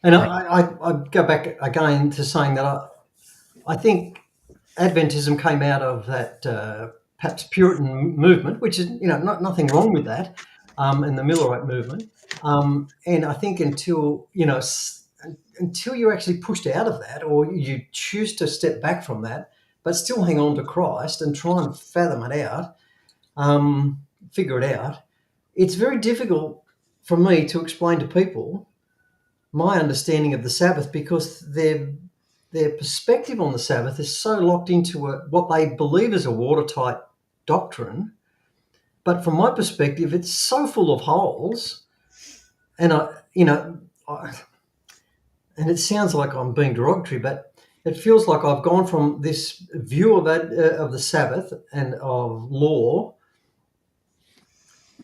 Speaker 8: And I go back again to saying that I think Adventism came out of that perhaps Puritan movement, which is, nothing wrong with that, and the Millerite movement. And I think until you're actually pushed out of that, or you choose to step back from that, but still hang on to Christ and try and fathom it out, figure it out, it's very difficult for me to explain to people my understanding of the Sabbath, because their perspective on the Sabbath is so locked into what they believe is a watertight doctrine. But from my perspective, it's so full of holes. And and it sounds like I'm being derogatory, but it feels like I've gone from this view of the Sabbath and of law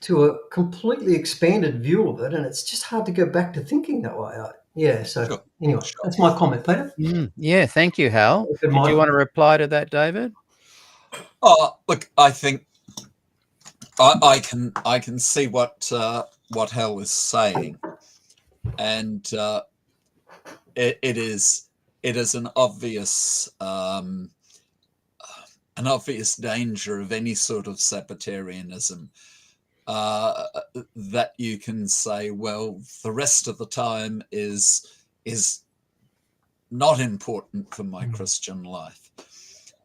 Speaker 8: to a completely expanded view of it, and it's just hard to go back to thinking that way. Anyway, that's my comment, Peter.
Speaker 4: Yeah, thank you, Hal. Did you want to reply to that, David?
Speaker 7: Look, I think I can see what Hal is saying, and it is it is an obvious danger of any sort of Sabbatarianism, that you can say, well, the rest of the time is not important for my Christian life.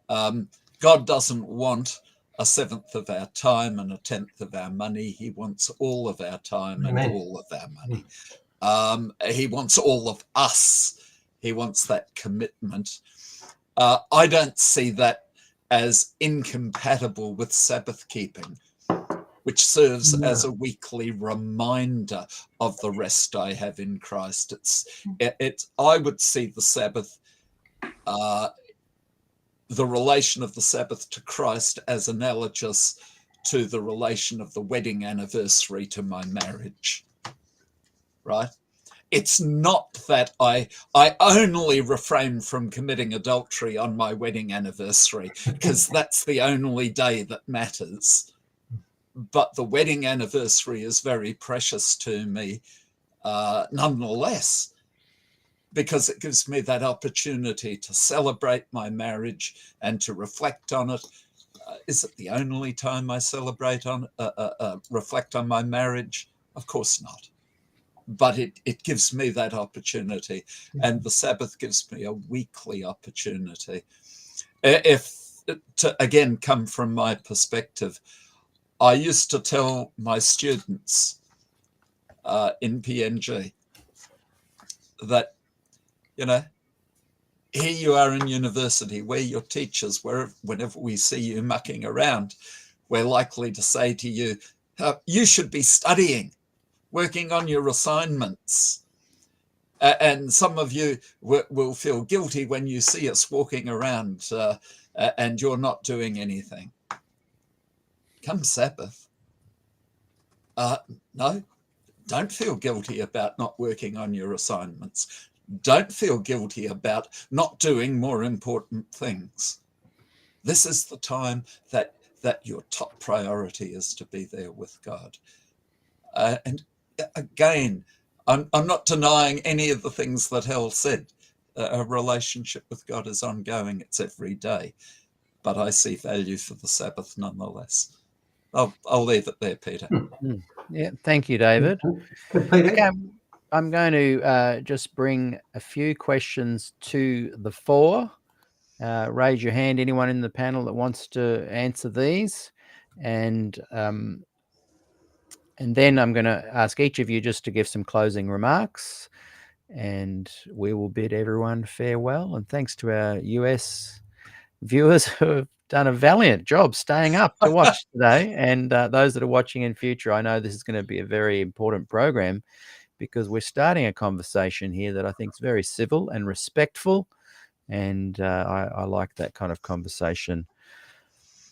Speaker 7: God doesn't want a seventh of our time and a tenth of our money. He wants all of our time and all of our money. He wants all of us. He wants that commitment. I don't see that as incompatible with Sabbath keeping, which serves as a weekly reminder of the rest I have in Christ. I would see the Sabbath, the relation of the Sabbath to Christ, as analogous to the relation of the wedding anniversary to my marriage, right? It's not that I only refrain from committing adultery on my wedding anniversary, because that's the only day that matters. But the wedding anniversary is very precious to me nonetheless, because it gives me that opportunity to celebrate my marriage and to reflect on it. Is it the only time I reflect on my marriage? Of course not. But it gives me that opportunity, and the Sabbath gives me a weekly opportunity. If to again come from my perspective, I used to tell my students in PNG that, here you are in university, we're your teachers, whenever we see you mucking around, we're likely to say to you, you should be studying, working on your assignments. And some of you will feel guilty when you see us walking around and you're not doing anything. Come Sabbath, no, don't feel guilty about not working on your assignments. Don't feel guilty about not doing more important things. This is the time that your top priority is to be there with God. And again, I'm not denying any of the things that Hal said. A relationship with God is ongoing. It's every day. But I see value for the Sabbath nonetheless. I'll leave it there, Peter.
Speaker 4: Yeah, thank you, David. Okay, I'm going to just bring a few questions to the fore. Raise your hand, anyone in the panel that wants to answer these. And then I'm going to ask each of you just to give some closing remarks. And we will bid everyone farewell. And thanks to our US viewers who have done a valiant job staying up to watch today. And those that are watching in future, I know this is going to be a very important program, because we're starting a conversation here that I think is very civil and respectful. And I like that kind of conversation.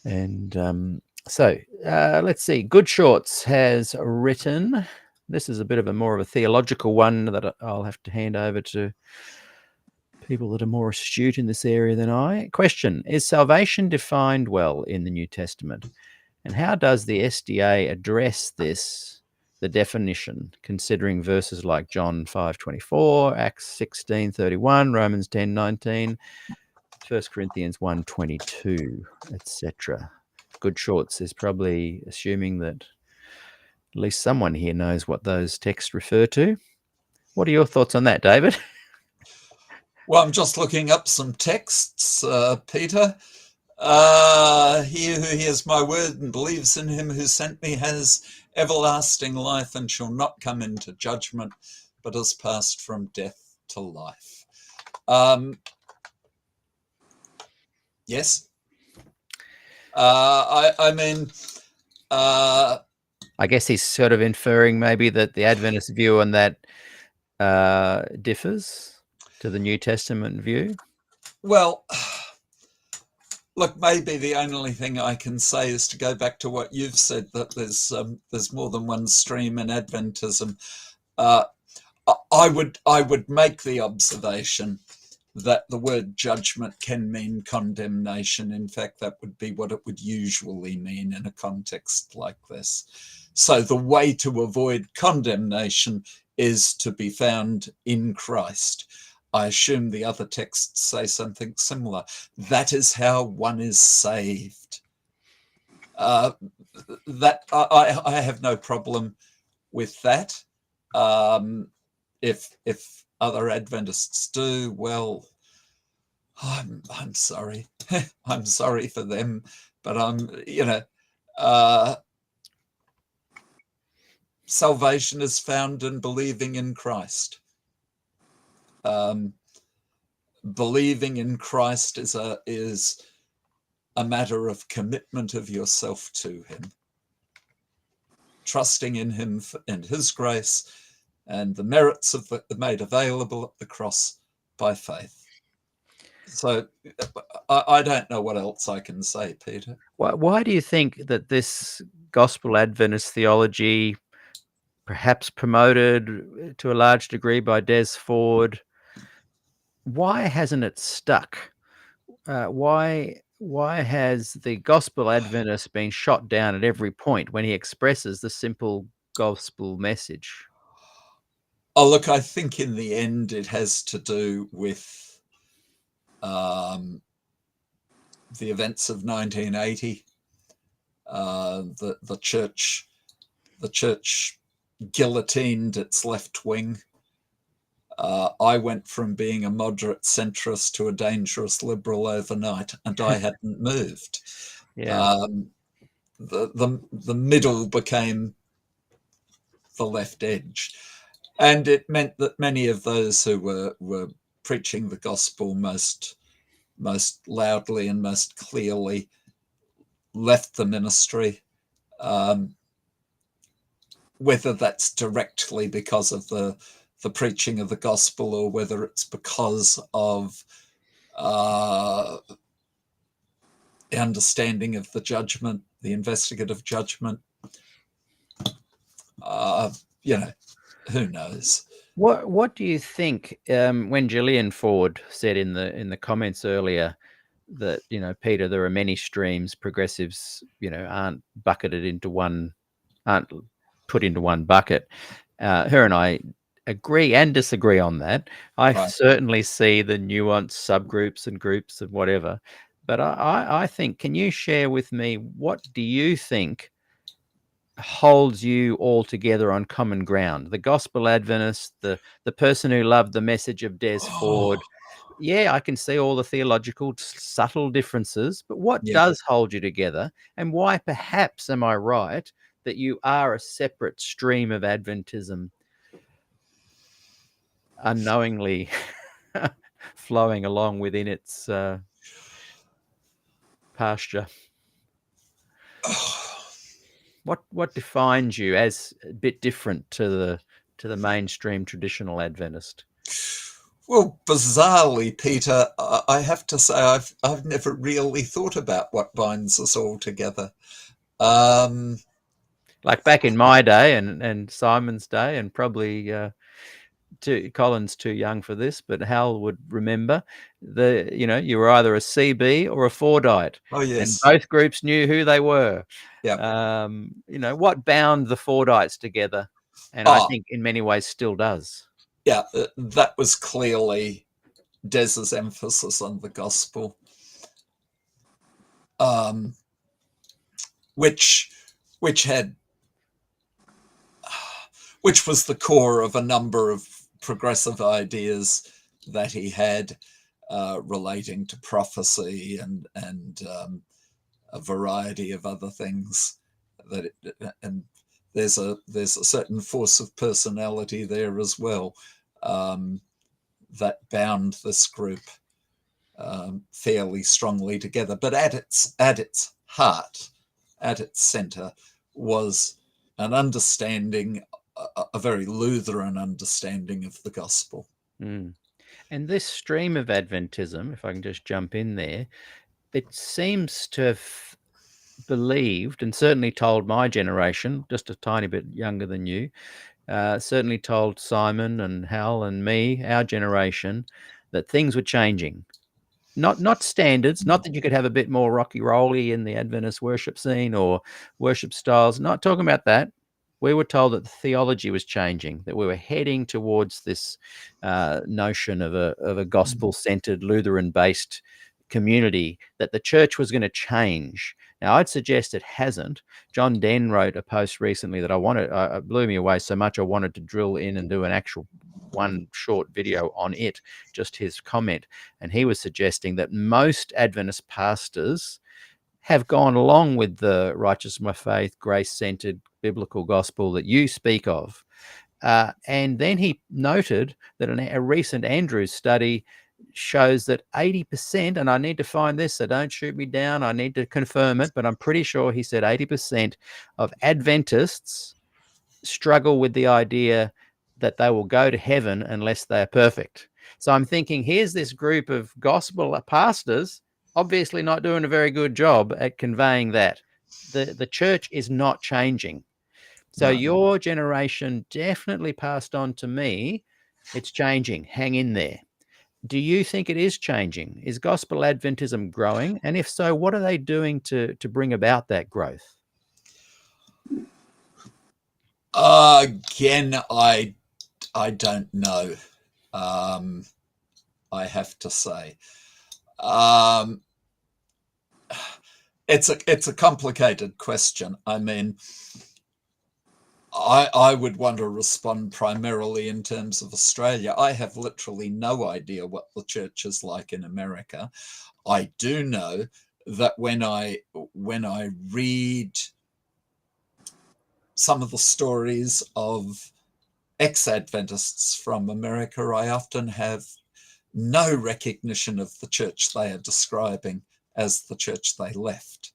Speaker 4: And so let's see. Good Shorts has written, this is a bit of a more of a theological one that I'll have to hand over to people that are more astute in this area than I. Question: is salvation defined well in the New Testament? And how does the SDA address this, the definition, considering verses like John 5:24, Acts 16:31, Romans 10:19, 1 Corinthians 1:22, etc.? Good Shorts is probably assuming that at least someone here knows what those texts refer to. What are your thoughts on that, David?
Speaker 7: Well, I'm just looking up some texts, Peter. He who hears my word and believes in him who sent me has everlasting life and shall not come into judgment, but has passed from death to life. Yes.
Speaker 4: I guess he's sort of inferring maybe that the Adventist view on that differs to the New Testament view.
Speaker 7: Well, look, maybe the only thing I can say is to go back to what you've said, that there's more than one stream in Adventism. I would make the observation that the word judgment can mean condemnation. In fact, that would be what it would usually mean in a context like this. So the way to avoid condemnation is to be found in Christ. I assume the other texts say something similar. That is how one is saved. That I have no problem with that. If other Adventists do, well, I'm sorry. I'm sorry for them, but salvation is found in believing in Christ. Believing in Christ is a matter of commitment of yourself to him, trusting in him and his grace and the merits of made available at the cross by faith. So I don't know what else I can say, Peter.
Speaker 4: Why do you think that this gospel Adventist theology, perhaps promoted to a large degree by Des Ford, why hasn't it stuck? Why has the gospel Adventist been shot down at every point when he expresses the simple gospel message?
Speaker 7: Oh, look, I think in the end it has to do with the events of 1980. The church guillotined its left wing. I went from being a moderate centrist to a dangerous liberal overnight, and I hadn't moved.
Speaker 4: Yeah.
Speaker 7: The middle became the left edge, and it meant that many of those who were preaching the gospel most loudly and most clearly left the ministry. Whether that's directly because of the preaching of the gospel, or whether it's because of the understanding of the judgment, the investigative judgment, who knows?
Speaker 4: What do you think when Gillian Ford said in the comments earlier that, Peter, there are many streams, progressives, aren't put into one bucket. Her and I agree and disagree on that. I certainly see the nuanced subgroups and groups and whatever, but I think, can you share with me, what do you think holds you all together on common ground? The gospel Adventist, the person who loved the message of Des Ford. Yeah, I can see all the theological subtle differences, but what does hold you together, and why perhaps am I right that you are a separate stream of Adventism unknowingly flowing along within its pasture? What defines you as a bit different to the mainstream traditional Adventist?
Speaker 7: Well, bizarrely, Peter, I have to say I've never really thought about what binds us all together.
Speaker 4: Like back in my day and Simon's day, and probably Colin's too young for this, but Hal would remember you were either a CB or a Fordite.
Speaker 7: Oh, yes.
Speaker 4: And both groups knew who they were.
Speaker 7: Yeah.
Speaker 4: What bound the Fordites together, and I think in many ways still does.
Speaker 7: Yeah, that was clearly Des's emphasis on the gospel, which was the core of a number of progressive ideas that he had relating to prophecy and a variety of other things. And there's a certain force of personality there as well that bound this group fairly strongly together. But at its heart, at its center, was an understanding, a very Lutheran understanding of the gospel.
Speaker 4: And this stream of Adventism, if I can just jump in there, it seems to have believed, and certainly told my generation, just a tiny bit younger than you, certainly told Simon and Hal and me, our generation, that things were changing. Not standards, not that you could have a bit more rocky rolly in the Adventist worship scene or worship styles, not talking about that, we were told that the theology was changing, that we were heading towards this notion of a gospel-centered, Lutheran-based community, that the church was going to change. Now, I'd suggest it hasn't. John Den wrote a post recently that it blew me away so much I wanted to drill in and do an actual one short video on it, just his comment. And he was suggesting that most Adventist pastors have gone along with the righteousness by faith, grace-centered biblical gospel that you speak of. And then he noted that a recent Andrews study shows that 80%, and I need to find this, so don't shoot me down, I need to confirm it, but I'm pretty sure he said 80% of Adventists struggle with the idea that they will go to heaven unless they are perfect. So I'm thinking, here's this group of gospel pastors obviously not doing a very good job at conveying that. The church is not changing. So your generation definitely passed on to me, it's changing, hang in there. Do you think it is changing? Is gospel Adventism growing? And if so, what are they doing to bring about that growth?
Speaker 7: Again, I don't know. I have to say, it's a complicated question. I mean, I would want to respond primarily in terms of Australia. I have literally no idea what the church is like in America. I do know that when I read some of the stories of ex-Adventists from America, I often have no recognition of the church they are describing as the church they left.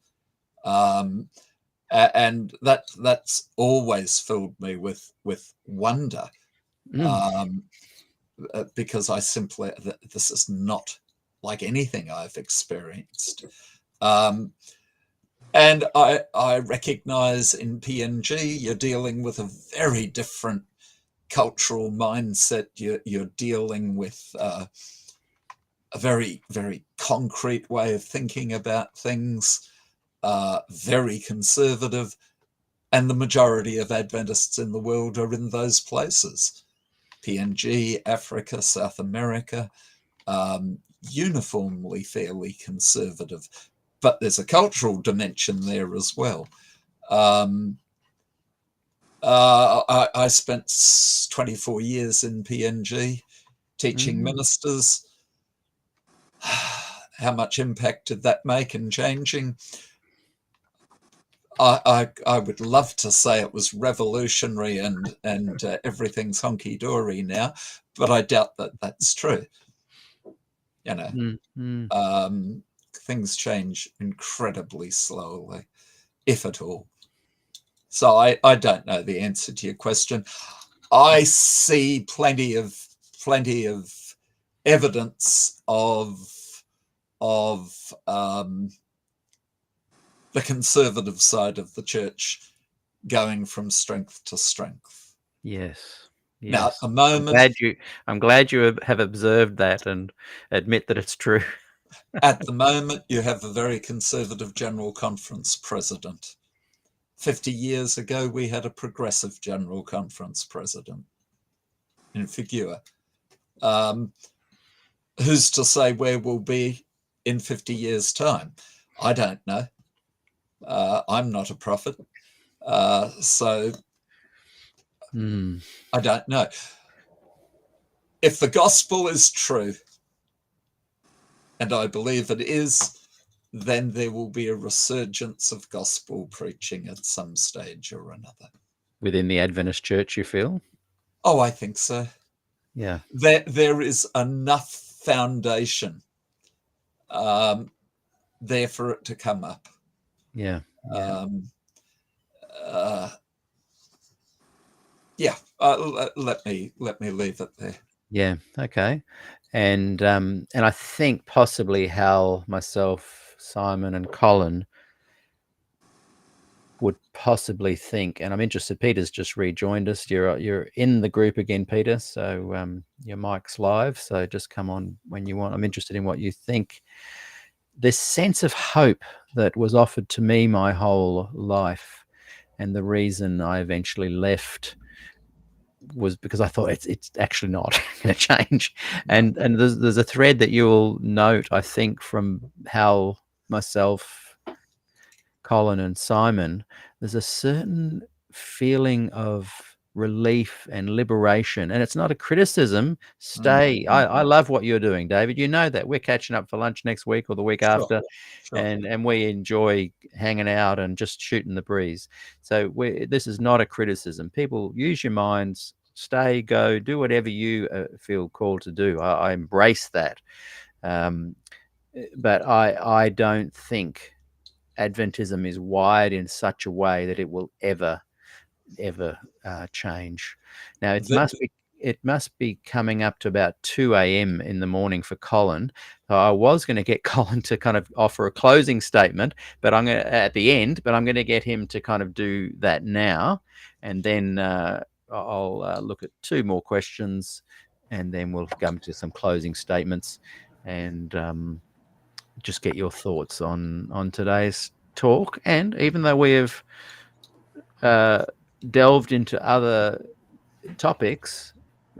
Speaker 7: And that's always filled me with wonder, because I simply, this is not like anything I've experienced. And I recognize in PNG, you're dealing with a very different cultural mindset. You're dealing with a very, very concrete way of thinking about things, very conservative, and the majority of Adventists in the world are in those places. PNG, Africa, South America, uniformly fairly conservative. But there's a cultural dimension there as well. I spent 24 years in PNG teaching ministers. How much impact did that make in changing? I would love to say it was revolutionary and everything's hunky-dory now, but I doubt that that's true. You know, things change incredibly slowly, if at all. So I don't know the answer to your question. I see plenty of evidence of the conservative side of the church going from strength to strength.
Speaker 4: Yes.
Speaker 7: Now, at the moment,
Speaker 4: I'm glad you have observed that and admit that it's true.
Speaker 7: At the moment, you have a very conservative General Conference president. 50 years ago, we had a progressive General Conference president in Figure. Who's to say where we'll be in 50 years' time? I don't know. I'm not a prophet. So I don't know. If the gospel is true, and I believe it is, then there will be a resurgence of gospel preaching at some stage or another.
Speaker 4: Within the Adventist church, you feel?
Speaker 7: Oh, I think so.
Speaker 4: Yeah.
Speaker 7: There is enough foundation there for it to come up.
Speaker 4: Yeah.
Speaker 7: Let me leave it there.
Speaker 4: Yeah. Okay. And I think possibly Hal, myself, Simon, and Colin would possibly think, and I'm interested. Peter's just rejoined us. You're in the group again, Peter. So your mic's live. So just come on when you want. I'm interested in what you think. This sense of hope that was offered to me my whole life, And the reason I eventually left was because I thought it's actually not going to change. And there's a thread that you'll note, I think, from how myself, Colin, and Simon, there's a certain feeling of relief and liberation. And it's not a criticism. Stay. I love what you're doing, David. You know that. We're catching up for lunch next week or the week after.
Speaker 7: Sure.
Speaker 4: And we enjoy hanging out and just shooting the breeze. So this is not a criticism. People, use your minds, stay, go, do whatever you feel called to do. I embrace that. But I don't think Adventism is wired in such a way that it will ever change. Now it must be coming up to about 2 a.m. in the morning for Colin. So I was going to get Colin to kind of offer a closing statement, but I'm going to at the end. But I'm going to get him to kind of do that now, and then I'll look at 2 more questions, and then we'll come to some closing statements, and just get your thoughts on today's talk. And even though we have delved into other topics,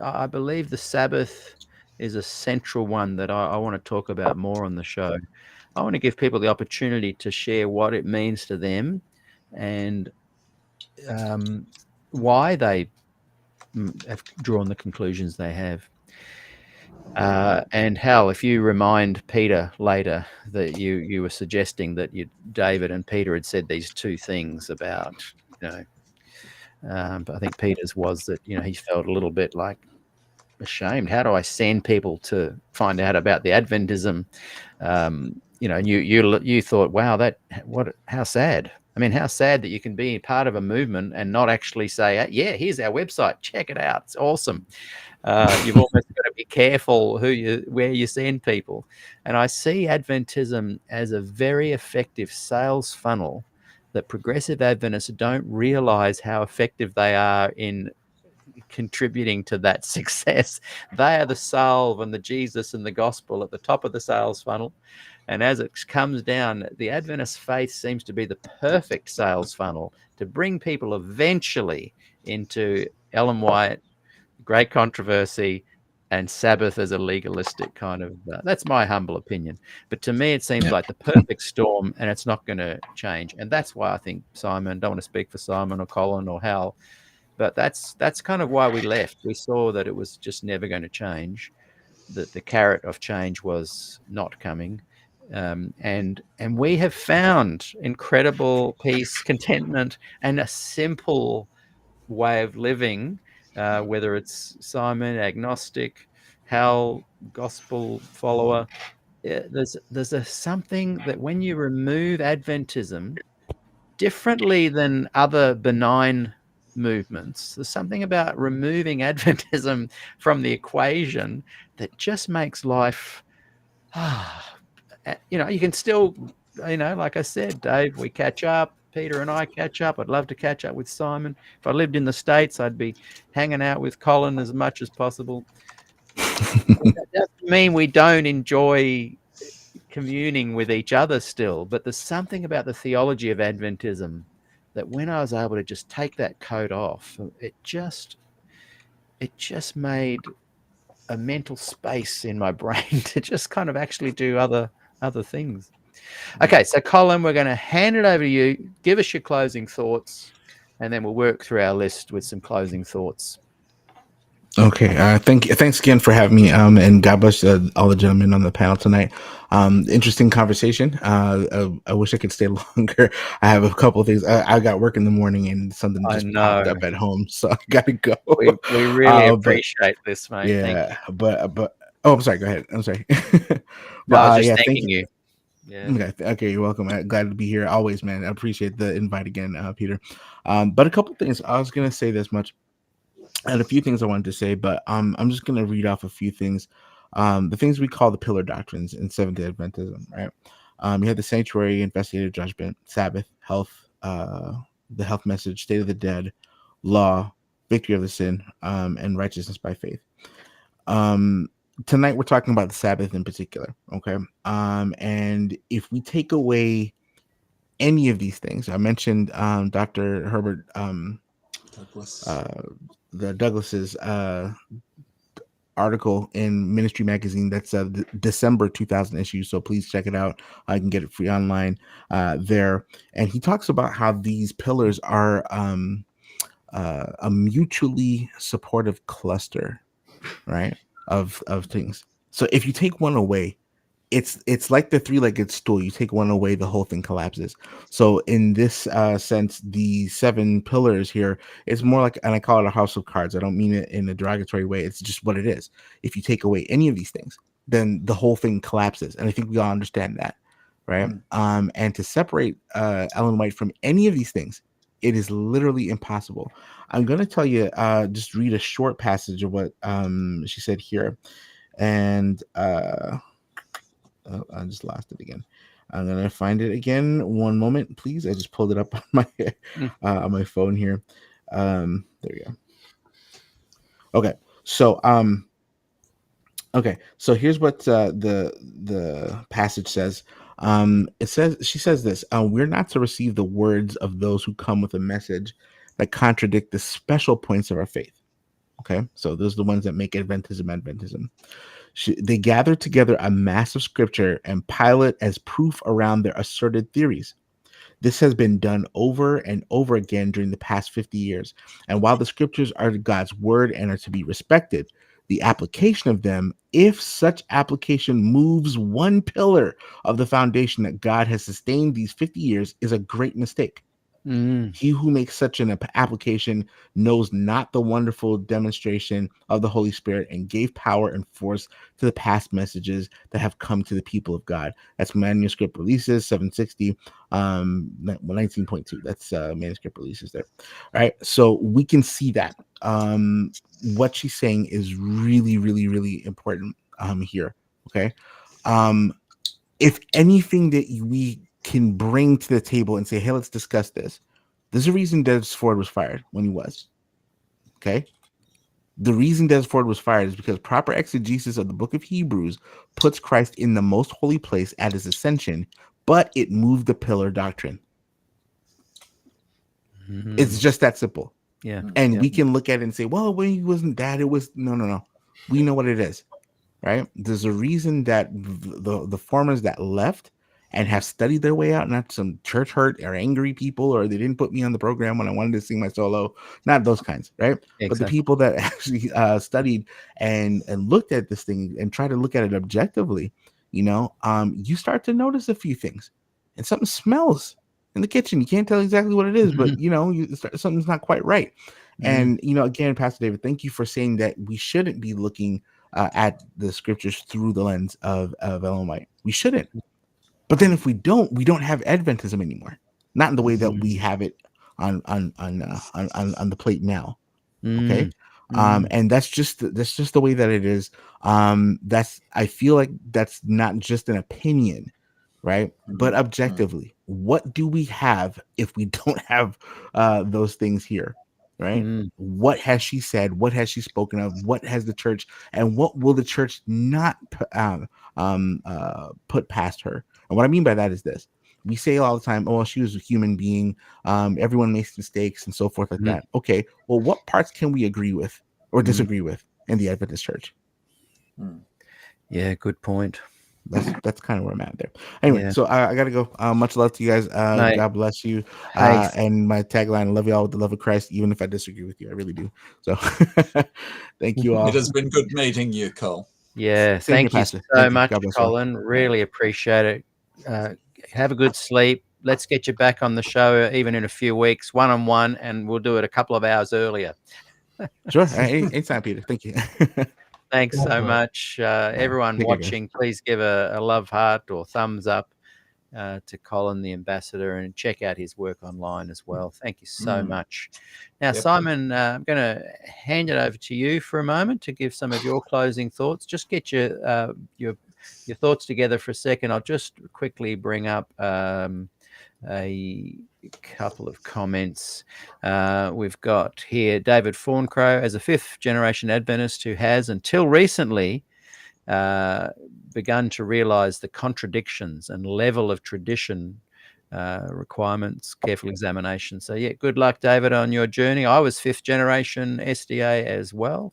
Speaker 4: I believe the Sabbath is a central one that I want to talk about more on the show. I want to give people the opportunity to share what it means to them and why they have drawn the conclusions they have. And Hal, if you remind Peter later that you were suggesting that David and Peter had said these 2 things about, but I think Peter's was that, he felt a little bit like ashamed. How do I send people to find out about the Adventism? And you thought, wow, how sad. I mean, how sad that you can be part of a movement and not actually say, yeah, here's our website, check it out, it's awesome. You've almost got to be careful where you send people. And I see Adventism as a very effective sales funnel that progressive Adventists don't realize how effective they are in contributing to that success. They are the salve and the Jesus and the gospel at the top of the sales funnel. And as it comes down, the Adventist faith seems to be the perfect sales funnel to bring people eventually into Ellen White, Great Controversy, and Sabbath as a legalistic kind of, that's my humble opinion. But to me, it seems like the perfect storm, and it's not going to change. And that's why I think Simon, don't want to speak for Simon or Colin or Hal, but that's kind of why we left. We saw that it was just never going to change, that the carrot of change was not coming. And we have found incredible peace, contentment, and a simple way of living, whether it's Simon, agnostic, Hal, gospel follower. There's something that when you remove Adventism, differently than other benign movements, there's something about removing Adventism from the equation that just makes life, you can still, like I said, Dave, we catch up. Peter and I catch up. I'd love to catch up with Simon. If I lived in the States, I'd be hanging out with Colin as much as possible. That doesn't mean we don't enjoy communing with each other still, but there's something about the theology of Adventism that when I was able to just take that coat off, it just made a mental space in my brain to just kind of actually do other things. Okay, so Colin, we're going to hand it over to you. Give us your closing thoughts, and then we'll work through our list with some closing thoughts.
Speaker 6: Okay, thanks again for having me, and God bless all the gentlemen on the panel tonight. Interesting conversation. I wish I could stay longer. I have a couple of things. I got work in the morning, and something just popped up at home, so I gotta go.
Speaker 4: We really appreciate this, mate.
Speaker 6: Yeah, but I'm sorry. Go ahead. I'm sorry.
Speaker 4: No, I was just thanking you.
Speaker 6: Yeah. Okay, you're welcome. I'm glad to be here always, man. I appreciate the invite again, Peter. But a couple of things. I was gonna say this much. I had a few things I wanted to say, but I'm just going to read off a few things. The things we call the pillar doctrines in Seventh-day Adventism, right? You have the sanctuary, investigative judgment, Sabbath, health, the health message, state of the dead, law, victory of the sin, and righteousness by faith. Tonight we're talking about the Sabbath in particular, okay? And if we take away any of these things. I mentioned Dr. Herbert
Speaker 7: Douglas.
Speaker 6: the Douglas's article in Ministry Magazine. That's the December 2000 issue, so please check it out. I can get it free online there. And he talks about how these pillars are a mutually supportive cluster, right, of things. So if you take one away, it's like the three-legged stool. You take one away, the whole thing collapses. So in this sense, the 7 pillars here is more like, and I call it a house of cards. I don't mean it in a derogatory way. It's just what it is. If you take away any of these things, then the whole thing collapses. And I think we all understand that, right? And to separate Ellen White from any of these things, it is literally impossible. I'm going to tell you, just read a short passage of what she said here. And I just lost it again. I'm gonna find it again. One moment, please. I just pulled it up on my phone here. There we go. Okay, so so here's what the passage says. She says this: we're not to receive the words of those who come with a message that contradict the special points of our faith. Okay, so those are the ones that make Adventism. They gather together a mass of scripture and pile it as proof around their asserted theories. This has been done over and over again during the past 50 years. And while the scriptures are God's word and are to be respected, the application of them, if such application moves one pillar of the foundation that God has sustained these 50 years, is a great mistake. He who makes such an application knows not the wonderful demonstration of the Holy Spirit and gave power and force to the past messages that have come to the people of God. That's manuscript releases 760, 19.2. That's manuscript releases there. All right. So we can see that what she's saying is really, really, really important here. Okay. If anything that we can bring to the table and say, hey, let's discuss this. There's a reason Des Ford was fired when he was. Okay. The reason Des Ford was fired is because proper exegesis of the book of Hebrews puts Christ in the most holy place at his ascension, but it moved the pillar doctrine. It's just that simple.
Speaker 4: Yeah.
Speaker 6: And we can look at it and say, well, when he wasn't that, it was no. We know what it is, right? There's a reason that the formers that left and have studied their way out, not some church hurt or angry people, or they didn't put me on the program when I wanted to sing my solo, not those kinds, right?
Speaker 4: Exactly.
Speaker 6: But the people that actually studied and looked at this thing and tried to look at it objectively, you start to notice a few things, and something smells in the kitchen. You can't tell exactly what it is, but something's not quite right. And again, Pastor David, thank you for saying that we shouldn't be looking at the scriptures through the lens of Ellen White. We shouldn't. But then if we don't have Adventism anymore. Not in the way that we have it on the plate now. Okay. And that's just the way that it is. I feel like that's not just an opinion, right? But objectively, what do we have if we don't have those things here? Right? What has she said? What has she spoken of? What has the church, and what will the church not put past her? And what I mean by that is this: we say all the time, "Oh, she was a human being. Everyone makes mistakes and so forth like that." Okay, well, what parts can we agree with or disagree with in the Adventist church?
Speaker 4: Yeah, good point.
Speaker 6: That's kind of where I'm at there. Anyway, so I gotta go. Much love to you guys. God bless you. And my tagline: "Love you all with the love of Christ," even if I disagree with you. I really do. So, thank you all.
Speaker 7: It has been good meeting you, Cole.
Speaker 4: Yeah, thank you so much, Colin. Really appreciate it. Have a good sleep. Let's get you back on the show even in a few weeks, one-on-one, and we'll do it a couple of hours earlier.
Speaker 6: Sure. Anytime, Peter. Thank you.
Speaker 4: Thanks so much. Everyone watching, please give a love heart or thumbs up to Colin, the ambassador, and check out his work online as well. Thank you so much. Now, Simon, I'm going to hand it over to you for a moment to give some of your closing thoughts. Just get your thoughts together for a second. I'll just quickly bring up a couple of comments. We've got here David Fauncrow, as a 5th-generation Adventist who has, until recently, begun to realize the contradictions and level of tradition requirements, careful examination. So yeah, good luck, David, on your journey. I was 5th generation SDA as well.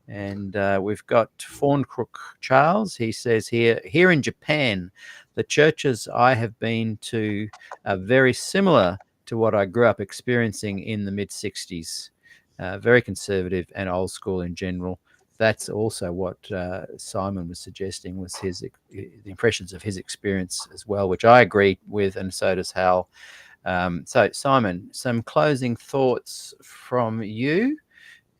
Speaker 4: And we've got Fawnbrook Charles. He says here in Japan, the churches I have been to are very similar to what I grew up experiencing in the mid-60s. Very conservative and old school in general. That's also what Simon was suggesting was the impressions of his experience as well, which I agree with, and so does Hal. So Simon, some closing thoughts from you,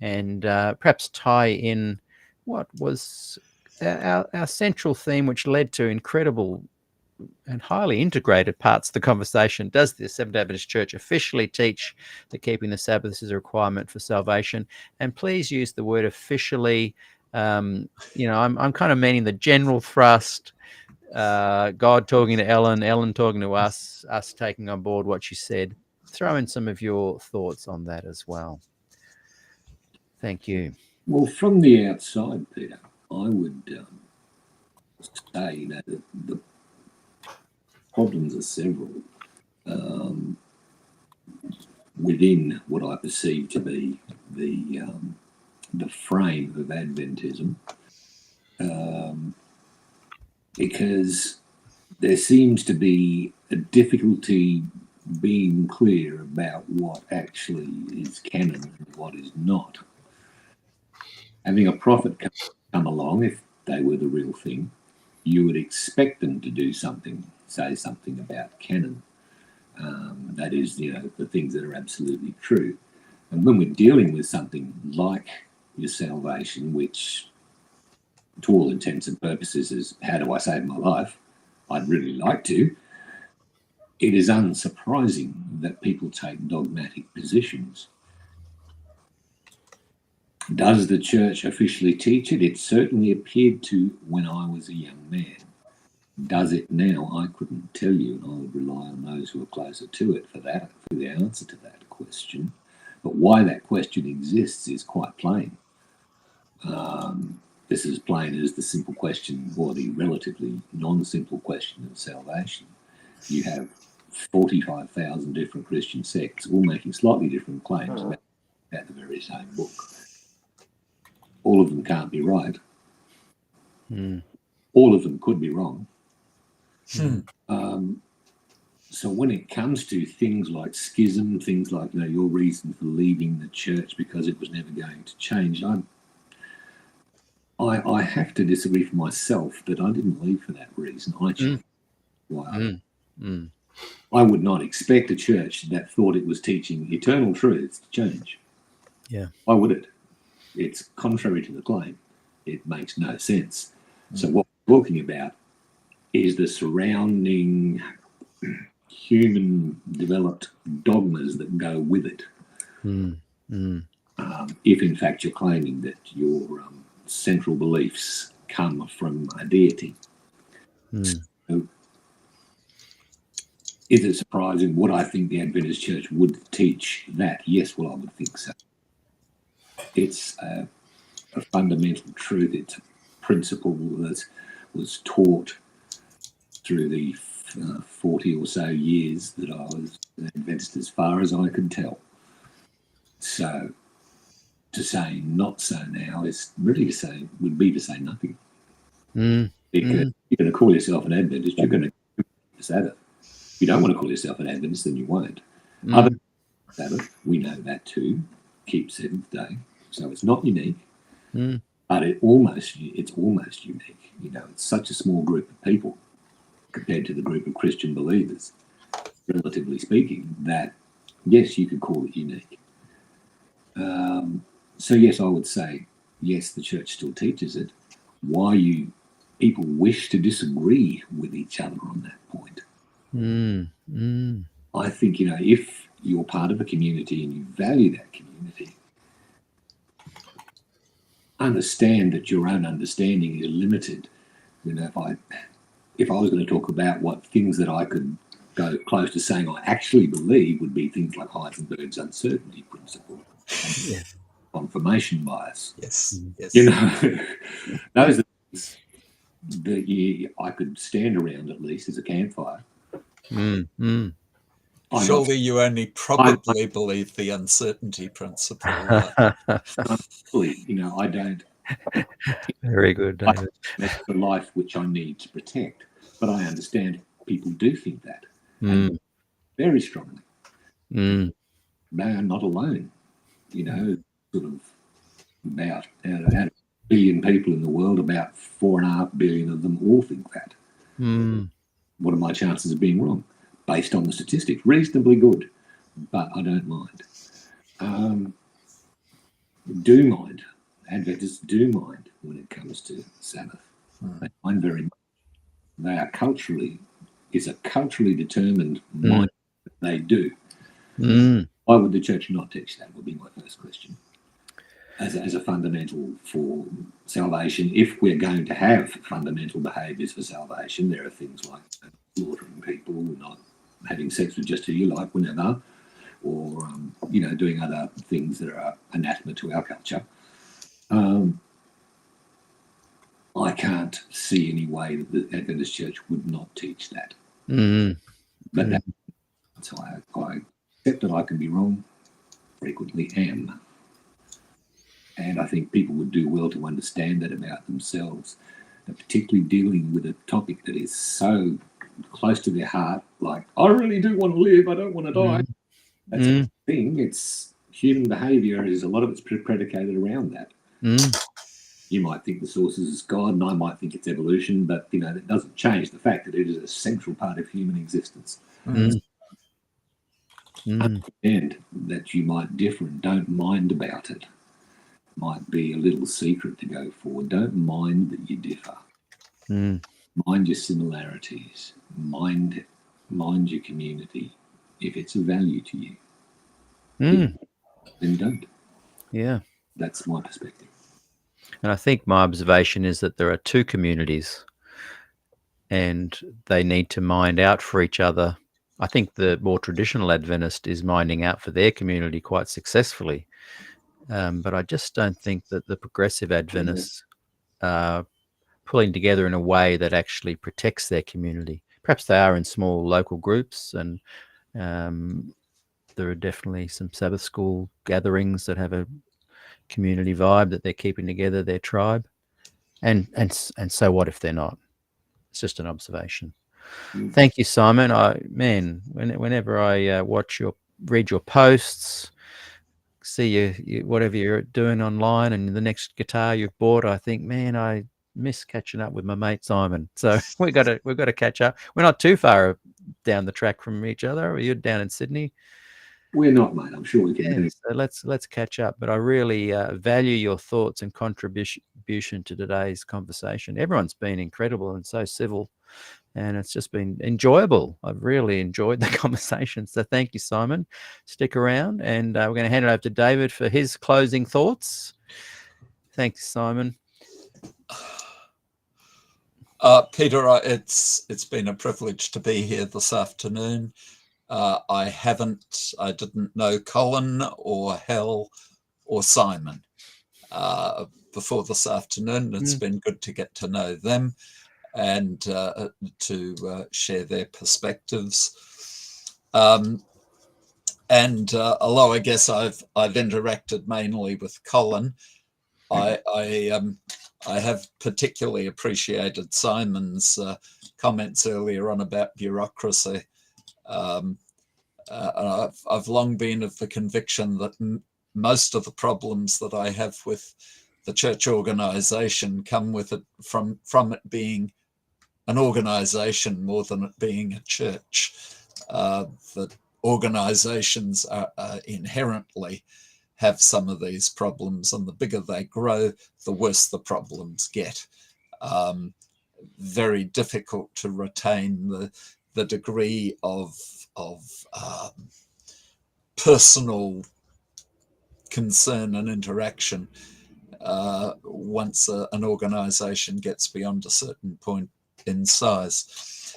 Speaker 4: and perhaps tie in what was our central theme, which led to incredible and highly integrated parts of the conversation. Does the Seventh-day Adventist Church officially teach that keeping the Sabbath is a requirement for salvation? And please use the word officially. I'm kind of meaning the general thrust, God talking to Ellen talking to us taking on board what she said. Throw in some of your thoughts on that as well. Thank you.
Speaker 5: Well, from the outside, Peter, I would say that the problems are several within what I perceive to be the frame of Adventism, because there seems to be a difficulty being clear about what actually is canon and what is not. Having a prophet come along, if they were the real thing, you would expect them to do something, say something about canon. That is, the things that are absolutely true. And when we're dealing with something like your salvation, which to all intents and purposes is how do I save my life, I'd really like to, it is unsurprising that people take dogmatic positions. Does the church officially teach it? It certainly appeared to when I was a young man. Does it now? I couldn't tell you, and I would rely on those who are closer to it for the answer to that question. But why that question exists is quite plain. This is plain as the simple question, or the relatively non-simple question of salvation. You have 45,000 different Christian sects, all making slightly different claims about the very same book. All of them can't be right. All of them could be wrong. So when it comes to things like schism, things like your reason for leaving the church because it was never going to change, I have to disagree for myself that I didn't leave for that reason. I changed. I would not expect a church that thought it was teaching eternal truths to change.
Speaker 4: Yeah.
Speaker 5: Why would it? It's contrary to the claim. It makes no sense. So what we're talking about is the surrounding human developed dogmas that go with it. If in fact you're claiming that your central beliefs come from a deity. So, is it surprising? Would I think the Adventist Church would teach that? Yes, well, I would think so. It's a fundamental truth. It's a principle that was taught through the 40 or so years that I was an Adventist, as far as I could tell. So to say not so now is really would be to say nothing. Because you're going to call yourself an Adventist, you're going to keep the Sabbath. If you don't want to call yourself an Adventist, then you won't. Other than Sabbath, we know that too, keep seventh day. So it's not unique, but it's almost unique. It's such a small group of people compared to the group of Christian believers, relatively speaking, that yes, you could call it unique. So yes, I would say yes, the church still teaches it. Why people wish to disagree with each other on that point? I think if you're part of a community and you value that community, understand that your own understanding is limited. If I was going to talk about what things that I could go close to saying I actually believe would be things like Heisenberg's uncertainty principle, confirmation bias.
Speaker 7: Yes.
Speaker 5: Those are things that I could stand around at least as a campfire
Speaker 7: Surely you only probably believe the uncertainty principle.
Speaker 5: I don't.
Speaker 4: Very good, David.
Speaker 5: That's the life which I need to protect. But I understand people do think that, and very strongly. They are not alone. Sort of about out of a billion people in the world, about 4.5 billion of them all think that. What are my chances of being wrong? Based on the statistics, reasonably good, but I don't mind. Do mind. Adventists do mind when it comes to Sabbath. They mind very much. They are it's a culturally determined mind that they do. Why would the church not teach that? Would be my first question. As a fundamental for salvation, if we're going to have fundamental behaviours for salvation, there are things like slaughtering people, not having sex with just who you like whenever, or doing other things that are anathema to our culture. I can't see any way that the Adventist Church would not teach that. But so I accept that I can be wrong, frequently am. And I think people would do well to understand that about themselves, and particularly dealing with a topic that is so close to their heart, like, I really do want to live, I don't want to die. That's a thing. It's human behaviour, a lot of it's predicated around that. You might think the source is God, and I might think it's evolution, but that doesn't change the fact that it is a central part of human existence. Understand that you might differ and don't mind about it. Might be a little secret to go for. Don't mind that you differ. Mind your similarities. Mind your community. If it's of value to you, then don't.
Speaker 4: Yeah.
Speaker 5: That's my perspective.
Speaker 4: And I think my observation is that there are two communities and they need to mind out for each other. I think the more traditional Adventist is minding out for their community quite successfully. But I just don't think that the progressive Adventists are pulling together in a way that actually protects their community. Perhaps they are in small local groups, and there are definitely some Sabbath school gatherings that have a community vibe that they're keeping together, their tribe. And so what if they're not? It's just an observation. Thank you, Simon. Whenever I read your posts, see you whatever you're doing online, and the next guitar you've bought, I think, man, I miss catching up with my mate Simon. So we've got to catch up. We're not too far down the track from each other. You're down in Sydney.
Speaker 5: We're not, mate. I'm sure we can.
Speaker 4: Yeah, so let's catch up. But I really value your thoughts and contribution to today's conversation. Everyone's been incredible and so civil, and it's just been enjoyable. I've really enjoyed the conversation. So thank you, Simon. Stick around, and we're going to hand it over to David for his closing thoughts. Thanks, Simon.
Speaker 7: Peter, it's been a privilege to be here this afternoon. I didn't know Colin or Hal or Simon before this afternoon. It's been good to get to know them and to share their perspectives. And although I guess I've interacted mainly with Colin, I have particularly appreciated Simon's comments earlier on about bureaucracy. I've long been of the conviction that most of the problems that I have with the church organisation come with it from it being an organisation more than it being a church. That organisations are inherently have some of these problems, and the bigger they grow, the worse the problems get. Very difficult to retain the degree of personal concern and interaction once an organisation gets beyond a certain point in size.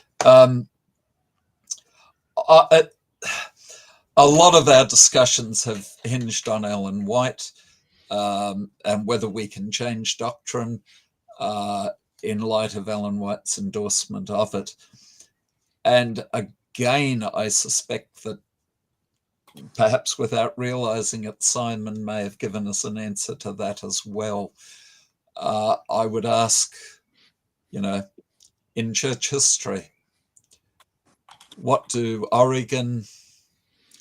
Speaker 7: A lot of our discussions have hinged on Ellen White and whether we can change doctrine in light of Ellen White's endorsement of it. And again, I suspect that perhaps without realizing it, Simon may have given us an answer to that as well. I would ask, in church history, what do Origen,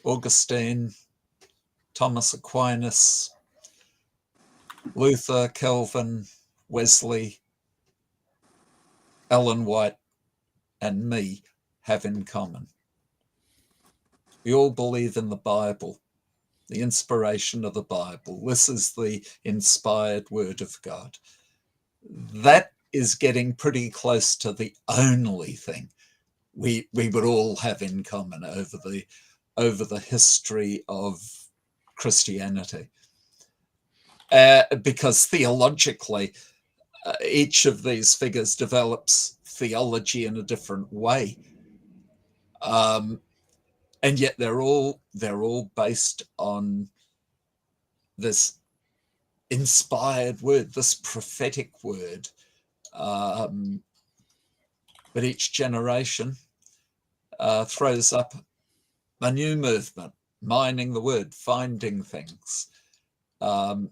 Speaker 7: Augustine, Thomas Aquinas, Luther, Calvin, Wesley, Ellen White, and me have in common? We all believe in the Bible, the inspiration of the Bible. This is the inspired word of God. That is getting pretty close to the only thing we would all have in common over the history of Christianity. Because theologically, each of these figures develops theology in a different way. And yet they're all based on this inspired word, this prophetic word. But each generation throws up a new movement, mining the word, finding things. So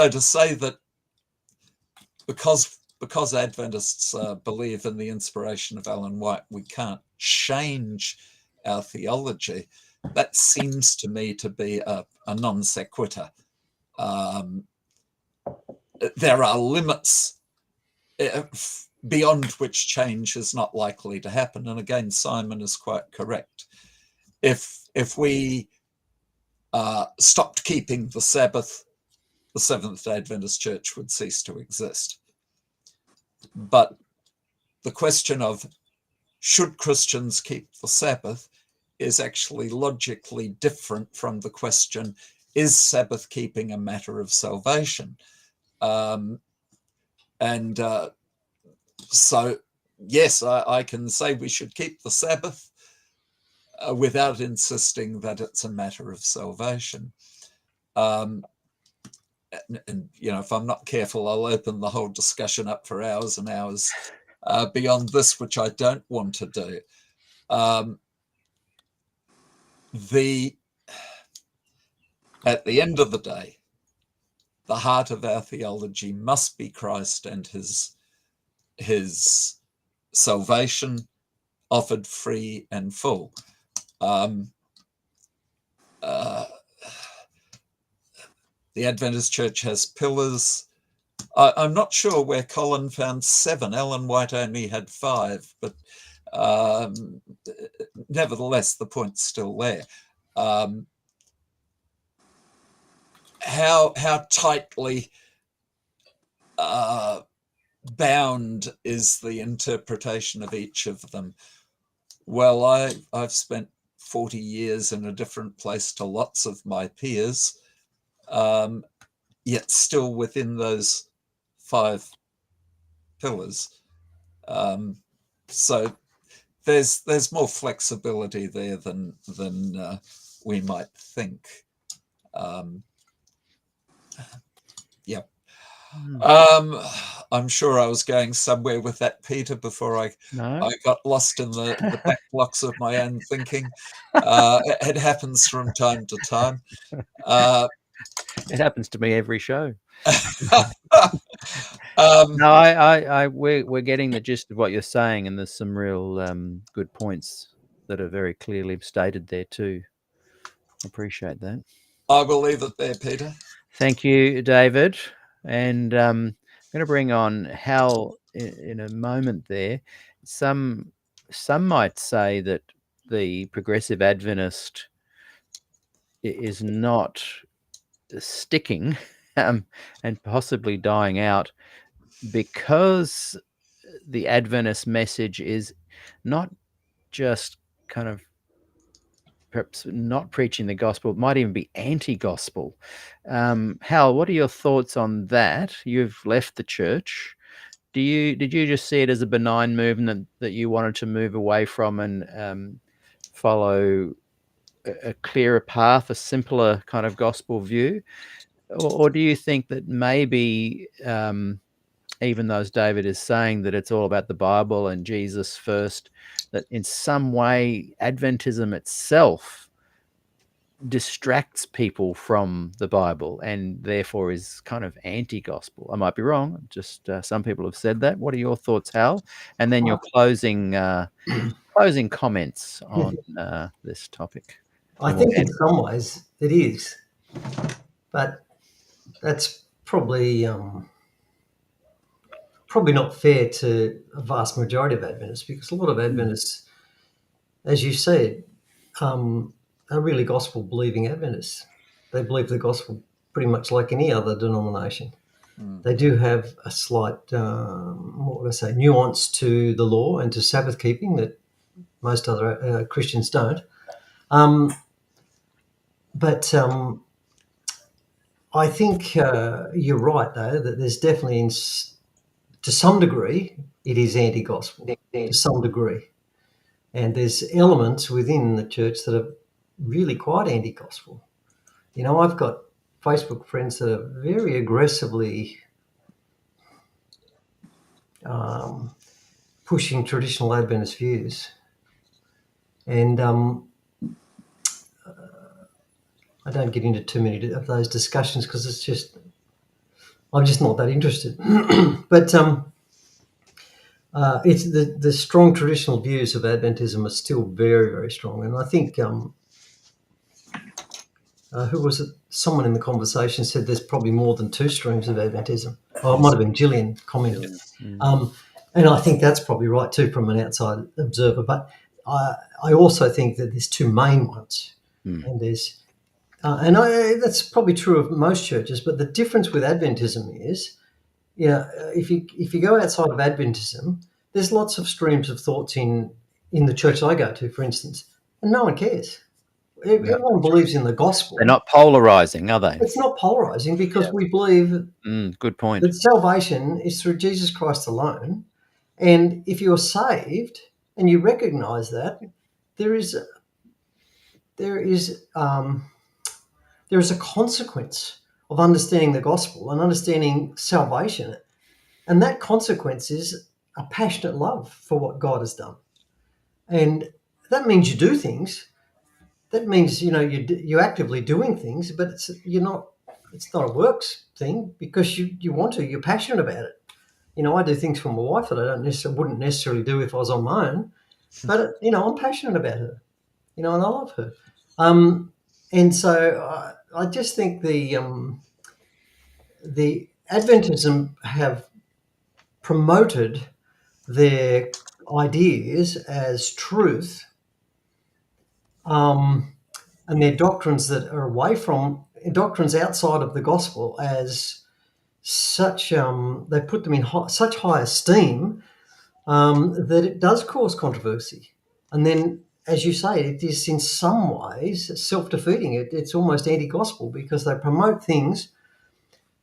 Speaker 7: to say that because Adventists believe in the inspiration of Ellen White, we can't change our theology, that seems to me to be a non sequitur. There are limits beyond which change is not likely to happen. And again, Simon is quite correct. If we stopped keeping the Sabbath, the Seventh-day Adventist Church would cease to exist. But the question of should Christians keep the Sabbath is actually logically different from the question, is Sabbath keeping a matter of salvation? So, yes, I can say we should keep the Sabbath without insisting that it's a matter of salvation. And if I'm not careful, I'll open the whole discussion up for hours and hours beyond this, which I don't want to do. At the end of the day, the heart of our theology must be Christ and his salvation offered free and full. The Adventist Church has pillars. I'm not sure where Colin found 7. Ellen White only had 5, but nevertheless, the point's still there. How tightly bound is the interpretation of each of them? Well, I've spent 40 years in a different place to lots of my peers, yet still within those 5 pillars. So there's more flexibility there than we might think. Yeah. I'm sure I was going somewhere with that, Peter, before I got lost in the back blocks of my own thinking. It happens from time to time.
Speaker 4: It happens to me every show.
Speaker 7: No,
Speaker 4: we're getting the gist of what you're saying, and there's some real good points that are very clearly stated there too. Appreciate that.
Speaker 7: I will leave it there, Peter.
Speaker 4: Thank you, David. And I'm going to bring on Hal in a moment there. Some might say that the Progressive Adventist is not sticking and possibly dying out because the Adventist message is not just kind of perhaps not preaching the gospel, it might even be anti-gospel. Hal, what are your thoughts on that? You've left the church. Did you just see it as a benign movement that you wanted to move away from and follow a clearer path, a simpler kind of gospel view? Or do you think that maybe even though, as David is saying, that it's all about the Bible and Jesus first, that in some way Adventism itself distracts people from the Bible and therefore is kind of anti-gospel. I might be wrong. Just some people have said that. What are your thoughts, Hal? And then your closing comments on this topic.
Speaker 8: I think in some ways it is, but that's probably not fair to a vast majority of Adventists, because a lot of Adventists, as you said, are really gospel-believing Adventists. They believe the gospel pretty much like any other denomination. They do have a slight, nuance to the law and to Sabbath keeping that most other Christians don't. But I think you're right, though, that there's definitely, to some degree, it is anti-gospel, to some degree. And there's elements within the church that are really quite anti-gospel. You know, I've got Facebook friends that are very aggressively pushing traditional Adventist views. And I don't get into too many of those discussions because I'm just not that interested. But it's the strong traditional views of Adventism are still very, very strong. And I think, who was it? Someone in the conversation said there's probably more than two streams of Adventism. Oh, it might have been Gillian commented. And I think that's probably right too from an outside observer. But I also think that there's two main ones. And there's... that's probably true of most churches, but the difference with Adventism is, if you go outside of Adventism, there's lots of streams of thoughts in the church I go to, for instance, and no one cares. Everyone believes in the gospel.
Speaker 4: They're not polarizing, are they?
Speaker 8: It's not polarizing because we believe
Speaker 4: good point.
Speaker 8: that salvation is through Jesus Christ alone, and if you're saved and you recognize that, there is a consequence of understanding the gospel and understanding salvation. And that consequence is a passionate love for what God has done. And that means you do things. That means, you're actively doing things, but it's not a works thing because you want to, you're passionate about it. I do things for my wife that I wouldn't necessarily do if I was on my own, but, I'm passionate about her, and I love her. And so I just think the Adventism have promoted their ideas as truth, and their doctrines that are doctrines outside of the gospel as such. They put them in such high esteem that it does cause controversy, and then, as you say, it is in some ways self-defeating. It's almost anti-gospel because they promote things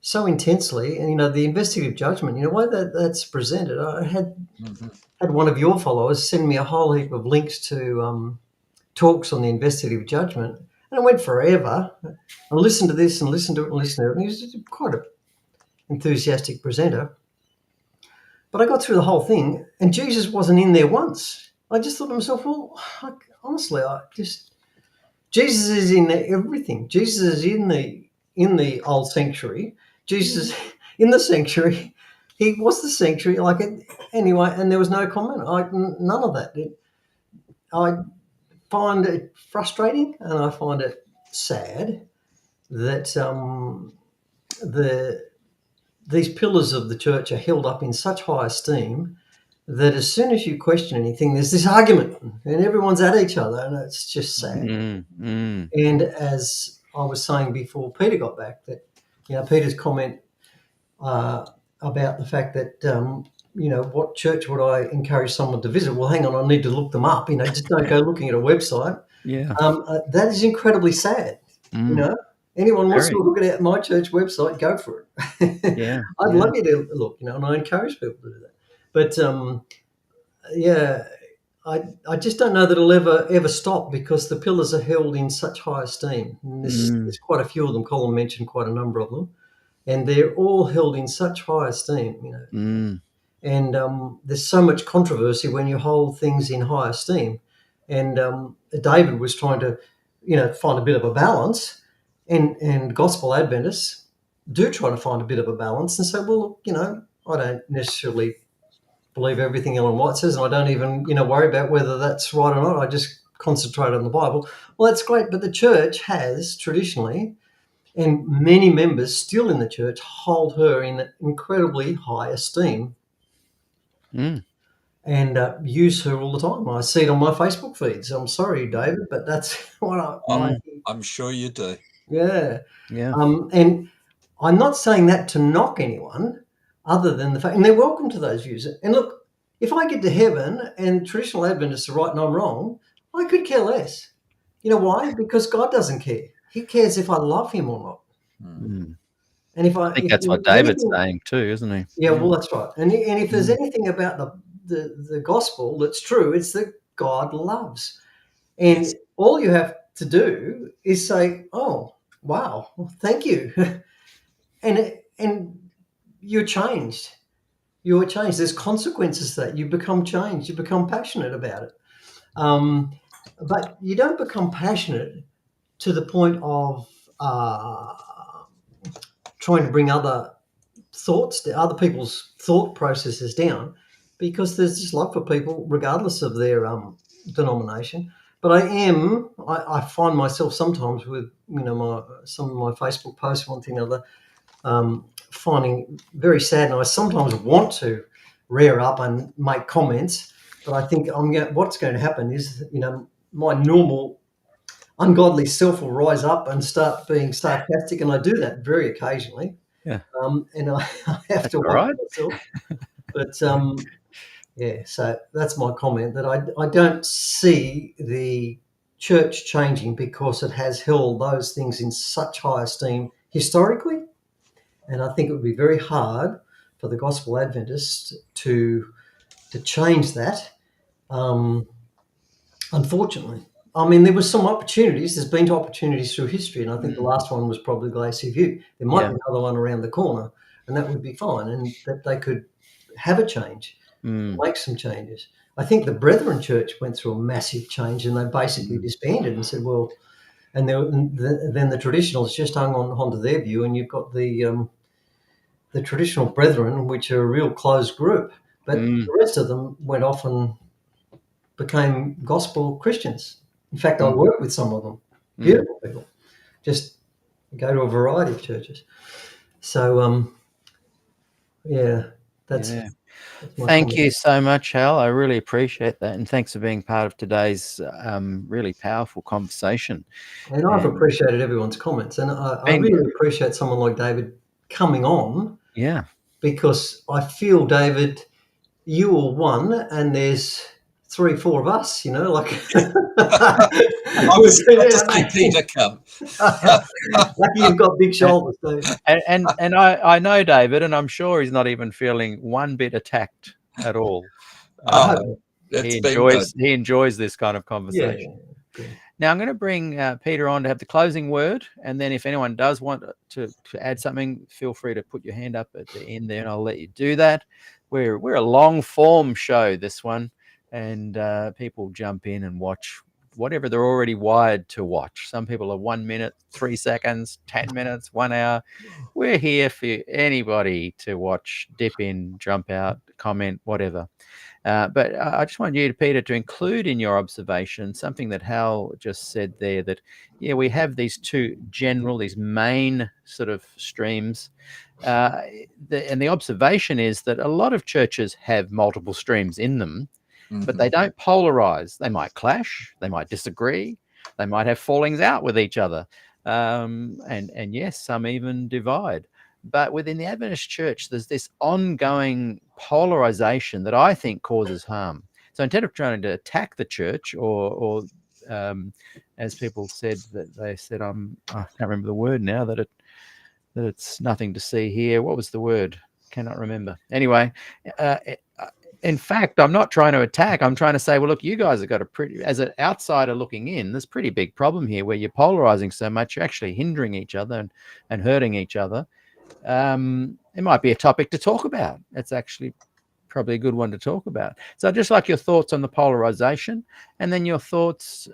Speaker 8: so intensely. And, the investigative judgment, why that's presented. I had one of your followers send me a whole heap of links to talks on the investigative judgment, and it went forever. I listened to this and listened to it and listened to it, and he was quite an enthusiastic presenter. But I got through the whole thing, and Jesus wasn't in there once. I just thought to myself, well, honestly, Jesus is in everything. Jesus is in the old sanctuary. Jesus in the sanctuary. He was the sanctuary. Anyway, and there was no comment. None of that. I find it frustrating, and I find it sad that these pillars of the church are held up in such high esteem that as soon as you question anything, there's this argument and everyone's at each other, and it's just sad. And as I was saying before Peter got back, that Peter's comment about the fact that what church would I encourage someone to visit? Well, hang on, I need to look them up. Just don't go looking at a website.
Speaker 4: Yeah,
Speaker 8: that is incredibly sad. Anyone wants to look at my church website, go for it.
Speaker 4: Yeah,
Speaker 8: I'd love you to look, and I encourage people to do that. But I just don't know that it'll ever stop because the pillars are held in such high esteem. And there's quite a few of them. Colin mentioned quite a number of them. and they're all held in such high esteem, you know.
Speaker 4: Mm.
Speaker 8: And there's so much controversy when you hold things in high esteem. And David was trying to, you know, find a bit of a balance, and Gospel Adventists do try to find a bit of a balance and say, well, you know, I don't necessarily believe everything Ellen White says, and I don't even, you know, worry about whether that's right or not. I just concentrate on the Bible. Well, that's great, but the church has traditionally, and many members still in the church hold her in incredibly high esteem.
Speaker 4: Mm.
Speaker 8: And use her all the time. I see it on my Facebook feeds. I'm sorry, David, but that's what I
Speaker 7: I'm sure you do.
Speaker 8: yeah.
Speaker 4: Yeah.
Speaker 8: And I'm not saying that to knock anyone, other than the fact, and they're welcome to those views. And look, if I get to heaven and traditional Adventists are right and I'm wrong, I could care less. You know why? Because God doesn't care. He cares if I love him or not.
Speaker 4: Mm.
Speaker 8: And if
Speaker 4: I think
Speaker 8: if
Speaker 4: that's what
Speaker 8: there's
Speaker 4: David's
Speaker 8: anything,
Speaker 4: saying too, isn't he?
Speaker 8: yeah, well, that's right. And if there's
Speaker 4: Mm.
Speaker 8: anything about the gospel that's true, it's that God loves. And
Speaker 7: Yes.
Speaker 8: all you have to do is say, oh, wow, well, thank you. and you're changed. You're changed. There's consequences to that. You become changed. You become passionate about it. But you don't become passionate to the point of trying to bring other people's thought processes down, because there's just love for people regardless of their denomination. But I find myself sometimes with, you know, some of my Facebook posts, one thing or other, finding very sad, and I sometimes want to rear up and make comments, but I think what's going to happen is, you know, my normal ungodly self will rise up and start being sarcastic, and I do that very occasionally.
Speaker 4: Yeah.
Speaker 8: And I have
Speaker 4: That's
Speaker 8: to
Speaker 4: all
Speaker 8: watch
Speaker 4: right.
Speaker 8: myself. But yeah, so that's my comment, that I don't see the church changing because it has held those things in such high esteem historically. And I think it would be very hard for the Gospel Adventists to change that, unfortunately. I mean, there were some opportunities. There's been opportunities through history, and I think the last one was probably Glacier View. There might be another one around the corner, and that would be fine, and that they could have a change, make some changes. I think the Brethren Church went through a massive change, and they basically disbanded and said, well, and then the traditionals just hung on to their view, and you've got the traditional Brethren, which are a real closed group, but the rest of them went off and became gospel Christians. In fact, I work with some of them. Beautiful people. Just go to a variety of churches. So, yeah, that's my
Speaker 4: Thank
Speaker 8: comment.
Speaker 4: you so much, Hal. I really appreciate that. And thanks for being part of today's really powerful conversation.
Speaker 8: And I've appreciated everyone's comments. And I really appreciate someone like David coming on.
Speaker 4: Yeah.
Speaker 8: Because I feel, David, you are one and there's 3-4 of us, you know, like
Speaker 7: I was about to say Peter come.
Speaker 8: Lucky you've got big shoulders, Dave.
Speaker 4: And I know David, and I'm sure he's not even feeling one bit attacked at all. He enjoys this kind of conversation.
Speaker 8: Yeah.
Speaker 4: Now I'm going to bring Peter on to have the closing word, and then if anyone does want to add something, feel free to put your hand up at the end there, and I'll let you do that. We're a long form show, this one, and people jump in and watch whatever they're already wired to watch. Some people are 1 minute, 3 seconds, 10 minutes, 1 hour. We're here for anybody to watch, dip in, jump out, comment, whatever. But I just want you, Peter, to include in your observation something that Hal just said there, that, we have these these main sort of streams. And the observation is that a lot of churches have multiple streams in them, but they don't polarize. They might clash, they might disagree, they might have fallings out with each other. And yes, some even divide. But within the Adventist church, there's this ongoing polarization that I think causes harm. So instead of trying to attack the church, or as people said, that they said, I can't remember the word now, that it's nothing to see here. What was the word? Cannot remember. Anyway, in fact, I'm not trying to attack. I'm trying to say, well, look, you guys have got as an outsider looking in, there's a pretty big problem here where you're polarizing so much, you're actually hindering each other and hurting each other. it might be a topic to talk about. It's actually probably a good one to talk about. So I'd just like your thoughts on the polarization, and then your thoughts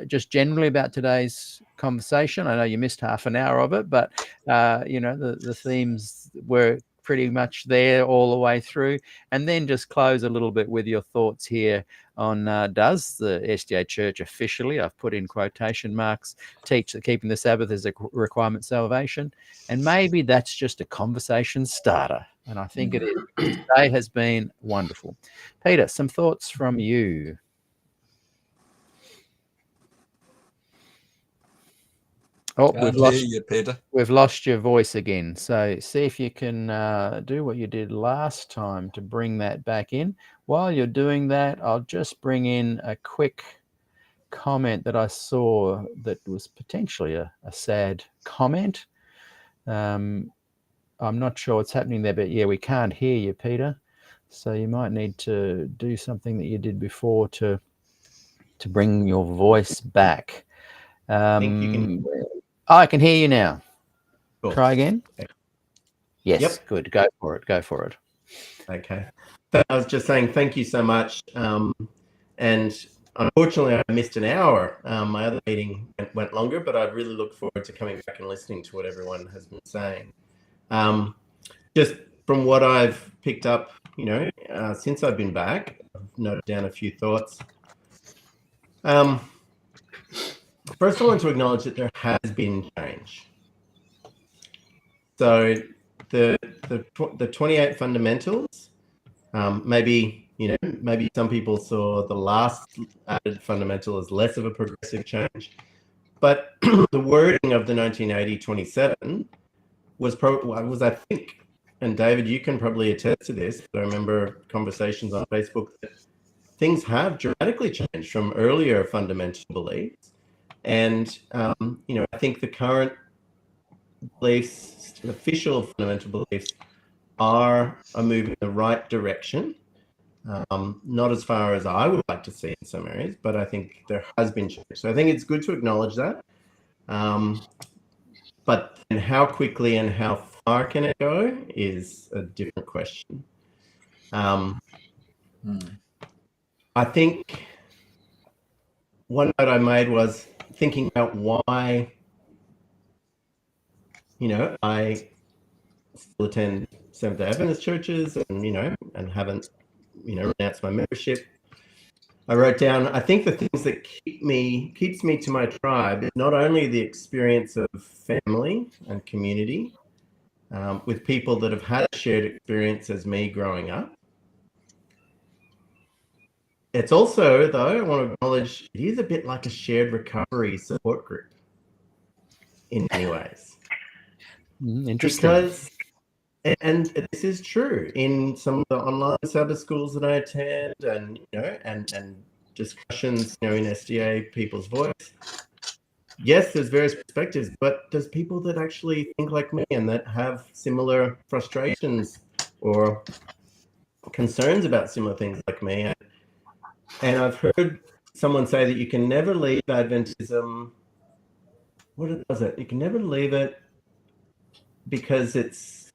Speaker 4: just generally about today's conversation. I know you missed half an hour of it, but the themes were pretty much there all the way through. And then just close a little bit with your thoughts here on does the SDA Church officially, I've put in quotation marks, teach that keeping the Sabbath is a requirement of salvation? And maybe that's just a conversation starter. And I think it is. Today has been wonderful. Peter, some thoughts from you. Oh, we've lost your voice again. So see if you can do what you did last time to bring that back in. While you're doing that, I'll just bring in a quick comment that I saw that was potentially a sad comment. I'm not sure what's happening there, but yeah, we can't hear you, Peter. So you might need to do something that you did before to bring your voice back.
Speaker 9: I think you can.
Speaker 4: I can hear you now.
Speaker 9: Cool.
Speaker 4: Try again.
Speaker 9: Okay.
Speaker 4: Yes,
Speaker 9: Yep.
Speaker 4: Good. Go for it. Go for it.
Speaker 9: Okay. So I was just saying thank you so much. And unfortunately, I missed an hour. My other meeting went longer, but I really look forward to coming back and listening to what everyone has been saying. Just from what I've picked up, since I've been back, I've noted down a few thoughts. First, I want to acknowledge that there has been change. So the 28 fundamentals, maybe some people saw the last added fundamental as less of a progressive change, but the wording of the 1980 27 was I think, and David, you can probably attest to this, but I remember conversations on Facebook that things have dramatically changed from earlier fundamental beliefs. And, I think the current beliefs, official fundamental beliefs, are moving in the right direction. Not as far as I would like to see in some areas, but I think there has been change. So I think it's good to acknowledge that. But then how quickly and how far can it go is a different question. I think one note I made was thinking about why, I still attend Seventh-day Adventist churches and haven't, renounced my membership. I wrote down, I think the things that keeps me to my tribe is not only the experience of family and community with people that have had a shared experience as me growing up. It's also, though, I want to acknowledge, it is a bit like a shared recovery support group in many ways.
Speaker 4: Interesting.
Speaker 9: Because, and this is true in some of the online Sabbath schools that I attend, and and discussions, in SDA People's Voice. Yes, there's various perspectives, but there's people that actually think like me and that have similar frustrations or concerns about similar things like me. And I've heard someone say that you can never leave Adventism. What was it? You can never leave it because it's,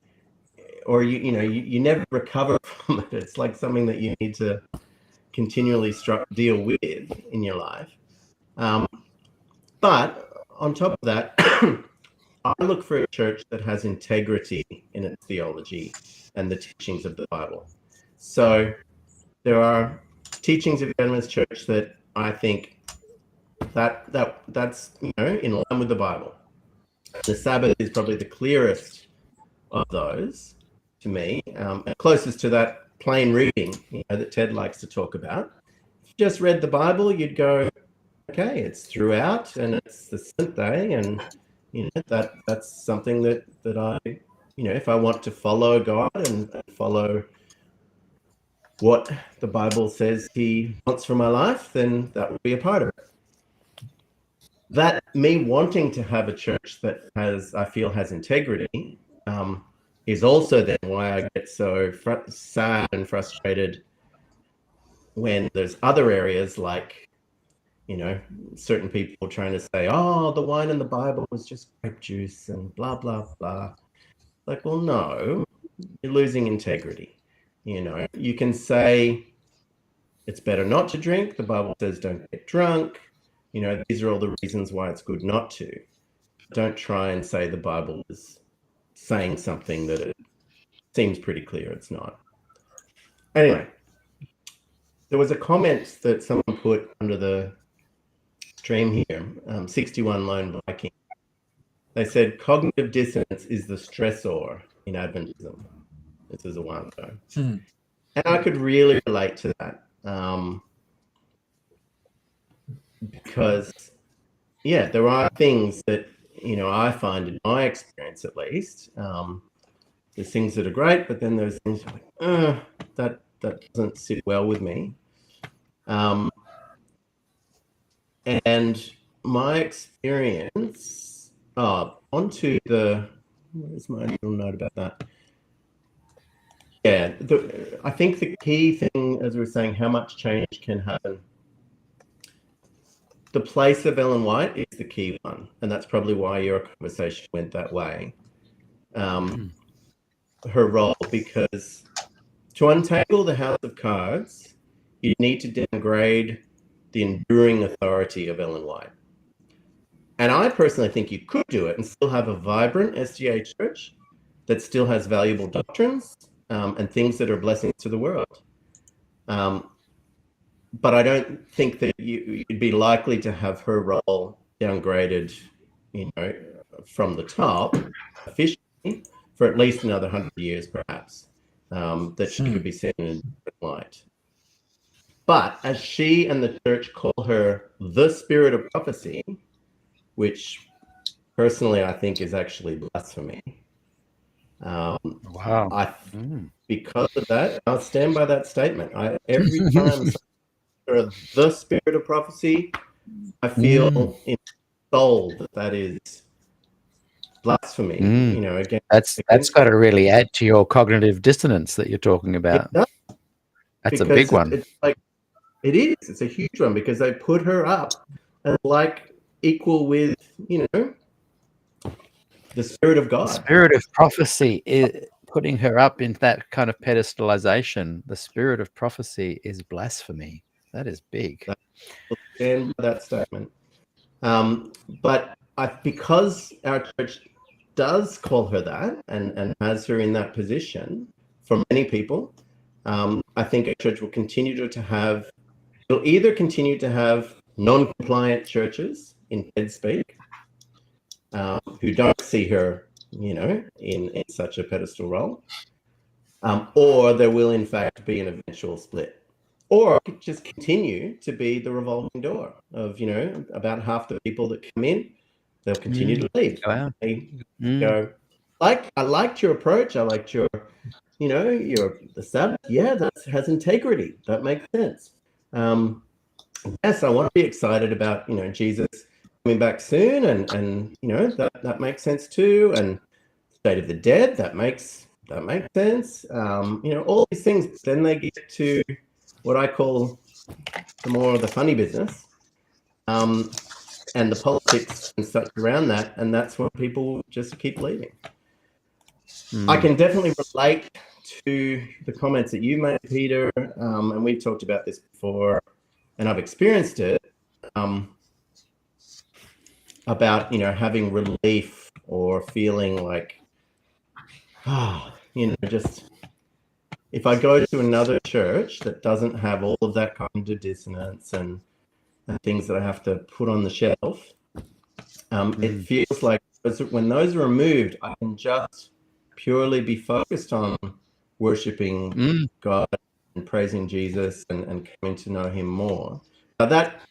Speaker 9: or you never recover from it. It's like something that you need to continually deal with in your life. But on top of that, I look for a church that has integrity in its theology and the teachings of the Bible. So there are teachings of the Adventist church that I think that's in line with the Bible. The Sabbath is probably the clearest of those to me, and closest to that plain reading that Ted likes to talk about. If you just read the Bible, you'd go, okay, it's throughout and it's the seventh day, and that's something that I, if I want to follow God and follow what the Bible says He wants for my life, then that would be a part of it. That me wanting to have a church that I feel has integrity, is also then why I get so sad and frustrated when there's other areas like, certain people trying to say, oh, the wine in the Bible was just grape juice and blah, blah, blah. Like, well, no, you're losing integrity. You know, you can say it's better not to drink. The Bible says don't get drunk. You know, these are all the reasons why it's good not to. Don't try and say the Bible is saying something that it seems pretty clear it's not. Anyway, there was a comment that someone put under the stream here, 61 Lone Viking. They said cognitive dissonance is the stressor in Adventism. This is a while ago. And I could really relate to that. Because, yeah, there are things that, you know, I find in my experience at least, there's things that are great, but then there's things like, that doesn't sit well with me. And my experience, onto the, where's my little note about that? Yeah, I think the key thing, as we were saying, how much change can happen. The place of Ellen White is the key one, and that's probably why your conversation went that way. Her role, because to untangle the house of cards, you need to downgrade the enduring authority of Ellen White. And I personally think you could do it and still have a vibrant SDA church that still has valuable doctrines and things that are blessings to the world. But I don't think that you'd be likely to have her role downgraded, you know, from the top officially for at least another 100 years, perhaps, that she could be seen in a different light. But as she and the church call her the spirit of prophecy, which personally I think is actually blasphemy.
Speaker 4: Wow.
Speaker 9: Because of that, I'll stand by that statement. Every time the spirit of prophecy, I feel in soul that is blasphemy. You know, again,
Speaker 4: that's got to really add to your cognitive dissonance that you're talking about. That's a big one.
Speaker 9: It's like, it is. It's a huge one because they put her up as like equal with, you know, the Spirit of God.
Speaker 4: The spirit of prophecy is putting her up in that kind of pedestalization. The spirit of prophecy is blasphemy. That is big.
Speaker 9: And that statement. But because our church does call her that and has her in that position for many people, I think our church will continue to have, it'll either continue to have non-compliant churches in Fed speak, who don't see her, you know, in such a pedestal role, or there will in fact be an eventual split. Or just continue to be the revolving door of, you know, about half the people that come in, they'll continue to leave.
Speaker 4: Wow.
Speaker 9: They go, I liked your approach. I liked your, you know, the Sabbath. Yeah, that has integrity. That makes sense. Yes, I want to be excited about, you know, Jesus coming back soon, and you know, that makes sense too. And state of the dead, that makes sense. You know, all these things. Then they get to what I call the more of the funny business, and the politics and such around that, and that's when people just keep leaving. I can definitely relate to the comments that you made, Peter, and we've talked about this before, and I've experienced it, about, you know, having relief or feeling like, you know, just, if I go to another church that doesn't have all of that cognitive dissonance and things that I have to put on the shelf, it feels like when those are removed, I can just purely be focused on worshiping God and praising Jesus and coming to know him more. Now that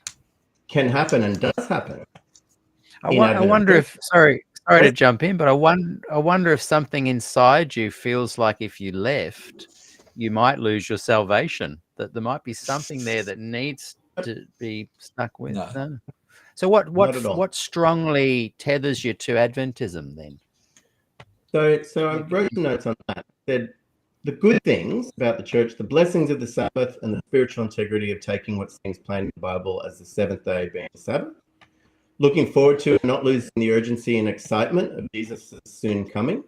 Speaker 9: can happen and does happen.
Speaker 4: I wonder if, sorry to jump in, but I wonder if something inside you feels like if you left, you might lose your salvation, that there might be something there that needs to be stuck with. No. So what strongly tethers you to Adventism then?
Speaker 9: So I wrote some notes on that. Said the good things about the church, the blessings of the Sabbath and the spiritual integrity of taking what seems plain in the Bible as the seventh day being the Sabbath. Looking forward to and not losing the urgency and excitement of Jesus' soon coming.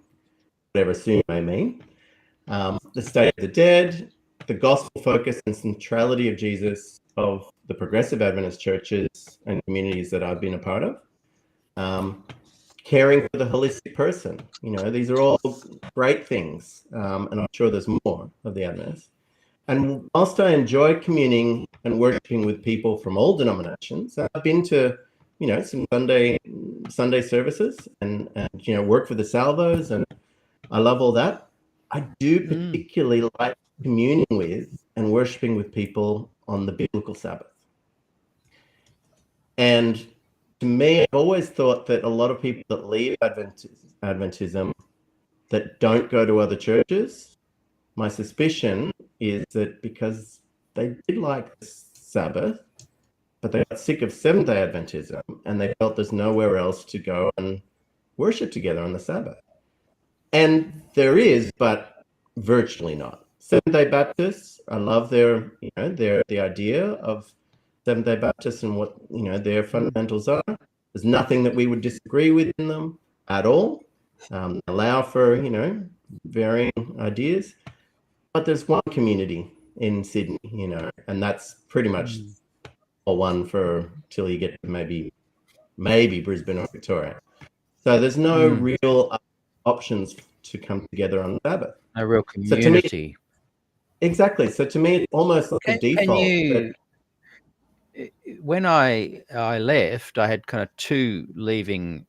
Speaker 9: whatever soon may mean. The state of the dead, the gospel focus and centrality of Jesus of the progressive Adventist churches and communities that I've been a part of. Caring for the holistic person. These are all great things, and I'm sure there's more of the Adventists. And whilst I enjoy communing and worshiping with people from all denominations, I've been to, some Sunday services and work for the Salvos, and I love all that. I do particularly like communing with and worshiping with people on the biblical Sabbath. And to me, I've always thought that a lot of people that leave Adventism that don't go to other churches, my suspicion is that because they did like the Sabbath, but they got sick of Seventh-day Adventism and they felt there's nowhere else to go and worship together on the Sabbath. And there is, but virtually not. Seventh-day Baptists, I love the idea of Seventh-day Baptists and what their fundamentals are. There's nothing that we would disagree with in them at all. Allow for varying ideas, but there's one community in Sydney, and that's pretty much all one for till you get to maybe Brisbane or Victoria. So there's no real options to come together on Sabbath.
Speaker 4: A real community.
Speaker 9: Exactly. So to me, it's almost like a default.
Speaker 4: When I left, I had kind of two leaving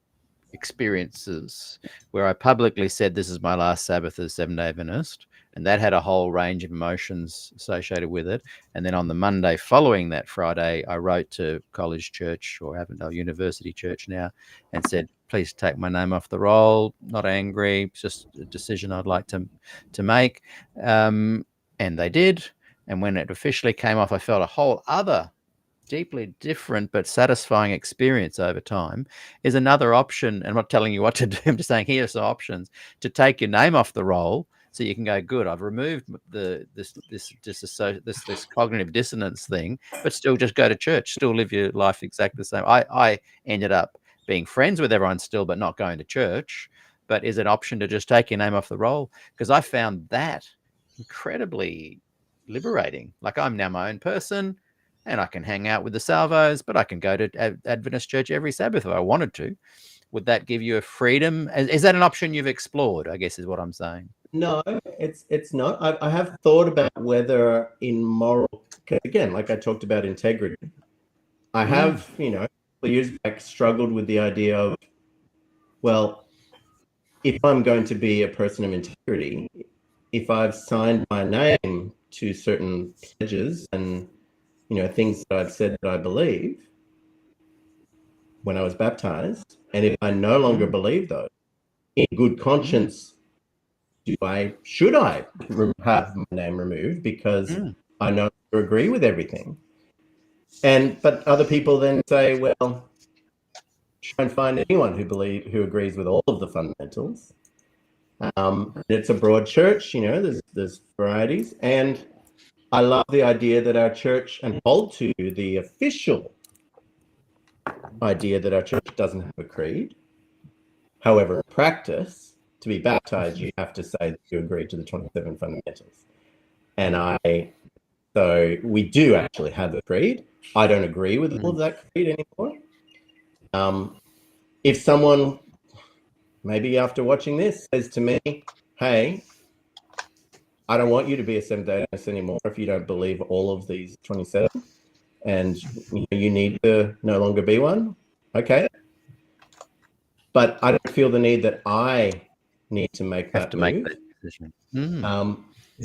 Speaker 4: experiences where I publicly said this is my last Sabbath as Seventh-day Adventist, and that had a whole range of emotions associated with it. And then on the Monday following that Friday, I wrote to College Church, or Avondale University Church now, and said, please take my name off the roll. Not angry, it's just a decision I'd like to make. And they did. And when it officially came off, I felt a whole other deeply different but satisfying experience over time. Is another option. I'm not telling you what to do. I'm just saying here's some options to take your name off the roll, so you can go, good, I've removed this cognitive dissonance thing, but still just go to church, still live your life exactly the same. I ended up being friends with everyone still, but not going to church. But is it an option to just take your name off the roll? Because I found that incredibly liberating. Like, I'm now my own person, and I can hang out with the Salvos, but I can go to Adventist church every Sabbath if I wanted to. Would that give you a freedom? Is that an option you've explored, I guess is what I'm saying?
Speaker 9: No, it's not. I have thought about whether in moral, again, like I talked about integrity, I have, years back struggled with the idea of, well, if I'm going to be a person of integrity, if I've signed my name to certain pledges and things that I've said that I believe when I was baptized, and if I no longer believe those, in good conscience, should I have my name removed because I no longer agree with everything? But other people then say, well, try and find anyone who agrees with all of the fundamentals. It's a broad church, there's varieties, and I love the idea that our church, and hold to the official idea that our church doesn't have a creed. However, in practice, to be baptized, you have to say that you agree to the 27 fundamentals. So we do actually have a creed. I don't agree with all of that creed anymore. If someone, maybe after watching this, says to me, hey, I don't want you to be a Seventh-day Adventist anymore if you don't believe all of these 27, and you need to no longer be one. Okay. But I don't feel the need that I need to make that decision.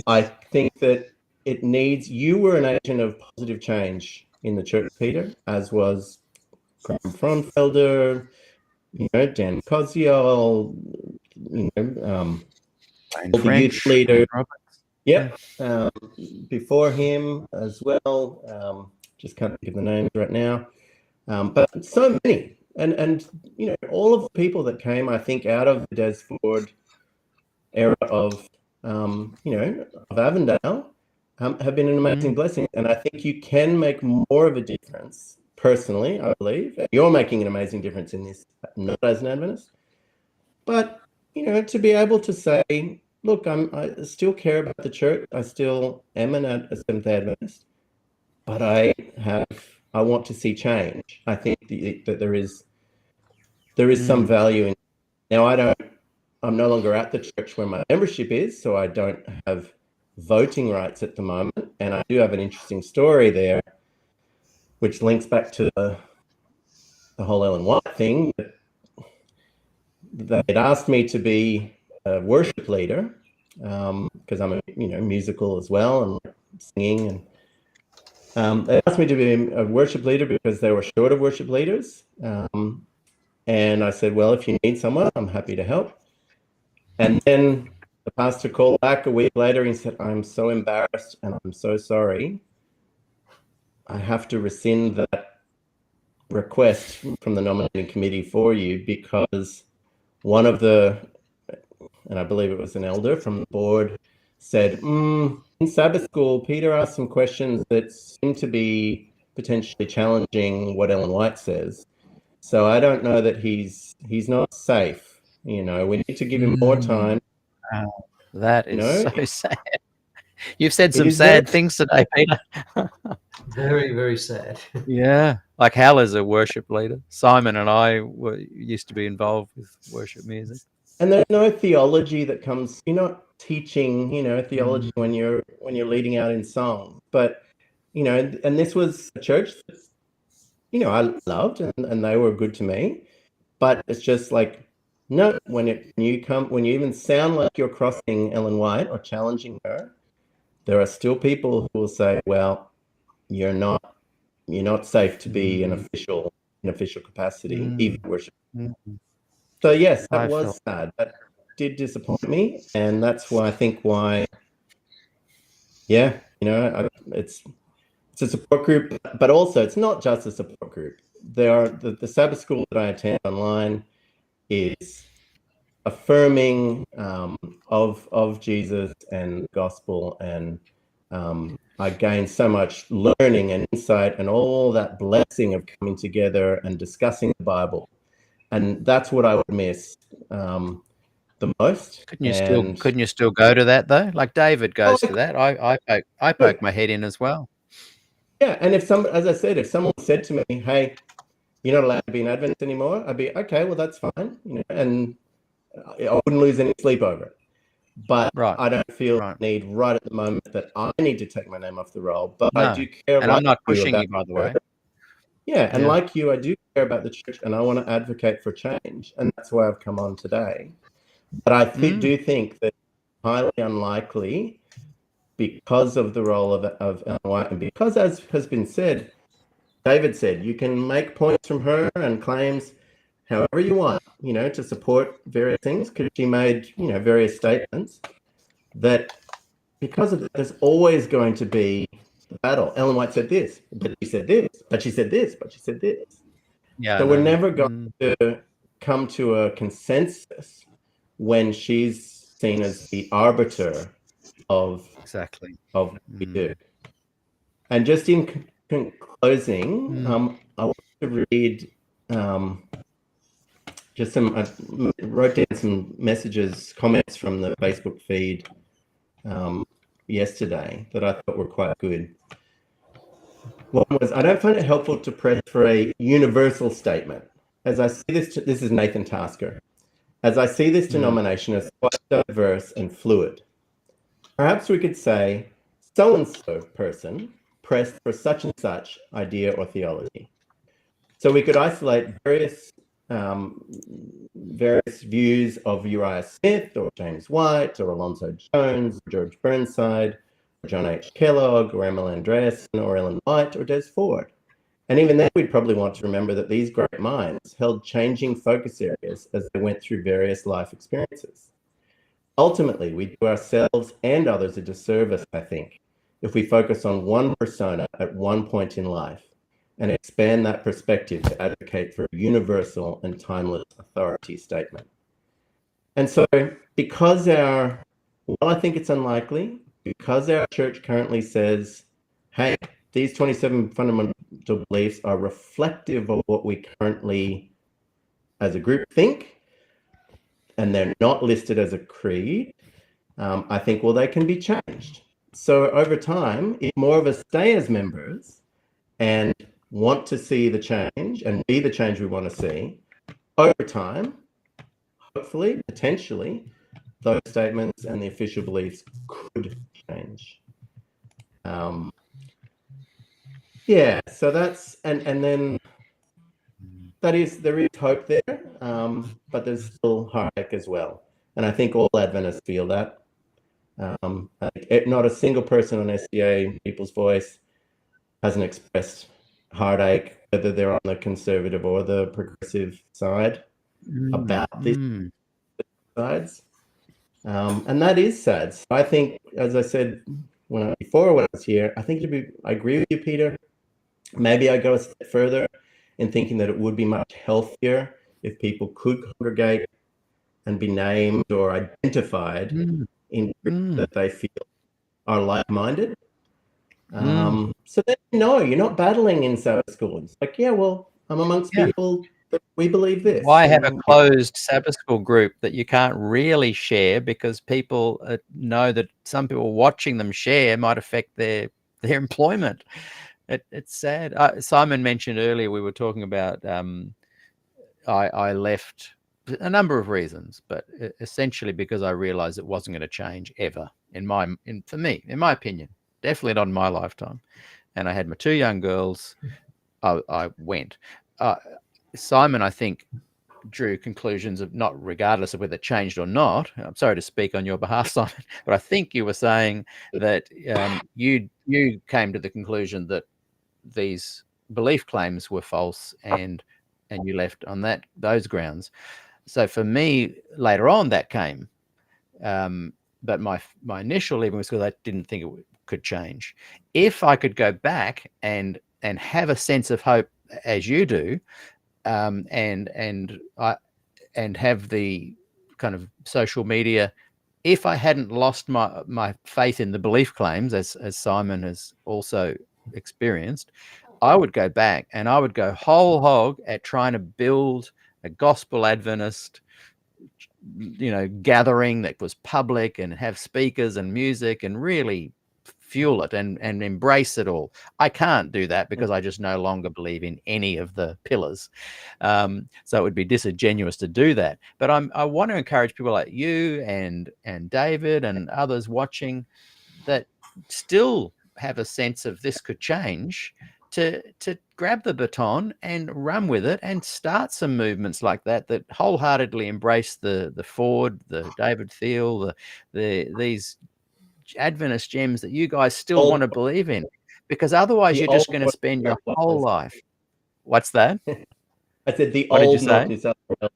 Speaker 9: I think that it needs, you were an agent of positive change in the church, Peter, as was Graham Fronfelder, Dan Koziol, all the youth leaders. Yep. Before him as well. Just can't think of the names right now. But so many. And all of the people that came, I think, out of the Des Ford era of Avondale have been an amazing blessing. And I think you can make more of a difference, personally, I believe. You're making an amazing difference in this, not as an Adventist. But, to be able to say, look, I still care about the church. I still am a Seventh-day Adventist, but I want to see change. I think that there is some value in. Now, I'm no longer at the church where my membership is, so I don't have voting rights at the moment. And I do have an interesting story there, which links back to the whole Ellen White thing. They'd asked me to be a worship leader because I'm a musical as well and singing, and they asked me to be a worship leader because they were short of worship leaders. And I said, well, if you need someone, I'm happy to help. And then the pastor called back a week later and said, I'm so embarrassed and I'm so sorry. I have to rescind that request from the nominating committee for you because one of and I believe it was an elder from the board, said, in Sabbath school, Peter asked some questions that seem to be potentially challenging what Ellen White says. So I don't know that he's not safe. We need to give him more time.
Speaker 4: That is so sad. You've said some sad things today, Peter.
Speaker 8: Very, very sad.
Speaker 4: Yeah. Like Hal is a worship leader. Simon and I used to be involved with worship music.
Speaker 9: And there's no theology that comes. You're not teaching, theology when you're leading out in song. But, and this was a church that, I loved and they were good to me. But it's just like, no, when you even sound like you're crossing Ellen White or challenging her, there are still people who will say, well, you're not safe to be in official capacity, even worship. So yes, that was sad. That did disappoint me, and that's why it's a support group, but also it's not just a support group. There are the Sabbath school that I attend online is affirming of Jesus and the gospel, and I gained so much learning and insight and all that blessing of coming together and discussing the Bible. And that's what I would miss the most.
Speaker 4: Couldn't you still go to that though? Like David goes to that. I poke my head in as well.
Speaker 9: Yeah, and as I said, if someone said to me, "Hey, you're not allowed to be an Adventist anymore," I'd be okay. Well, that's fine, and I wouldn't lose any sleep over it. But I don't feel the need right at the moment that I need to take my name off the roll. But I do care.
Speaker 4: And I'm not pushing you, by the way.
Speaker 9: Yeah, and like you, I do care about the church, and I want to advocate for change, and that's why I've come on today. But I do think that it's highly unlikely, because of the role of Ellen White, and because, as has been said, David said, you can make points from her and claims however you want, to support various things, because she made, various statements that because of that, there's always going to be a battle. Ellen White said this, but she said this, but she said this, but she said this. Yeah. So we're never going to come to a consensus when she's seen as the arbiter of what we do. And just in closing, I want to read I wrote down some messages, comments from the Facebook feed yesterday that I thought were quite good. One was, I don't find it helpful to press for a universal statement. As I see this is Nathan Tasker. As I see this denomination as quite diverse and fluid, perhaps we could say, so-and-so person pressed for such and such idea or theology. So we could isolate various views of Uriah Smith or James White or Alonzo Jones, or George Burnside, or John H. Kellogg, or Emil Andreasen, or Ellen White, or Des Ford. And even then, we'd probably want to remember that these great minds held changing focus areas as they went through various life experiences. Ultimately, we do ourselves and others a disservice, I think, if we focus on one persona at one point in life and expand that perspective to advocate for a universal and timeless authority statement. And so, because I think it's unlikely, because our church currently says, hey, these 27 fundamental beliefs are reflective of what we currently, as a group, think, and they're not listed as a creed, I think, well, they can be changed. So over time, if more of us stay as members and want to see the change and be the change we want to see, over time, hopefully, potentially, those statements and the official beliefs could change. Yeah, so that's, and then there is hope there, but there's still heartache as well. And I think all Adventists feel that. Not a single person on SDA People's Voice hasn't expressed heartache, whether they're on the conservative or the progressive side, about these sides. And that is sad. So I think, as I said before when I was here, I think I agree with you, Peter. Maybe I go a step further in thinking that it would be much healthier if people could congregate and be named or identified in groups that they feel are like-minded. So then, you're not battling in Sabbath school. It's like, yeah, well, I'm amongst people that we believe this.
Speaker 4: Why have a closed Sabbath school group that you can't really share because people know that some people watching them share might affect their employment? It's sad. Simon mentioned earlier, we were talking about I left a number of reasons, but essentially because I realized it wasn't going to change ever for me, in my opinion, definitely not in my lifetime. And I had my 2 young girls. I went. Simon, I think, drew conclusions of not regardless of whether it changed or not. I'm sorry to speak on your behalf, Simon, but I think you were saying that you came to the conclusion that these belief claims were false, and you left on those grounds. So for me, later on, that came, but my initial leaving was because I didn't think it could change. If I could go back and have a sense of hope as you do, and have the kind of social media, if I hadn't lost my faith in the belief claims, as Simon has also experienced, I would go back and I would go whole hog at trying to build a gospel Adventist, gathering that was public and have speakers and music and really fuel it and embrace it all. I can't do that because I just no longer believe in any of the pillars. So it would be disingenuous to do that. But I want to encourage people like you and David and others watching that still have a sense of this could change, to grab the baton and run with it and start some movements like that wholeheartedly embrace the Ford, the David Thiel, these Adventist gems that you guys still want to believe in, because otherwise you're just going to spend your whole life. What's that?
Speaker 9: I said the
Speaker 4: what
Speaker 9: old
Speaker 4: did you
Speaker 9: North
Speaker 4: say?
Speaker 9: New South Wales.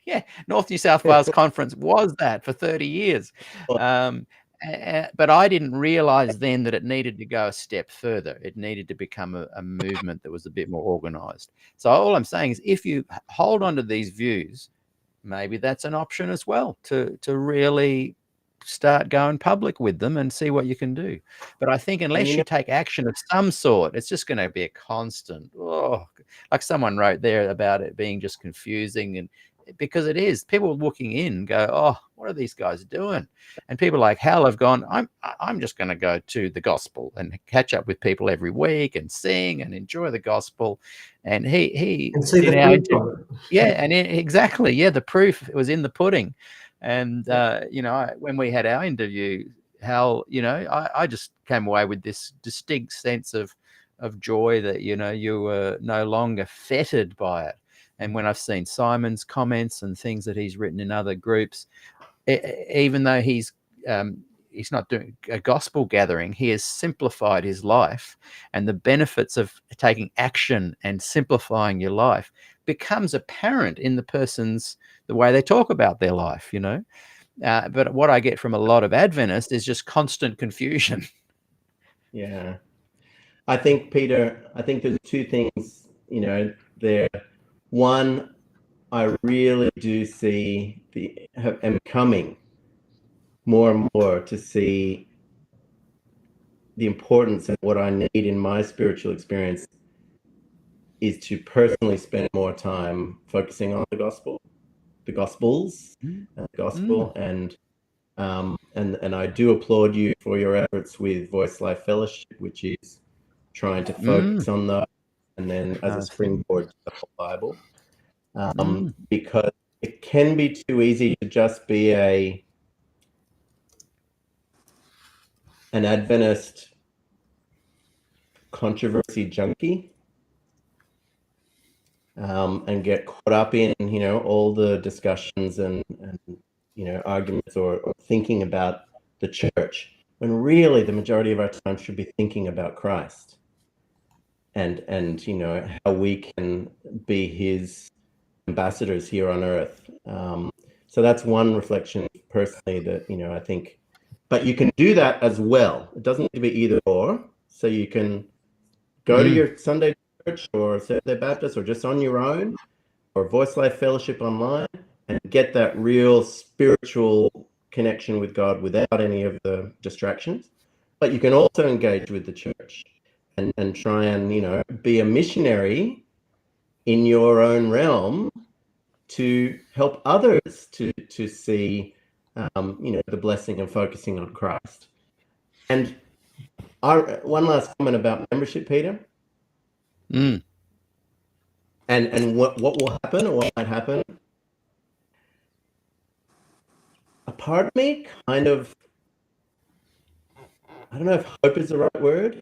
Speaker 4: Yeah, North New South Wales Conference was that for 30 years. But I didn't realize then that it needed to go a step further. It needed to become a movement that was a bit more organized. So all I'm saying is, if you hold on to these views, maybe that's an option as well, to really start going public with them and see what you can do. But I think unless you take action of some sort, it's just going to be a constant, like someone wrote there about it being just confusing, and because it is. People looking in go, oh, what are these guys doing? And people like Hal have gone, I'm just going to go to the gospel and catch up with people every week and sing and enjoy the gospel. And he
Speaker 8: and see the proof of it.
Speaker 4: Exactly. The proof was in the pudding. And when we had our interview, Hal, I just came away with this distinct sense of joy that you were no longer fettered by it. And when I've seen Simon's comments and things that he's written in other groups, even though he's not doing a gospel gathering, he has simplified his life, and the benefits of taking action and simplifying your life becomes apparent in the way they talk about their life, But what I get from a lot of Adventists is just constant confusion.
Speaker 9: Yeah. I think, Peter, there's 2 things, there. One, I really do see am coming more and more to see the importance of what I need in my spiritual experience is to personally spend more time focusing on the gospel. the Gospels, the Gospel, and I do applaud you for your efforts with Voice Life Fellowship, which is trying to focus on that, and then as a springboard to the whole Bible, because it can be too easy to just be an Adventist controversy junkie, and get caught up in, all the discussions and arguments or thinking about the church, when really the majority of our time should be thinking about Christ and how we can be his ambassadors here on earth. So that's one reflection personally that, I think, but you can do that as well. It doesn't need to be either or. So you can go to your Sunday church or Saturday Baptist or just on your own, or Voice Life Fellowship online, and get that real spiritual connection with God without any of the distractions. But you can also engage with the church and try and, be a missionary in your own realm to help others to see, the blessing of focusing on Christ. And one last comment about membership, Peter. And what will happen, or what might happen. A part of me kind of, I don't know if hope is the right word,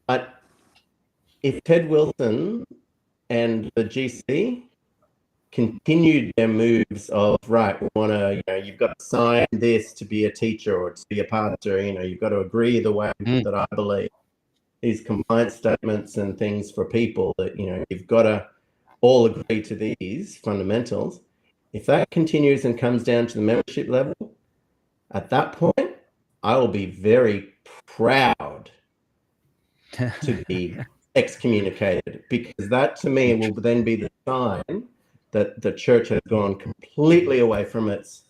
Speaker 9: but if Ted Wilson and the GC continued their moves of, right, we want to, you've got to sign this to be a teacher or to be a pastor, you've got to agree the way that I believe, these compliance statements and things for people that, you've got to all agree to these fundamentals. If that continues and comes down to the membership level, at that point, I will be very proud to be excommunicated, because that to me will then be the sign that the church has gone completely away from its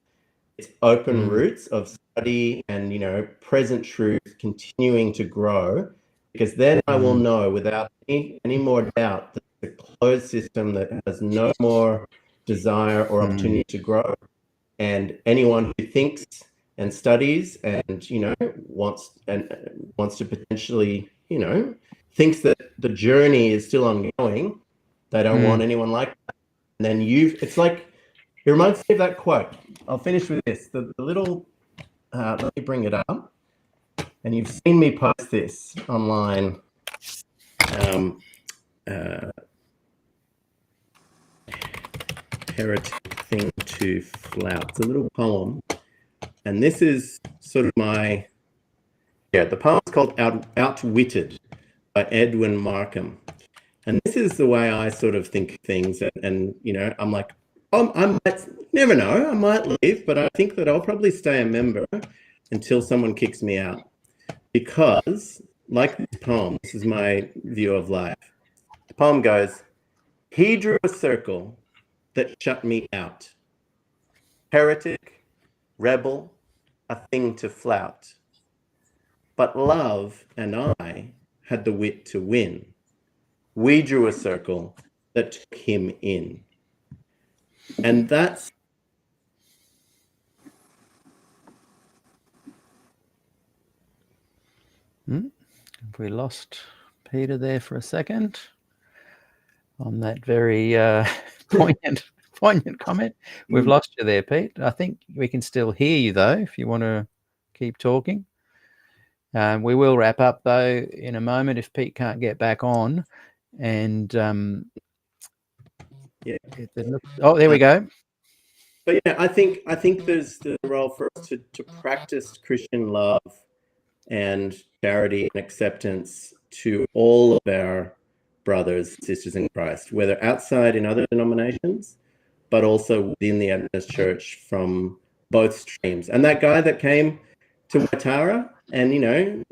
Speaker 9: open roots of study and, present truth continuing to grow, because then I will know without any more doubt that the closed system that has no more desire or opportunity to grow, and anyone who thinks and studies and, wants to potentially, thinks that the journey is still ongoing, they don't want anyone like that. And then it's like, it reminds me of that quote. I'll finish with this. The little, let me bring it up. And you've seen me post this online. Heretic thing to flout. It's a little poem. And this is sort of the poem's called Outwitted by Edwin Markham. And this is the way I sort of think things. And I'm like, I might never know, I might leave, but I think that I'll probably stay a member until someone kicks me out. Because, like this poem, this is my view of life. The poem goes, he drew a circle that shut me out. Heretic, rebel, a thing to flout. But love and I had the wit to win. We drew a circle that took him in. And that's
Speaker 4: Have we lost Peter there for a second on that very poignant comment? We've lost you there, Pete. I think we can still hear you, though, if you want to keep talking. We will wrap up, though, in a moment if Pete can't get back on. And oh, there we go.
Speaker 9: But yeah, I think there's the role for us to practice Christian love and charity and acceptance to all of our brothers and sisters in Christ, whether outside in other denominations, but also within the Adventist Church from both streams. And that guy that came to Waitara and,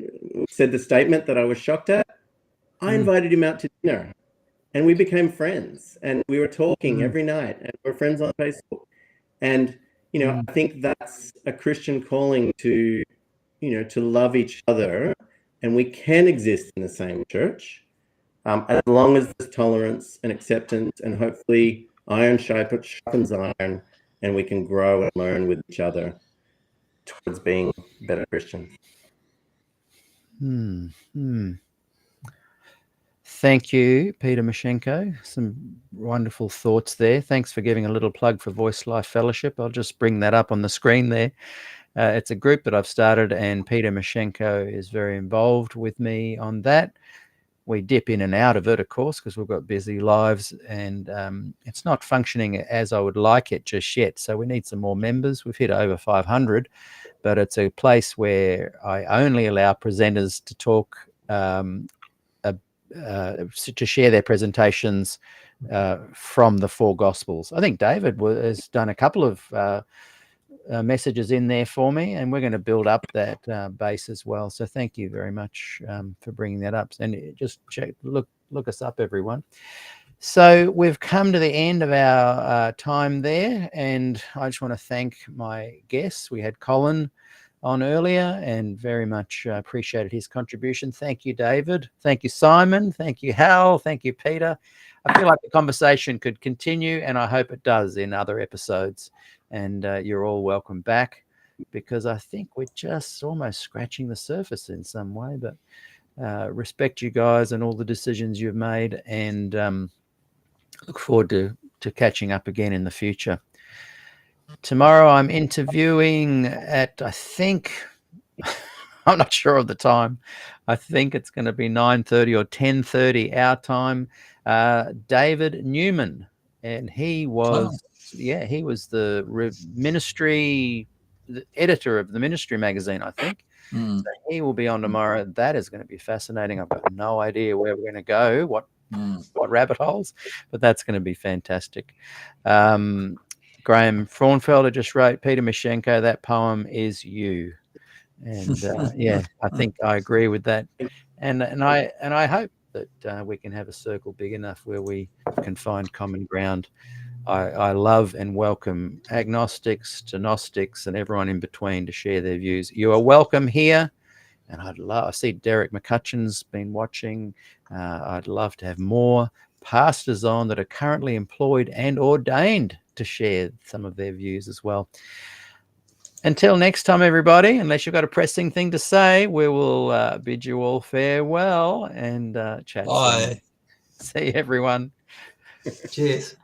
Speaker 9: said the statement that I was shocked at, I invited him out to dinner and we became friends and we were talking every night and we're friends on Facebook. And, I think that's a Christian calling to, to love each other, and we can exist in the same church as long as there's tolerance and acceptance and hopefully iron sharpens iron, and we can grow and learn with each other towards being better Christians.
Speaker 4: Thank you, Peter Mashenko. Some wonderful thoughts there. Thanks for giving a little plug for Voice Life Fellowship. I'll just bring that up on the screen there. It's a group that I've started, and Peter Mashenko is very involved with me on that. We dip in and out of it, of course, because we've got busy lives, and it's not functioning as I would like it just yet. So we need some more members. We've hit over 500, but it's a place where I only allow presenters to talk, to share their presentations from the four Gospels. I think David has done a couple of messages in there for me, and we're going to build up that base as well. So thank you very much for bringing that up. And just look us up, everyone. So we've come to the end of our time there, and I just want to thank my guests. We had Colin on earlier, and very much appreciated his contribution. Thank you, David. Thank you, Simon. Thank you, Hal. Thank you, Peter. I feel like the conversation could continue, and I hope it does in other episodes. And you're all welcome back, because I think we're just almost scratching the surface in some way. But respect you guys and all the decisions you've made, and look forward to catching up again in the future. Tomorrow I'm interviewing at, I think, I'm not sure of the time. I think it's going to be 9:30 or 10:30 our time. David Newman, and he was, he was the ministry, the editor of the Ministry magazine, I think. So he will be on tomorrow. That is going to be fascinating. I've got no idea where we're going to go, what rabbit holes, but that's going to be fantastic. Graham Fraunfelder just wrote, Peter Mashenko, that poem is you. And yeah, I think I agree with that. And I hope that we can have a circle big enough where we can find common ground. I love and welcome agnostics to Gnostics and everyone in between to share their views. You are welcome here. And I see Derek McCutcheon's been watching. I'd love to have more pastors on that are currently employed and ordained to share some of their views as well. Until next time, everybody, unless you've got a pressing thing to say, we will bid you all farewell and chat soon.
Speaker 7: Bye.
Speaker 4: See you, everyone.
Speaker 8: Cheers.